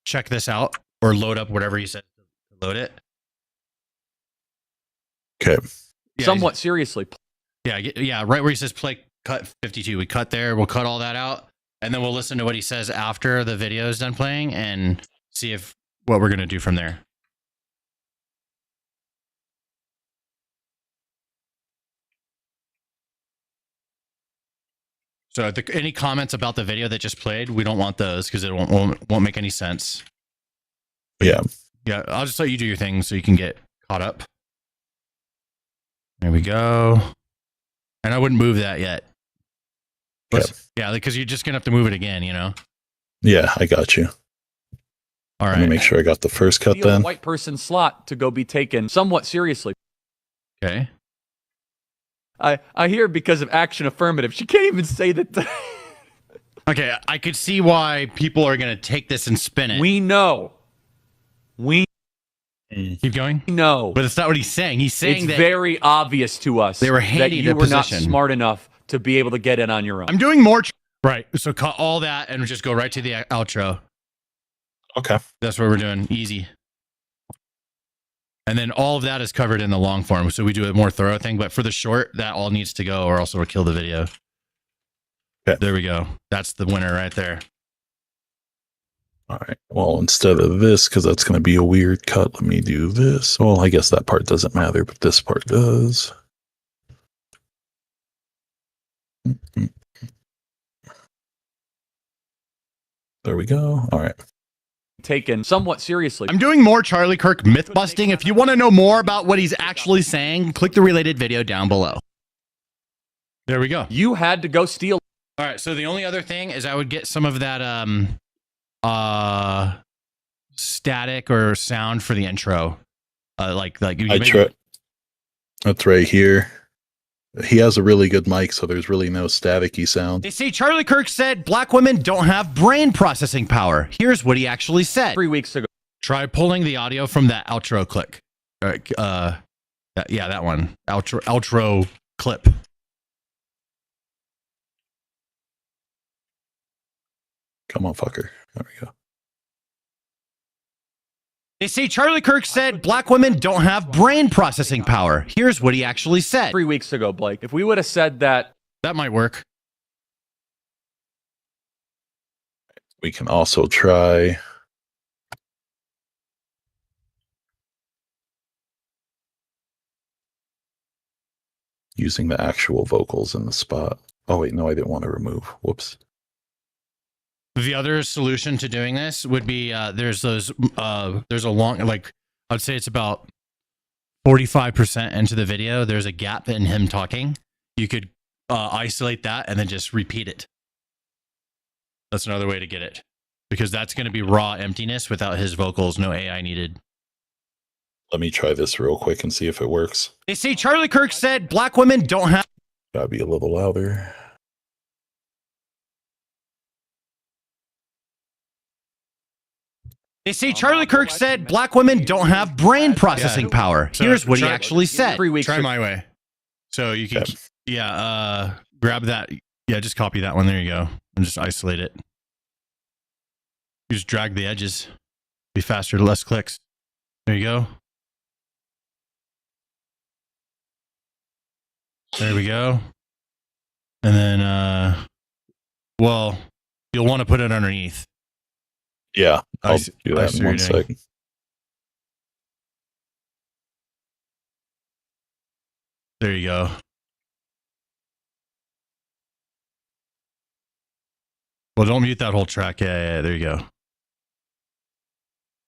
check this out or load up whatever he said to load it. Okay. Yeah, somewhat seriously. Yeah. Right where he says play cut 52. We cut there. We'll cut all that out. And then we'll listen to what he says after the video is done playing and see what we're going to do from there. So any comments about the video that just played, we don't want those because it won't make any sense. Yeah. Yeah, I'll just let you do your thing so you can get caught up. There we go. And I wouldn't move that yet. Okay. Yeah, because you're just going to have to move it again, you know? Yeah, I got you. All right. Let me make sure I got the first cut Steal then. the white person slot to go be taken somewhat seriously. Okay. I hear because of action affirmative. She can't even say that. Okay, I could see why people are going to take this and spin it. We know. Keep going? No. But it's not what he's saying. He's saying it's that very obvious to us they were that handing you a were not position. smart enough to be able to get in on your own. I'm doing more. Right. So cut all that and just go right to the outro. Okay. That's what we're doing. Easy. And then all of that is covered in the long form. So we do a more thorough thing. But for the short, that all needs to go or else it'll kill the video. Okay. There we go. That's the winner right there. All right. Well, instead of this, because that's going to be a weird cut, let me do this. Well, I guess that part doesn't matter, but this part does. There we go. All right. Taken somewhat seriously. I'm doing more Charlie Kirk myth busting. If you want to know more about what he's actually saying, click the related video down below. There we go. You had to go steal. All right. So the only other thing is I would get some of that static or sound for the intro. That's right here. He has a really good mic, so there's really no staticky sound. They say Charlie Kirk said black women don't have brain processing power. Here's what he actually said 3 weeks ago. Try pulling the audio from that outro clip. That one. Outro clip. Come on, fucker. There we go. They say Charlie Kirk said black women don't have brain processing power. Here's what he actually said 3 weeks ago, Blake. If we would have said that. That might work. We can also try using the actual vocals in the spot. Oh, wait, no, I didn't want to remove. Whoops. The other solution to doing this would be there's a long, like, I'd say it's about 45% into the video. There's a gap in him talking. You could isolate that and then just repeat it. That's another way to get it, because that's going to be raw emptiness without his vocals, no AI needed. Let me try this real quick and see if it works. They say Charlie Kirk said black women don't have. Gotta be a little louder. They say Charlie Kirk said black women don't have brain processing power. So Here's what he actually said. 3 weeks. Try my way. So you can, grab that. Yeah, just copy that one. There you go. And just isolate it. You just drag the edges. Be faster, less clicks. There you go. There we go. And then, well, you'll want to put it underneath. Yeah, I'll do that in 1 second. There you go. Well, don't mute that whole track. Yeah, there you go.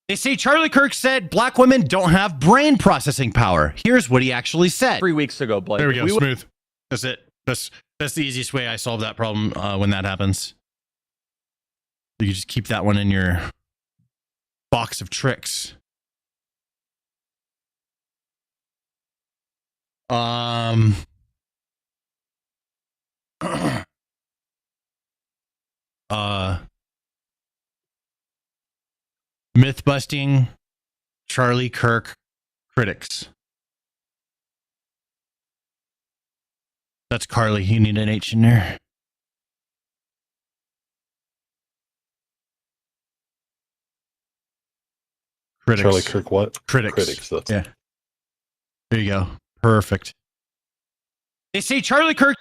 They say Charlie Kirk said black women don't have brain processing power. Here's what he actually said 3 weeks ago, Blake. There we go. Smooth. That's it. That's the easiest way I solve that problem when that happens. You can just keep that one in your box of tricks. Myth busting Charlie Kirk critics. That's Carly. You need an H in there. Critics. Charlie Kirk what? Critics. Yeah. There you go. Perfect. They say Charlie Kirk.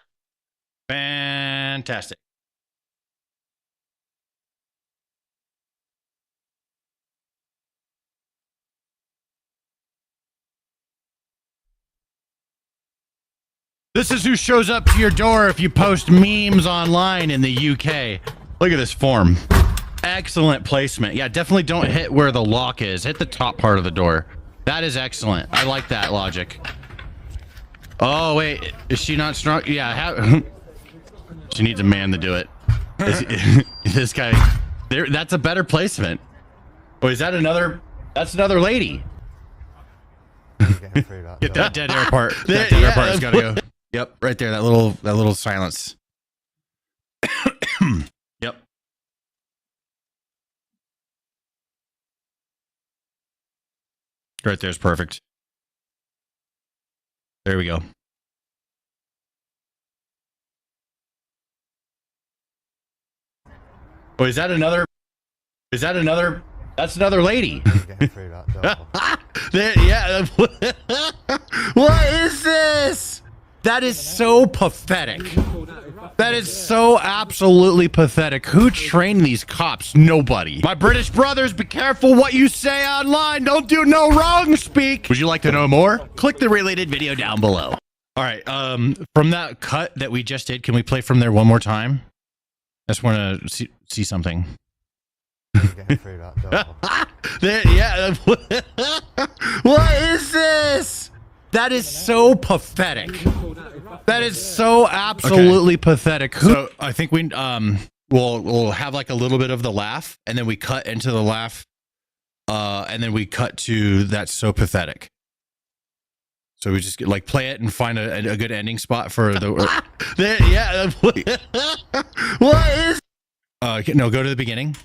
Fantastic. This is who shows up to your door if you post memes online in the UK. Look at this form. Excellent placement. Yeah, definitely don't hit where the lock is. Hit the top part of the door. That is excellent. I like that logic. Oh, wait. Is she not strong? Yeah. She needs a man to do it. This guy. There. That's a better placement. Oh, is that another? That's another lady. Get that dead air part. That dead air part has got to go. Yep, right there. That little silence. Yep. Right there's perfect. There we go. Oh, is that another? Is that another? That's another lady. Yeah. What is this? That is so pathetic. That is so absolutely pathetic. Who trained these cops? Nobody. My British brothers, be careful what you say online. Don't do no wrong speak. Would you like to know more? Click the related video down below. All right. From that cut that we just did, can we play from there one more time? I just want to see something. Yeah. What is this? That is so pathetic. That is so absolutely pathetic. So I think we'll have like a little bit of the laugh, and then we cut into the laugh, and then we cut to that's so pathetic. So we just like play it and find a good ending spot for the. Yeah. What is? No, go to the beginning.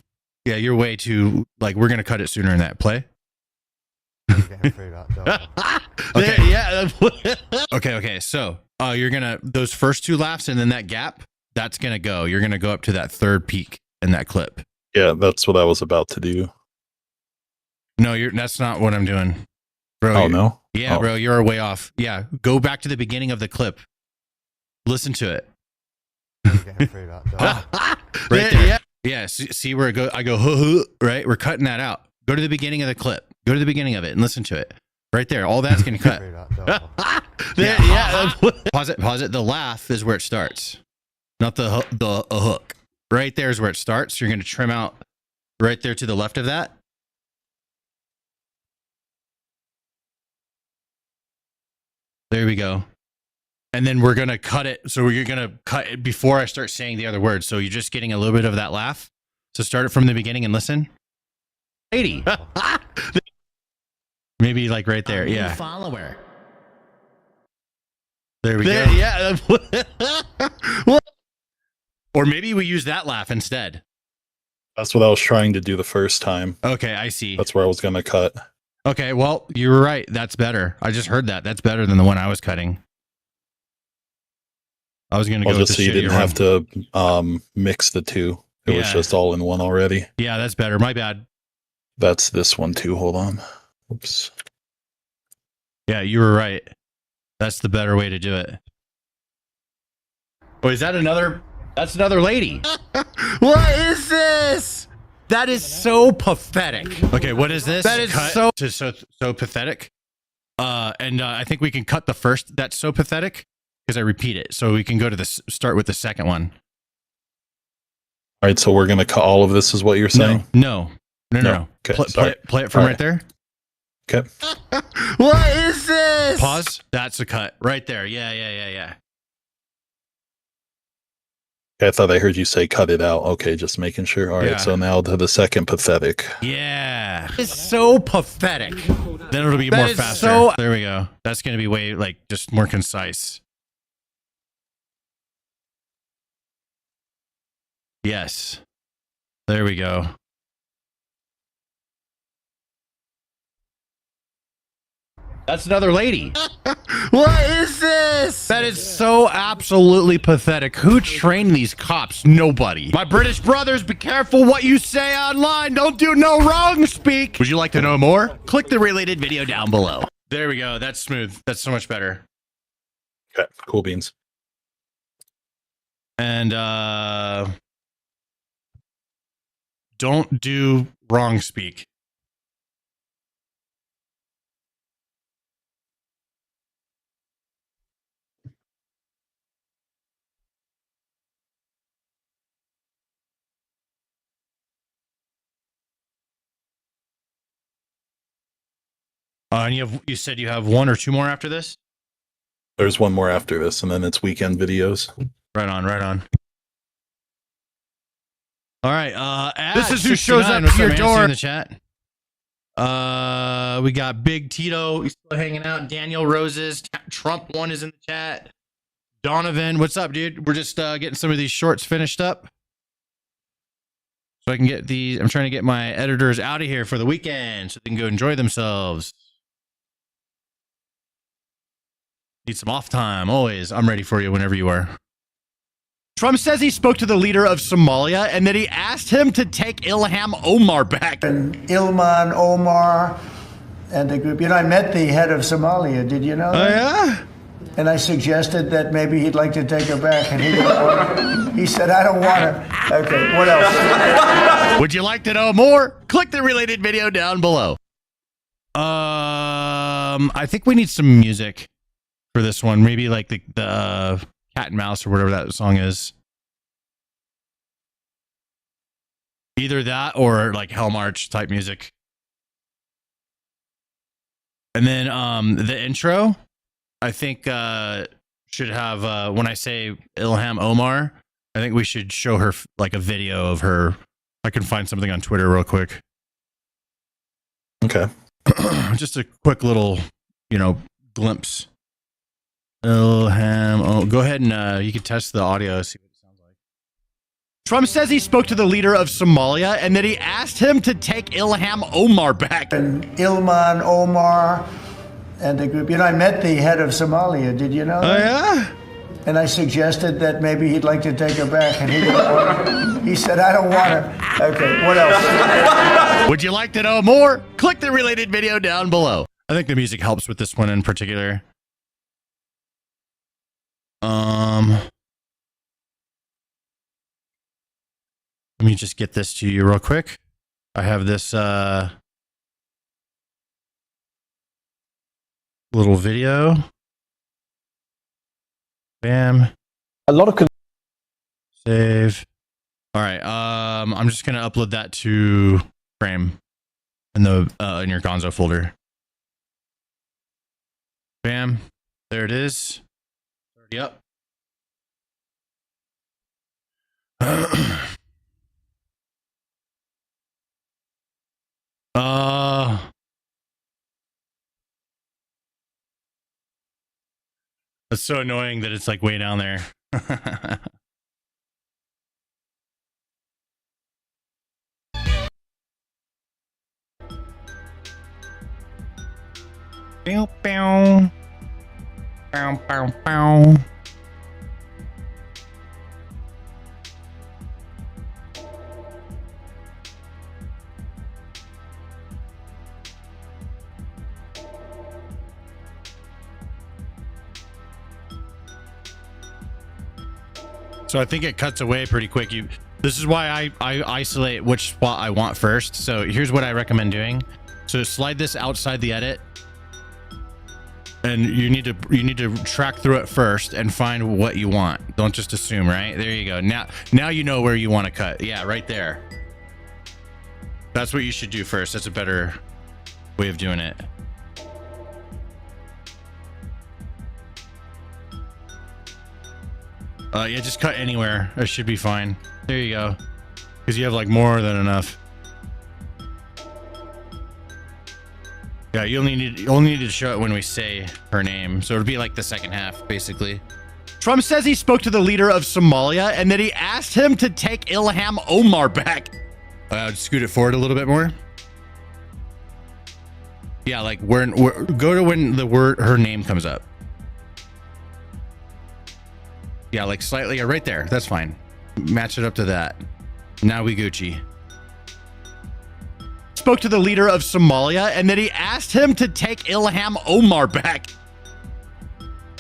Yeah, you're way too like. We're gonna cut it sooner than that. Play. Okay. Yeah. Okay. So, you're gonna those first two laughs and then that gap. That's gonna go. You're gonna go up to that third peak in that clip. Yeah, that's what I was about to do. No, that's not what I'm doing, bro. Oh no. Yeah, bro, you're way off. Yeah, go back to the beginning of the clip. Listen to it. Right there. Yeah. See where it go? I go. Right. We're cutting that out. Go to the beginning of the clip. Go to the beginning of it and listen to it. Right there. All that's going to cut. Yeah. Pause it. The laugh is where it starts. Not the hook. Right there is where it starts. You're going to trim out right there to the left of that. There we go. And then we're going to cut it. So you're going to cut it before I start saying the other words. So you're just getting a little bit of that laugh. So start it from the beginning and listen. 80. Maybe like right there. Yeah. Follower. There we go. Yeah. Or maybe we use that laugh instead. That's what I was trying to do the first time. Okay, I see. That's where I was going to cut. Okay, well, you were right. That's better. I just heard that. That's better than the one I was cutting. I was going to go with the so you didn't have to mix the two. It was just all in one already. Yeah, that's better. My bad. That's this one too. Hold on. Oops. Yeah, you were right. That's the better way to do it. Oh, is that another? That's another lady. What is this? That is so pathetic. Okay, what is this? That is so pathetic. I think we can cut the first. That's so pathetic because I repeat it. So we can go to start with the second one. All right, so we're gonna cut all of this, is what you're saying? No. Okay, play it from right there. Okay. What is this? Pause. That's a cut right there. Yeah. I thought I heard you say cut it out. Okay, just making sure. All right, so now to the second pathetic. Yeah. It's so pathetic. Then it'll be more faster. There we go. That's going to be way, just more concise. Yes. There we go. That's another lady. What is this? That is so absolutely pathetic. Who trained these cops? Nobody. My British brothers, be careful what you say online. Don't do no wrong speak. Would you like to know more? Click the related video down below. There we go. That's smooth. That's so much better. Okay, cool beans. And don't do wrong speak. And you said you have one or two more after this? There's one more after this, and then it's weekend videos. Right on, right on. All right. This is who shows up at your door in the chat. We got Big Tito. He's still hanging out. Daniel Roses. Trump 1 is in the chat. Donovan, what's up, dude? We're just getting some of these shorts finished up. So I can get these. I'm trying to get my editors out of here for the weekend so they can go enjoy themselves. Need some off time. Always. I'm ready for you whenever you are. Trump says he spoke to the leader of Somalia and that he asked him to take Ilham Omar back. And Ilman Omar and the group. You know, I met the head of Somalia. Did you know that? Oh, yeah? And I suggested that maybe he'd like to take her back. And he didn't want her. He said, I don't want her. Okay, what else? Would you like to know more? Click the related video down below. I think we need some music for this one. Maybe like the Cat and Mouse or whatever that song is. Either that or like Hell March type music. And then the intro, I think should have when I say Ilham Omar, I think we should show her like a video of her. I can find something on Twitter real quick. Okay. Just a quick little, glimpse. Ilham. Oh, go ahead and you can test the audio. See what it sounds like. Trump says he spoke to the leader of Somalia and that he asked him to take Ilham Omar back. And Ilman Omar and the group. You know, I met the head of Somalia. Did you know that? Oh, yeah? And I suggested that maybe he'd like to take her back. And he didn't want her. He said, I don't want her. Okay, what else? Would you like to know more? Click the related video down below. I think the music helps with this one in particular. Let me just get this to you real quick. I have this little video. Bam. A lot of save. All right. I'm just gonna upload that to Frame in the in your Gonzo folder. Bam. There it is. Yep. It's so annoying that it's like way down there. Bow, bow. Bow, bow, bow. So I think it cuts away pretty quick. This is why I isolate which spot I want first. So here's what I recommend doing. So slide this outside the edit. And you need to track through it first and find what you want. Don't just assume, right? There you go. Now you know where you want to cut. Yeah, right there. That's what you should do first. That's a better way of doing it. Yeah, just cut anywhere. It should be fine. There you go. Because you have like more than enough. Yeah, you only need to show it when we say her name. So it'll be like the second half, basically. Trump says he spoke to the leader of Somalia and that he asked him to take Ilham Omar back. Scoot it forward a little bit more. Yeah, like go to when her name comes up. Yeah, like slightly right there. That's fine. Match it up to that. Now we Gucci. Spoke to the leader of Somalia and that he asked him to take Ilham Omar back.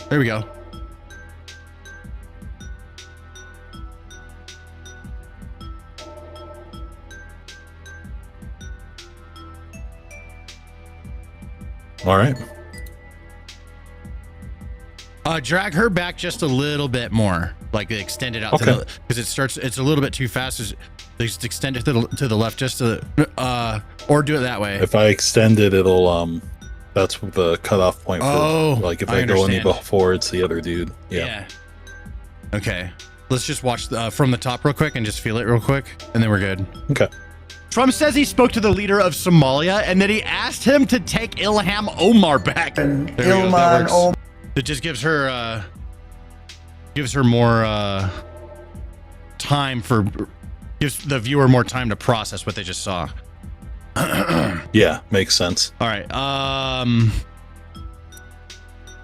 There we go. All right. Drag her back just a little bit more, like extend it out to the, because it's a little bit too fast. Just extend it to the left, just to, or do it that way. If I extend it, it'll That's the cutoff point for like if they go any before, it's the other dude. Yeah. Okay. Let's just watch from the top real quick and just feel it real quick, and then we're good. Okay. Trump says he spoke to the leader of Somalia and that he asked him to take Ilham Omar back. Ilman Omar. It just gives her more time for, gives the viewer more time to process what they just saw. Yeah, makes sense. All right.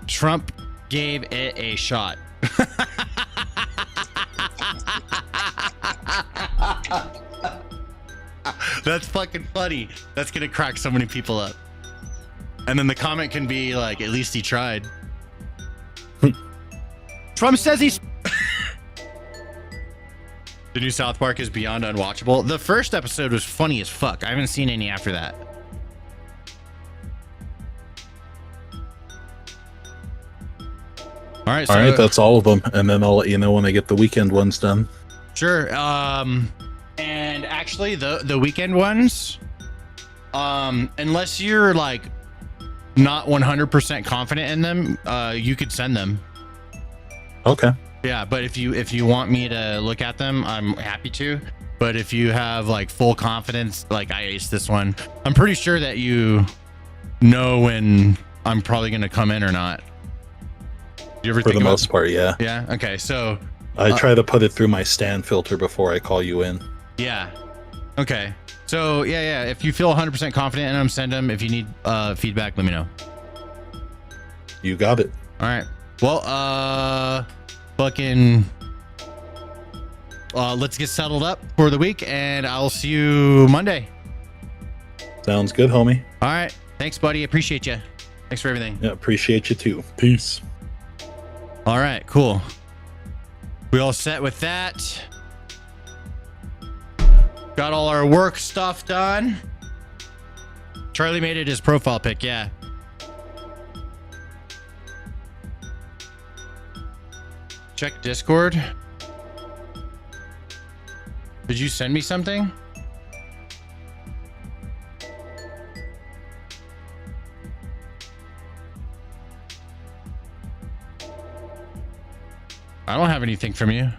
Trump gave it a shot. That's fucking funny. That's gonna crack so many people up. And then the comment can be like, at least he tried. Trump says he's the new South Park is beyond unwatchable. The first episode was funny as fuck. I haven't seen any after that. All right, so that's all of them, and then I'll let you know when I get the weekend ones done. Sure. And actually, the weekend ones, unless you're like not 100% confident in them, you could send them. Okay. Yeah, but if you want me to look at them, I'm happy to. But if you have like full confidence, like I aced this one, I'm pretty sure that you know when I'm probably gonna come in or not. Do you ever For the most part, yeah. Yeah. Okay. So I try to put it through my stand filter before I call you in. Yeah. Okay. So yeah. If you feel 100% confident in them, send them. If you need feedback, let me know. You got it. All right. Well, fucking, let's get settled up for the week, and I'll see you Monday. Sounds good, homie. All right. Thanks, buddy. Appreciate you. Thanks for everything. Yeah, appreciate you too. Peace. All right. Cool. We all set with that. Got all our work stuff done. Charlie made it his profile pic. Yeah. Check Discord. Did you send me something? I don't have anything from you.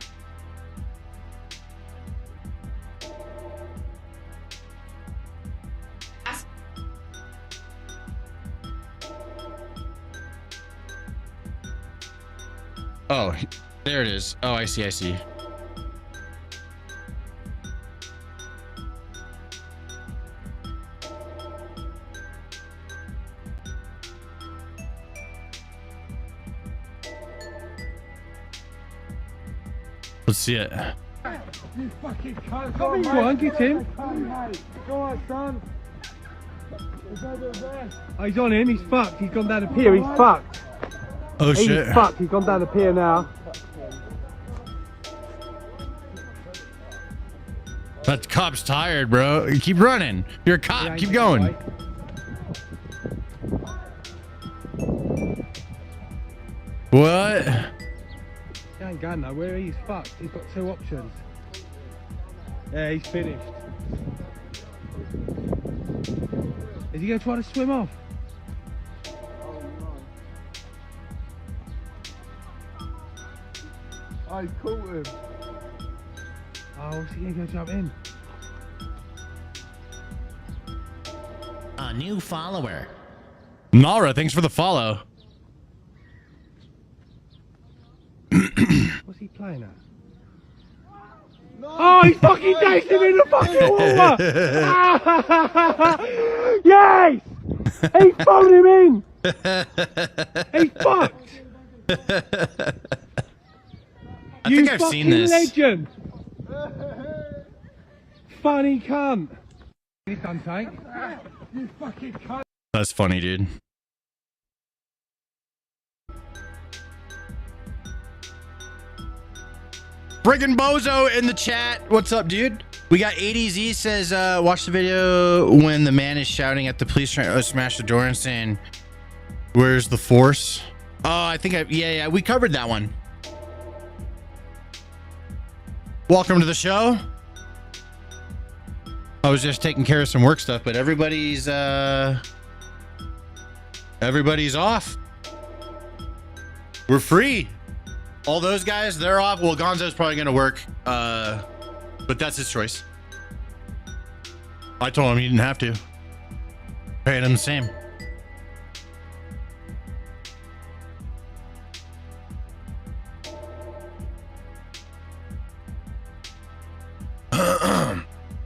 Oh, there it is. Oh, I see. Let's see it. You fucking cunt. Go on, get him. Go on, son. Oh, he's on him. He's fucked. He's gone down the pier. He's fucked. Oh shit. He's fucked. He's gone down the pier now. That cop's tired, bro. Keep running. You're a cop. Keep going. What? He ain't going nowhere. He's fucked. He's got two options. Yeah, he's finished. Is he going to try to swim off? I caught him. Oh, what's he going to go jump in? A new follower. Nara, thanks for the follow. What's he playing at? No. Oh, he's fucking diced him in the fucking water! Yes! He phoned him in! He's fucked! I think I've seen this. Legend! Funny cunt! You cunt, tank. You fucking cunt! That's funny, dude. Friggin' Bozo in the chat. What's up, dude? We got ADZ says, watch the video when the man is shouting at the police trying to smash the door and saying, where's the force? Oh, I think yeah, we covered that one. Welcome to the show. I was just taking care of some work stuff, but everybody's Everybody's off. We're free. All those guys, they're off. Well, Gonzo's probably going to work, but that's his choice. I told him he didn't have to. Paying him the same.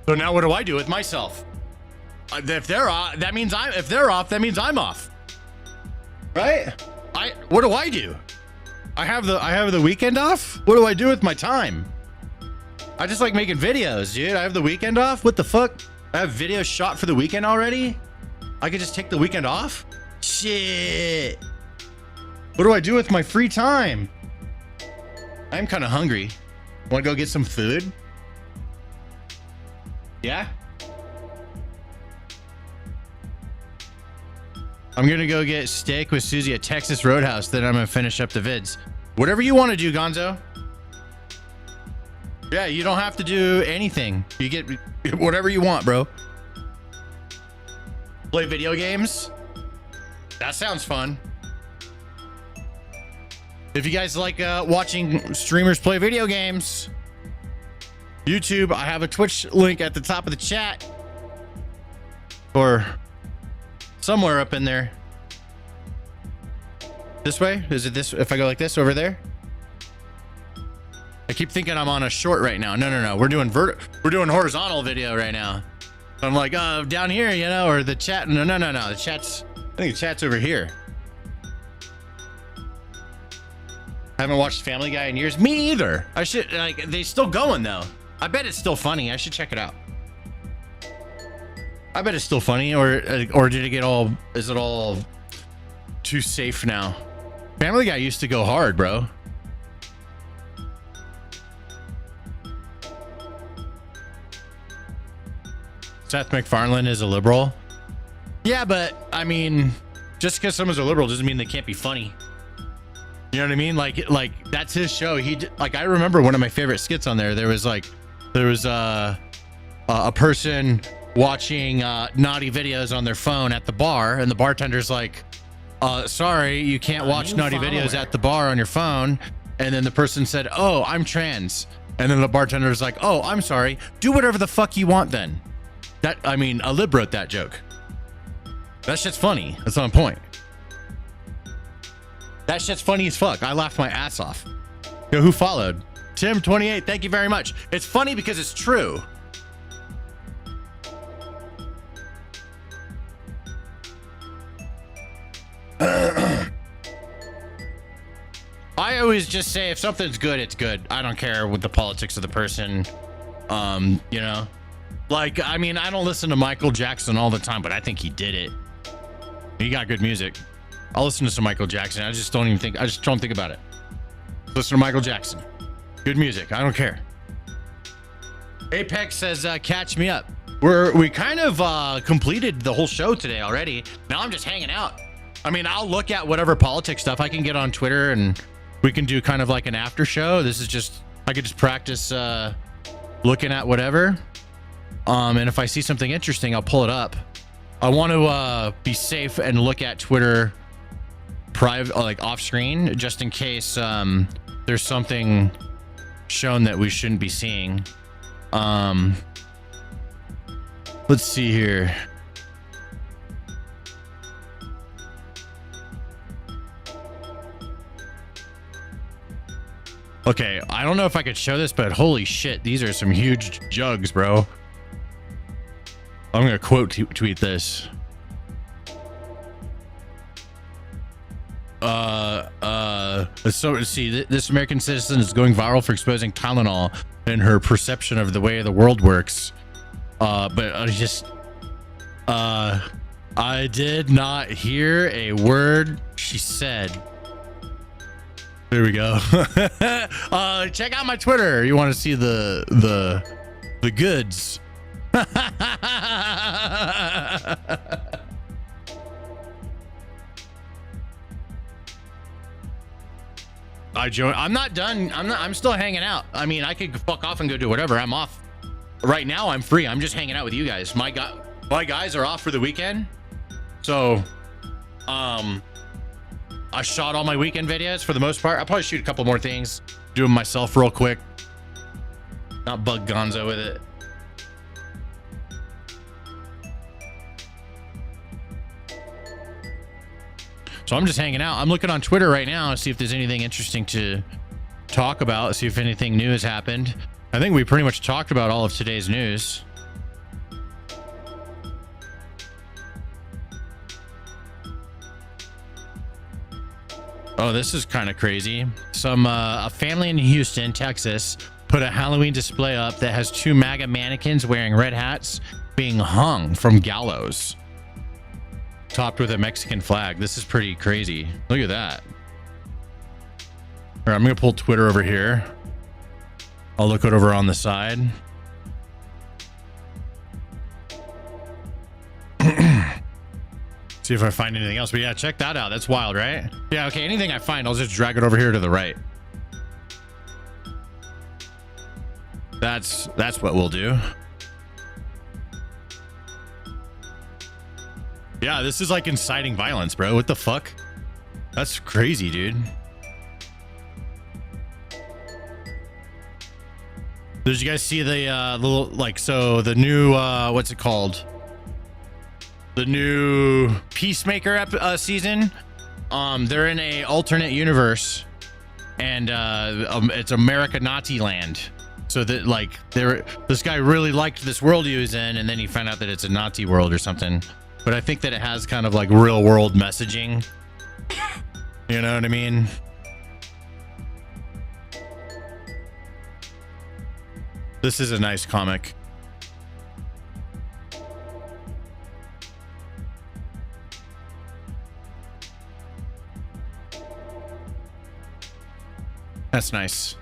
So now what do I do with myself? If they're off, that means if they're off, that means I'm off. Right? What do I do? I have the weekend off? What do I do with my time? I just like making videos, dude. I have the weekend off? What the fuck? I have videos shot for the weekend already? I could just take the weekend off? Shit. What do I do with my free time? I'm kind of hungry. Want to go get some food? Yeah? I'm gonna go get steak with Susie at Texas Roadhouse, then I'm gonna finish up the vids. Whatever you want to do, Gonzo. Yeah, you don't have to do anything. You get whatever you want, bro. Play video games? That sounds fun. If you guys like watching streamers play video games, YouTube, I have a Twitch link at the top of the chat. Or somewhere up in there. This way? Is it this? If I go like this over there? I keep thinking I'm on a short right now. No. We're doing horizontal video right now. So I'm like, down here, you know, or the chat. No. The chat's, I think the chat's over here. I haven't watched Family Guy in years. Me either. I should, like, they still going though. I bet it's still funny. I should check it out. I bet it's still funny, or did it get all, is it all too safe now? Family Guy used to go hard, bro. Seth MacFarlane is a liberal. Yeah, but I mean, just because someone's a liberal doesn't mean they can't be funny. You know what I mean? Like that's his show. Like, I remember one of my favorite skits on there. There was a person watching naughty videos on their phone at the bar, and the bartender's like, sorry, you can't watch naughty videos at the bar on your phone. And then the person said, oh, I'm trans. And then the bartender's like, oh, I'm sorry, do whatever the fuck you want then. A lib wrote that joke. That shit's funny. That's on point. That shit's funny as fuck. I laughed my ass off. Yo, who followed? Tim28, thank you very much. It's funny because it's true. I always just say if something's good, it's good. I don't care with the politics of the person. You know, like, I mean, I don't listen to Michael Jackson all the time, but I think he did it. He got good music. I'll listen to some Michael Jackson. I just don't think about it. Listen to Michael Jackson. Good music. I don't care. Apex says, catch me up. We kind of completed the whole show today already. Now I'm just hanging out. I mean, I'll look at whatever politics stuff I can get on Twitter, and we can do kind of like an after show. This is just, I could just practice looking at whatever. And if I see something interesting, I'll pull it up. I want to be safe and look at Twitter private, like off screen, just in case there's something shown that we shouldn't be seeing. Let's see here. Okay, I don't know if I could show this, but holy shit, these are some huge jugs, bro. I'm gonna quote tweet this. So see, this American citizen is going viral for exposing Tylenol and her perception of the way the world works. But I did not hear a word she said. There we go. Check out my Twitter. You want to see the goods. I'm not done. I'm still hanging out. I mean, I could fuck off and go do whatever. I'm off. Right now, I'm free. I'm just hanging out with you guys. My guys are off for the weekend. So I shot all my weekend videos for the most part. I'll probably shoot a couple more things, do them myself real quick. Not bug Gonzo with it. So I'm just hanging out. I'm looking on Twitter right now to see if there's anything interesting to talk about, see if anything new has happened. I think we pretty much talked about all of today's news. Oh, this is kind of crazy. A family in Houston, Texas, put a Halloween display up that has 2 MAGA mannequins wearing red hats being hung from gallows, topped with a Mexican flag. This is pretty crazy. Look at that. All right, I'm gonna pull Twitter over here. I'll look it over on the side. See if I find anything else. But yeah, check that out. That's wild, right? Yeah, okay, anything I find, I'll just drag it over here to the right. That's what we'll do. Yeah, this is like inciting violence, bro. What the fuck? That's crazy, dude. Did you guys see the little, like, so the new what's it called? The new Peacemaker season. They're in a alternate universe, and it's America Nazi land. So that, like, this guy really liked this world he was in, and then he found out that it's a Nazi world or something. But I think that it has kind of like real world messaging. You know what I mean? This is a nice comic. That's nice.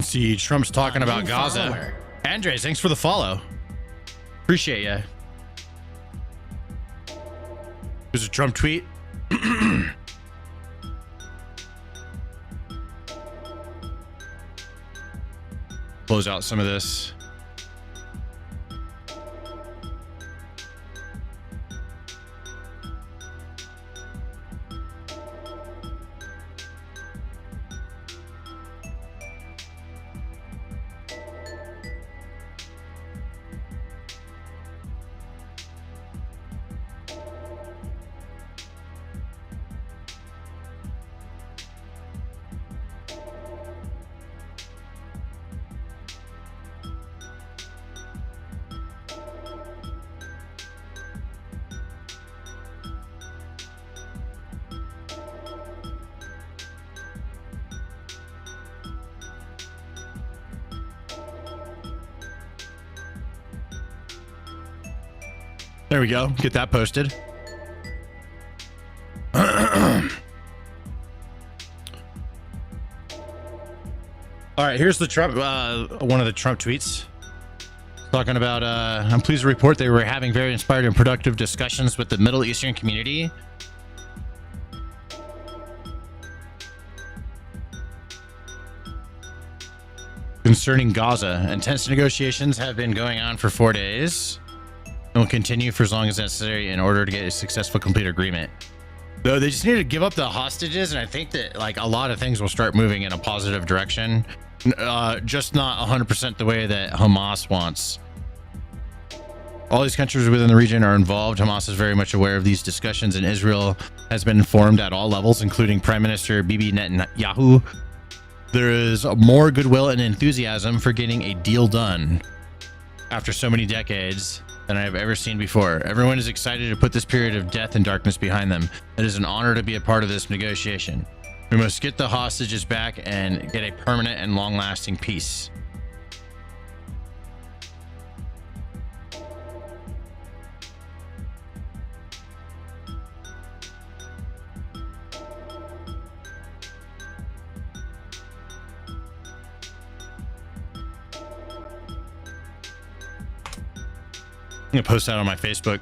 See, Trump's talking about Gaza. Andres, thanks for the follow. Appreciate ya. There's a Trump tweet. Close out some of this. There we go. Get that posted. All right, here's the Trump, one of the Trump tweets talking about, I'm pleased to report they were having very inspired and productive discussions with the Middle Eastern community. Concerning Gaza, intense negotiations have been going on for 4 days. And will continue for as long as necessary in order to get a successful complete agreement. Though they just need to give up the hostages, and I think that like a lot of things will start moving in a positive direction. Just not 100% the way that Hamas wants. All these countries within the region are involved. Hamas is very much aware of these discussions, and Israel has been informed at all levels, including Prime Minister Bibi Netanyahu. There is more goodwill and enthusiasm for getting a deal done after so many decades than I have ever seen before. Everyone is excited to put this period of death and darkness behind them. It is an honor to be a part of this negotiation. We must get the hostages back and get a permanent and long-lasting peace. gonna post that on my Facebook.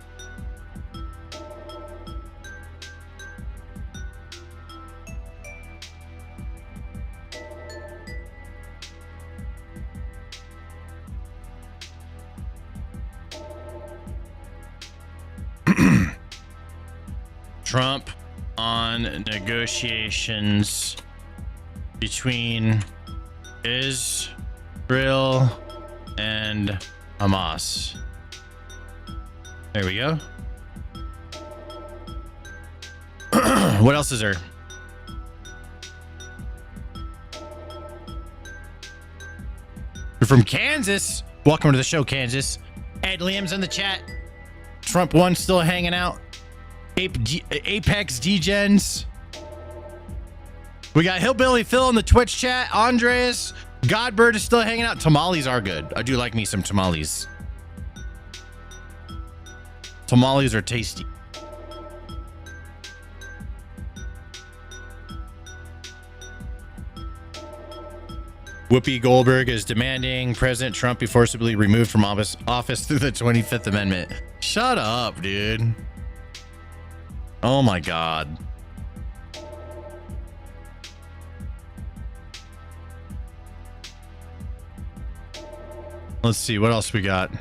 Trump on negotiations between Israel and Hamas. There we go. What else is there? You're from Kansas. Welcome to the show, Kansas. Ed Liam's in the chat. Trump 1 still hanging out. Apex Degens. We got Hillbilly Phil in the Twitch chat. Andres. Godbird is still hanging out. Tamales are good. I do like me some tamales. Tamales are tasty. Whoopi Goldberg is demanding President Trump be forcibly removed from office through the 25th Amendment. Shut up, dude. Oh my God. Let's see what else we got.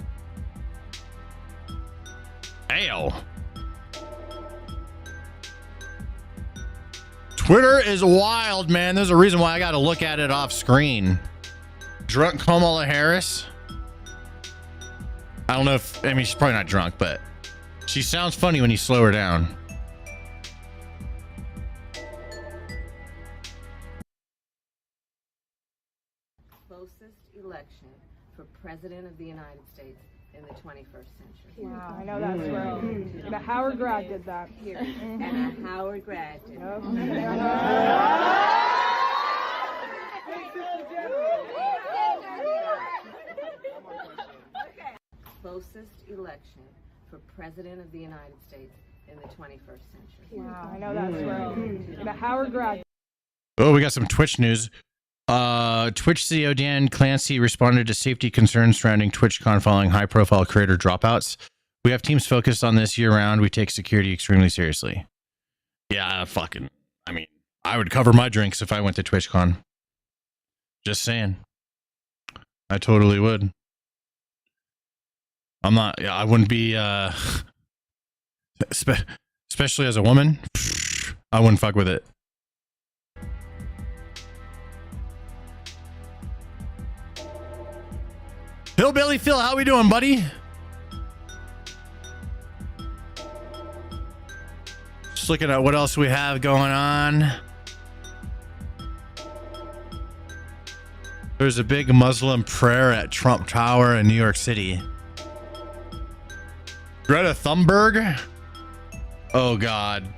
Ayo. Twitter is wild, man. There's a reason why I got to look at it off screen. Drunk Kamala Harris. I don't know if, I mean, she's probably not drunk, but she sounds funny when you slow her down. Closest election for President of the United States in the 21st century. Wow, I know that's right. And a Howard grad did that. And a Howard grad did that. Closest election for President of the United States in the 21st century. Wow, I know that's right. And a Howard grad. Oh, we got some Twitch news. Twitch CEO Dan Clancy responded to safety concerns surrounding TwitchCon following high-profile creator dropouts. We have teams focused on this year-round. We take security extremely seriously. Yeah, fucking. I mean, I would cover my drinks if I went to TwitchCon. Just saying. I totally would. I'm not. Yeah, I wouldn't be. Especially as a woman, I wouldn't fuck with it. Hillbilly Phil, how we doing, buddy? Just looking at what else we have going on. There's a big Muslim prayer at Trump Tower in New York City. Greta Thunberg? Oh, God.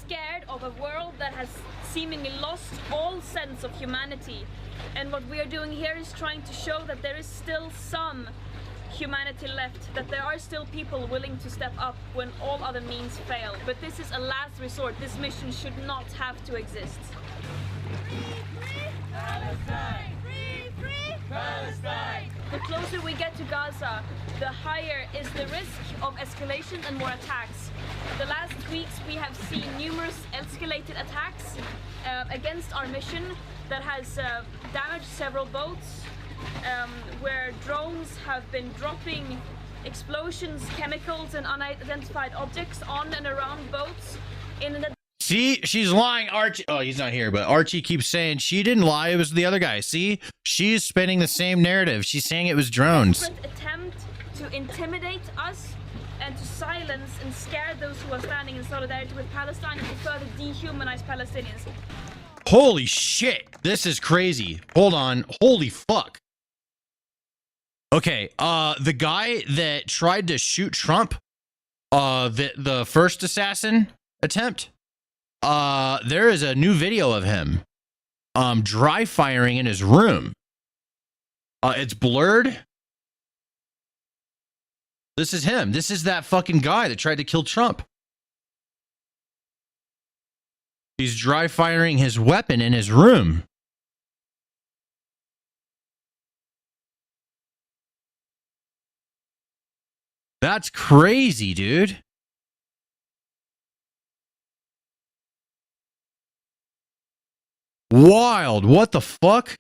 Scared of a world that has seemingly lost all sense of humanity. And what we are doing here is trying to show that there is still some humanity left, that there are still people willing to step up when all other means fail. But this is a last resort. This mission should not have to exist. Palestine! Free, free Palestine! The closer we get to Gaza, the higher is the risk of escalation and more attacks. The last weeks we have seen numerous escalated attacks against our mission that has damaged several boats, where drones have been dropping explosions, chemicals and unidentified objects on and around boats in the... See, she's lying. Archie, oh, he's not here, but Archie keeps saying she didn't lie. It was the other guy. See, she's spinning the same narrative. She's saying it was drones. Attempt to intimidate us and to silence and scare those who are standing in solidarity with Palestine and to further dehumanize Palestinians. Holy shit, this is crazy. Hold on. Holy fuck. Okay, the guy that tried to shoot Trump, the first assassin attempt, there is a new video of him dry firing in his room. It's blurred. This is him. This is that fucking guy that tried to kill Trump. He's dry firing his weapon in his room. That's crazy, dude. Wild. What the fuck?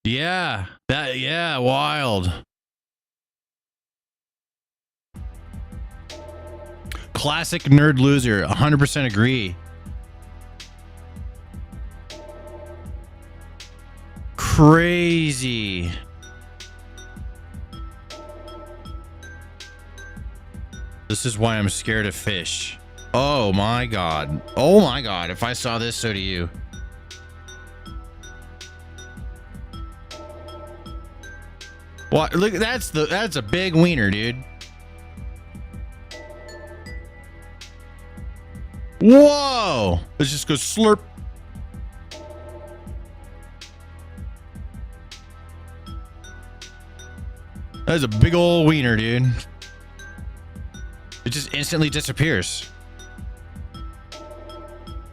Yeah. Yeah, wild. Classic nerd loser. 100% agree. Crazy. This is why I'm scared of fish. Oh my god. Oh my god. If I saw this, so do you. What? Look, that's a big wiener, dude. Whoa! Let's just go slurp. That's a big old wiener, dude. It just instantly disappears.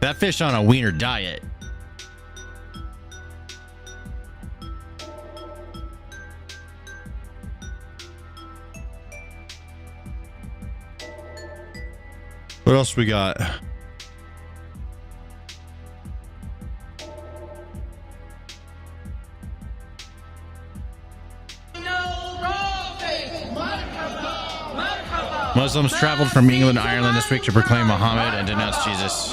That fish on a wiener diet. What else we got? Muslims traveled from England and Ireland this week to proclaim Muhammad and denounce Jesus.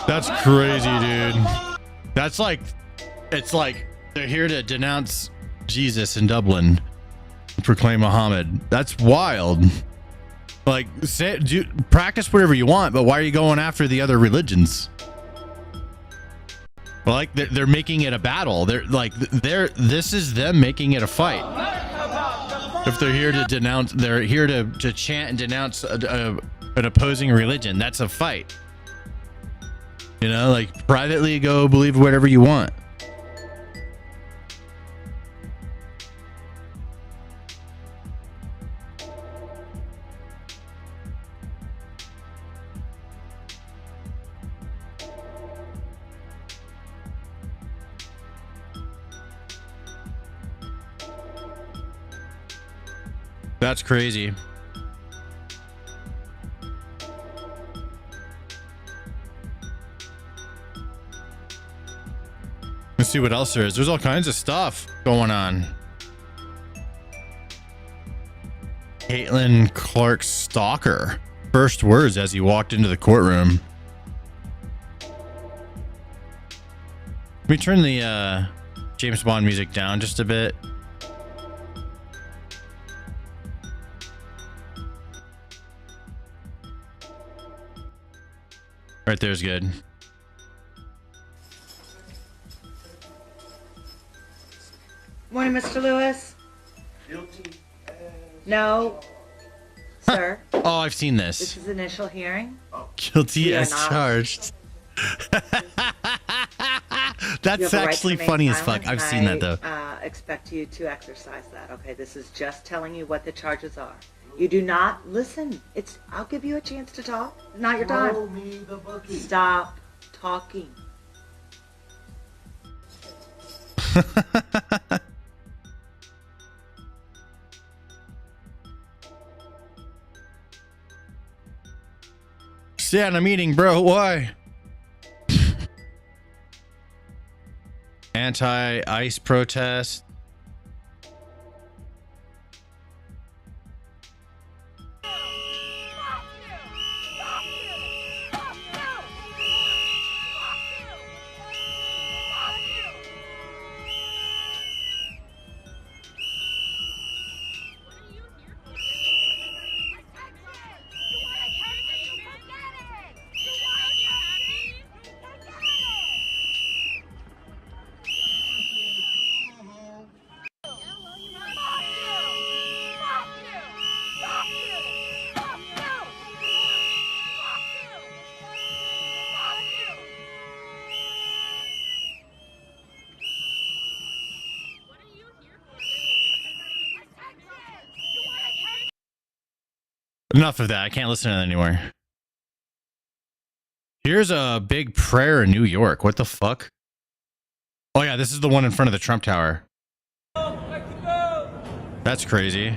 That's crazy, dude. That's like, it's like they're here to denounce Jesus in Dublin, proclaim Muhammad. That's wild. Like, practice whatever you want, but why are you going after the other religions? Like, they're making it a battle. This is them making it a fight. If they're here to denounce, they're here to chant and denounce an opposing religion. That's a fight. You know, like, privately go believe whatever you want. That's crazy. Let's see what else there is. There's all kinds of stuff going on. Caitlin Clark stalker. First words as he walked into the courtroom. Let me turn the James Bond music down just a bit. Right there's good. Morning, Mr. Lewis. Guilty. No, sir. Oh, I've seen this. This is initial hearing. Guilty as charged. That's actually funny as fuck. I've seen that though. I expect you to exercise that. Okay, this is just telling you what the charges are. You do not listen. I'll give you a chance to talk. It's not your time. Throw me the bucket. Stop talking. Yeah, I'm eating, bro. Why? Anti-ICE protest. Enough of that. I can't listen to that anymore. Here's a big prayer in New York. What the fuck? Oh yeah, this is the one in front of the Trump Tower. That's crazy.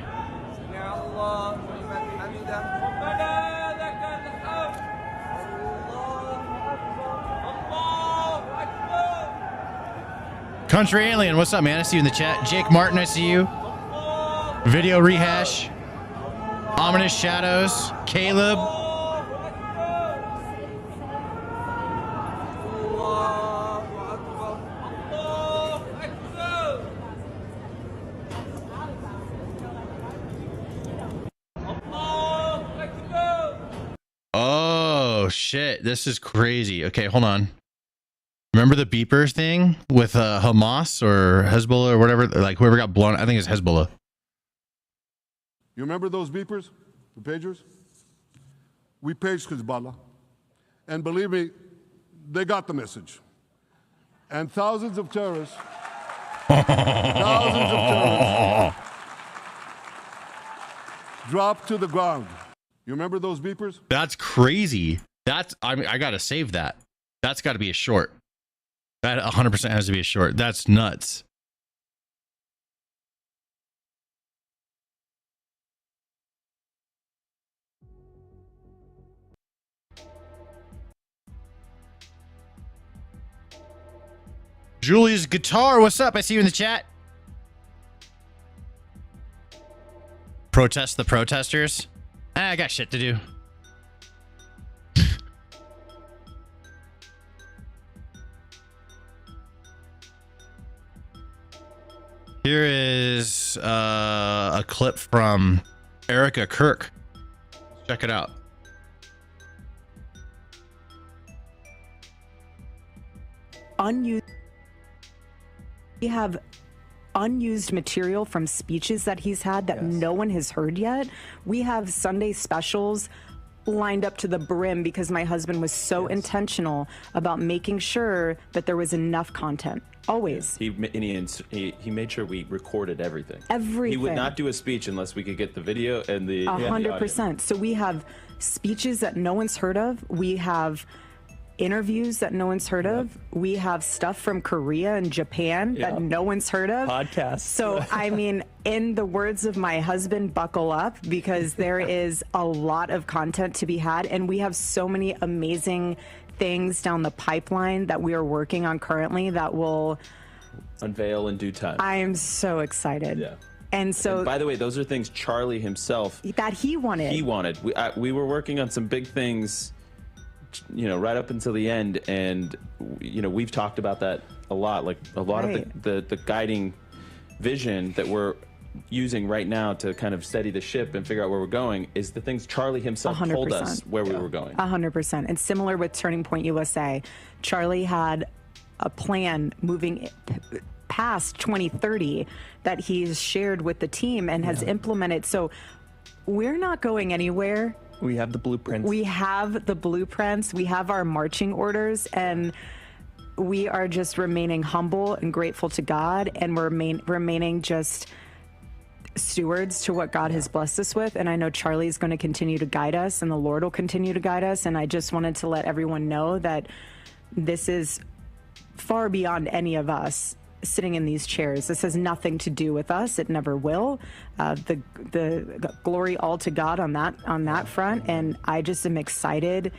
Country Alien, what's up, man? I see you in the chat. Jake Martin, I see you. Video Rehash. Ominous Shadows. Caleb. Oh, shit. This is crazy. Okay, hold on. Remember the beepers thing with Hamas or Hezbollah or whatever? Like whoever got blown. I think it's Hezbollah. You remember those beepers, the pagers? We paged Hezbollah. And believe me, they got the message. And thousands of terrorists, dropped to the ground. You remember those beepers? That's crazy. I got to save that. That's got to be a short. That 100% has to be a short. That's nuts. Julie's guitar, what's up? I see you in the chat. Protest the protesters. I got shit to do. Here is a clip from Erica Kirk. Check it out. We have unused material from speeches that he's had that no one has heard yet. We have Sunday specials lined up to the brim because my husband was so intentional about making sure that there was enough content. Always. He made sure we recorded everything. Everything. He would not do a speech unless we could get the video and the 100%. So we have speeches that no one's heard of. We have interviews that no one's heard of. We have stuff from Korea and Japan that no one's heard of. Podcasts. So, I mean, in the words of my husband, buckle up, because there is a lot of content to be had. And we have so many amazing things down the pipeline that we are working on currently that will unveil in due time. I am so excited. Yeah. And so, by the way, those are things Charlie himself that he wanted. He wanted. We were working on some big things, you know, right up until the end, and you know, we've talked about that a lot. Like a lot of the guiding vision that we're using right now to kind of steady the ship and figure out where we're going is the things Charlie himself 100%. Told us where we were going. 100%. And similar with Turning Point USA, Charlie had a plan moving past 2030 that he's shared with the team and has implemented. So we're not going anywhere. We have the blueprints. We have the blueprints. We have our marching orders, and we are just remaining humble and grateful to God, and we're remaining just stewards to what God has blessed us with. And I know Charlie's going to continue to guide us, and the Lord will continue to guide us. And I just wanted to let everyone know that this is far beyond any of us sitting in these chairs. This has nothing to do with us. It never will. The glory all to God on that front. And I just am excited.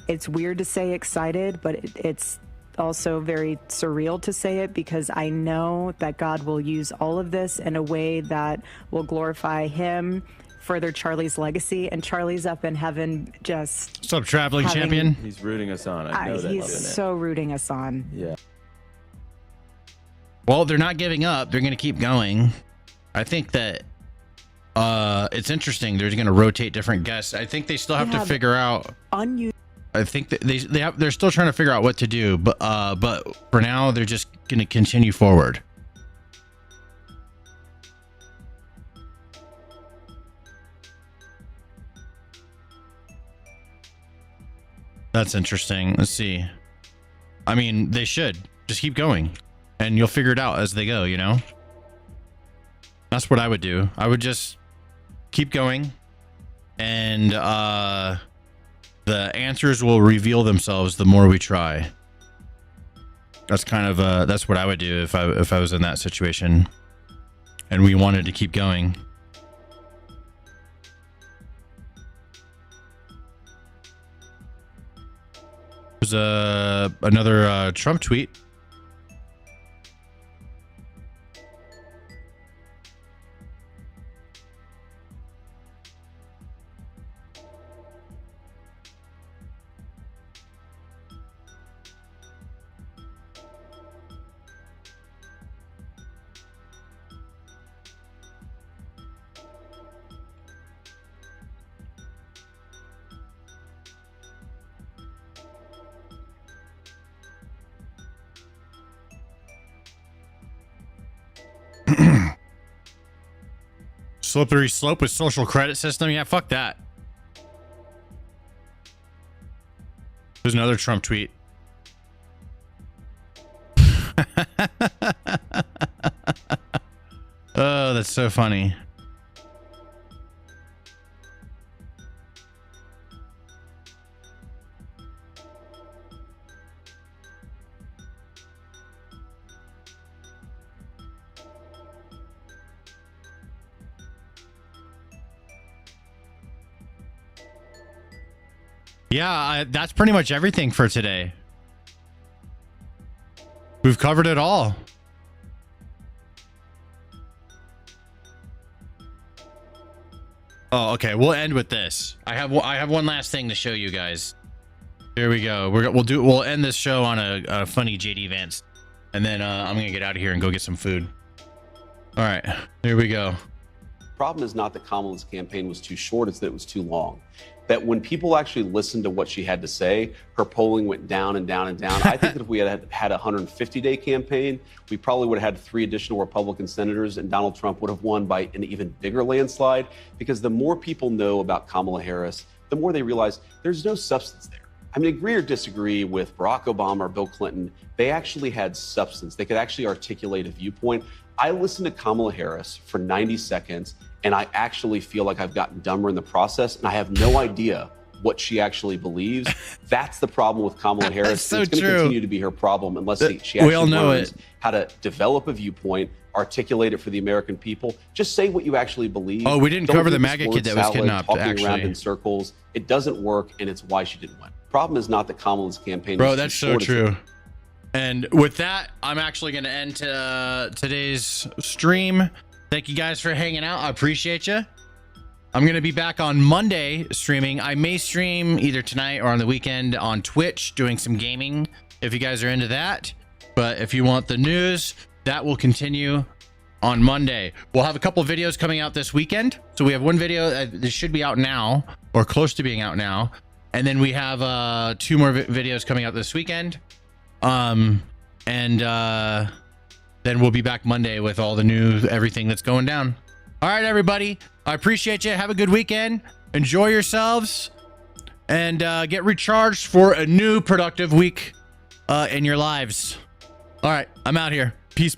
It's weird to say excited, but it's also very surreal to say it, because I know that God will use all of this in a way that will glorify him, further Charlie's legacy, and Charlie's up in heaven just... What's up, traveling champion? He's rooting us on. I know that. He's so rooting us on. Yeah. Well, they're not giving up. They're going to keep going. I think that it's interesting. They're going to rotate different guests. I think they still have to figure out... I think that they're still trying to figure out what to do, but for now they're just going to continue forward. That's interesting. Let's see. I mean, they should just keep going, and you'll figure it out as they go, you know? That's what I would do. I would just keep going, and the answers will reveal themselves the more we try. That's kind of that's what I would do if I was in that situation and we wanted to keep going. There's another Trump tweet. Slippery slope with social credit system. Yeah, fuck that. There's another Trump tweet. Oh, that's so funny. Yeah, that's pretty much everything for today. We've covered it all. Oh, okay. We'll end with this. I have one last thing to show you guys. Here we go. We'll end this show on a funny JD Vance, and then I'm gonna get out of here and go get some food. All right, here we go. Problem is not that Kamala's campaign was too short, it's that it was too long. That when people actually listened to what she had to say, her polling went down and down and down. I think that if we had a 150-day campaign, we probably would have had 3 additional Republican senators, and Donald Trump would have won by an even bigger landslide, because the more people know about Kamala Harris, the more they realize there's no substance there. I mean, agree or disagree with Barack Obama or Bill Clinton, they actually had substance. They could actually articulate a viewpoint. I listened to Kamala Harris for 90 seconds, and I actually feel like I've gotten dumber in the process, and I have no idea what she actually believes. That's the problem with Kamala Harris. So it's going to continue to be her problem unless she actually learns how to develop a viewpoint, articulate it for the American people. Just say what you actually believe. Oh, we didn't cover the MAGA kid that was kidnapped, talking actually. around in circles. It doesn't work, and it's why she didn't win. Problem is not that Kamala's campaign Bro, was that's too so short, true. And with that, I'm actually going to end today's stream. Thank you guys for hanging out. I appreciate you. I'm going to be back on Monday streaming. I may stream either tonight or on the weekend on Twitch doing some gaming if you guys are into that. But if you want the news, that will continue on Monday. We'll have a couple of videos coming out this weekend. So we have one video that should be out now or close to being out now. And then we have 2 more videos coming out this weekend. Then we'll be back Monday with all the news, everything that's going down. All right, everybody. I appreciate you. Have a good weekend. Enjoy yourselves and get recharged for a new productive week in your lives. All right, I'm out here. Peace.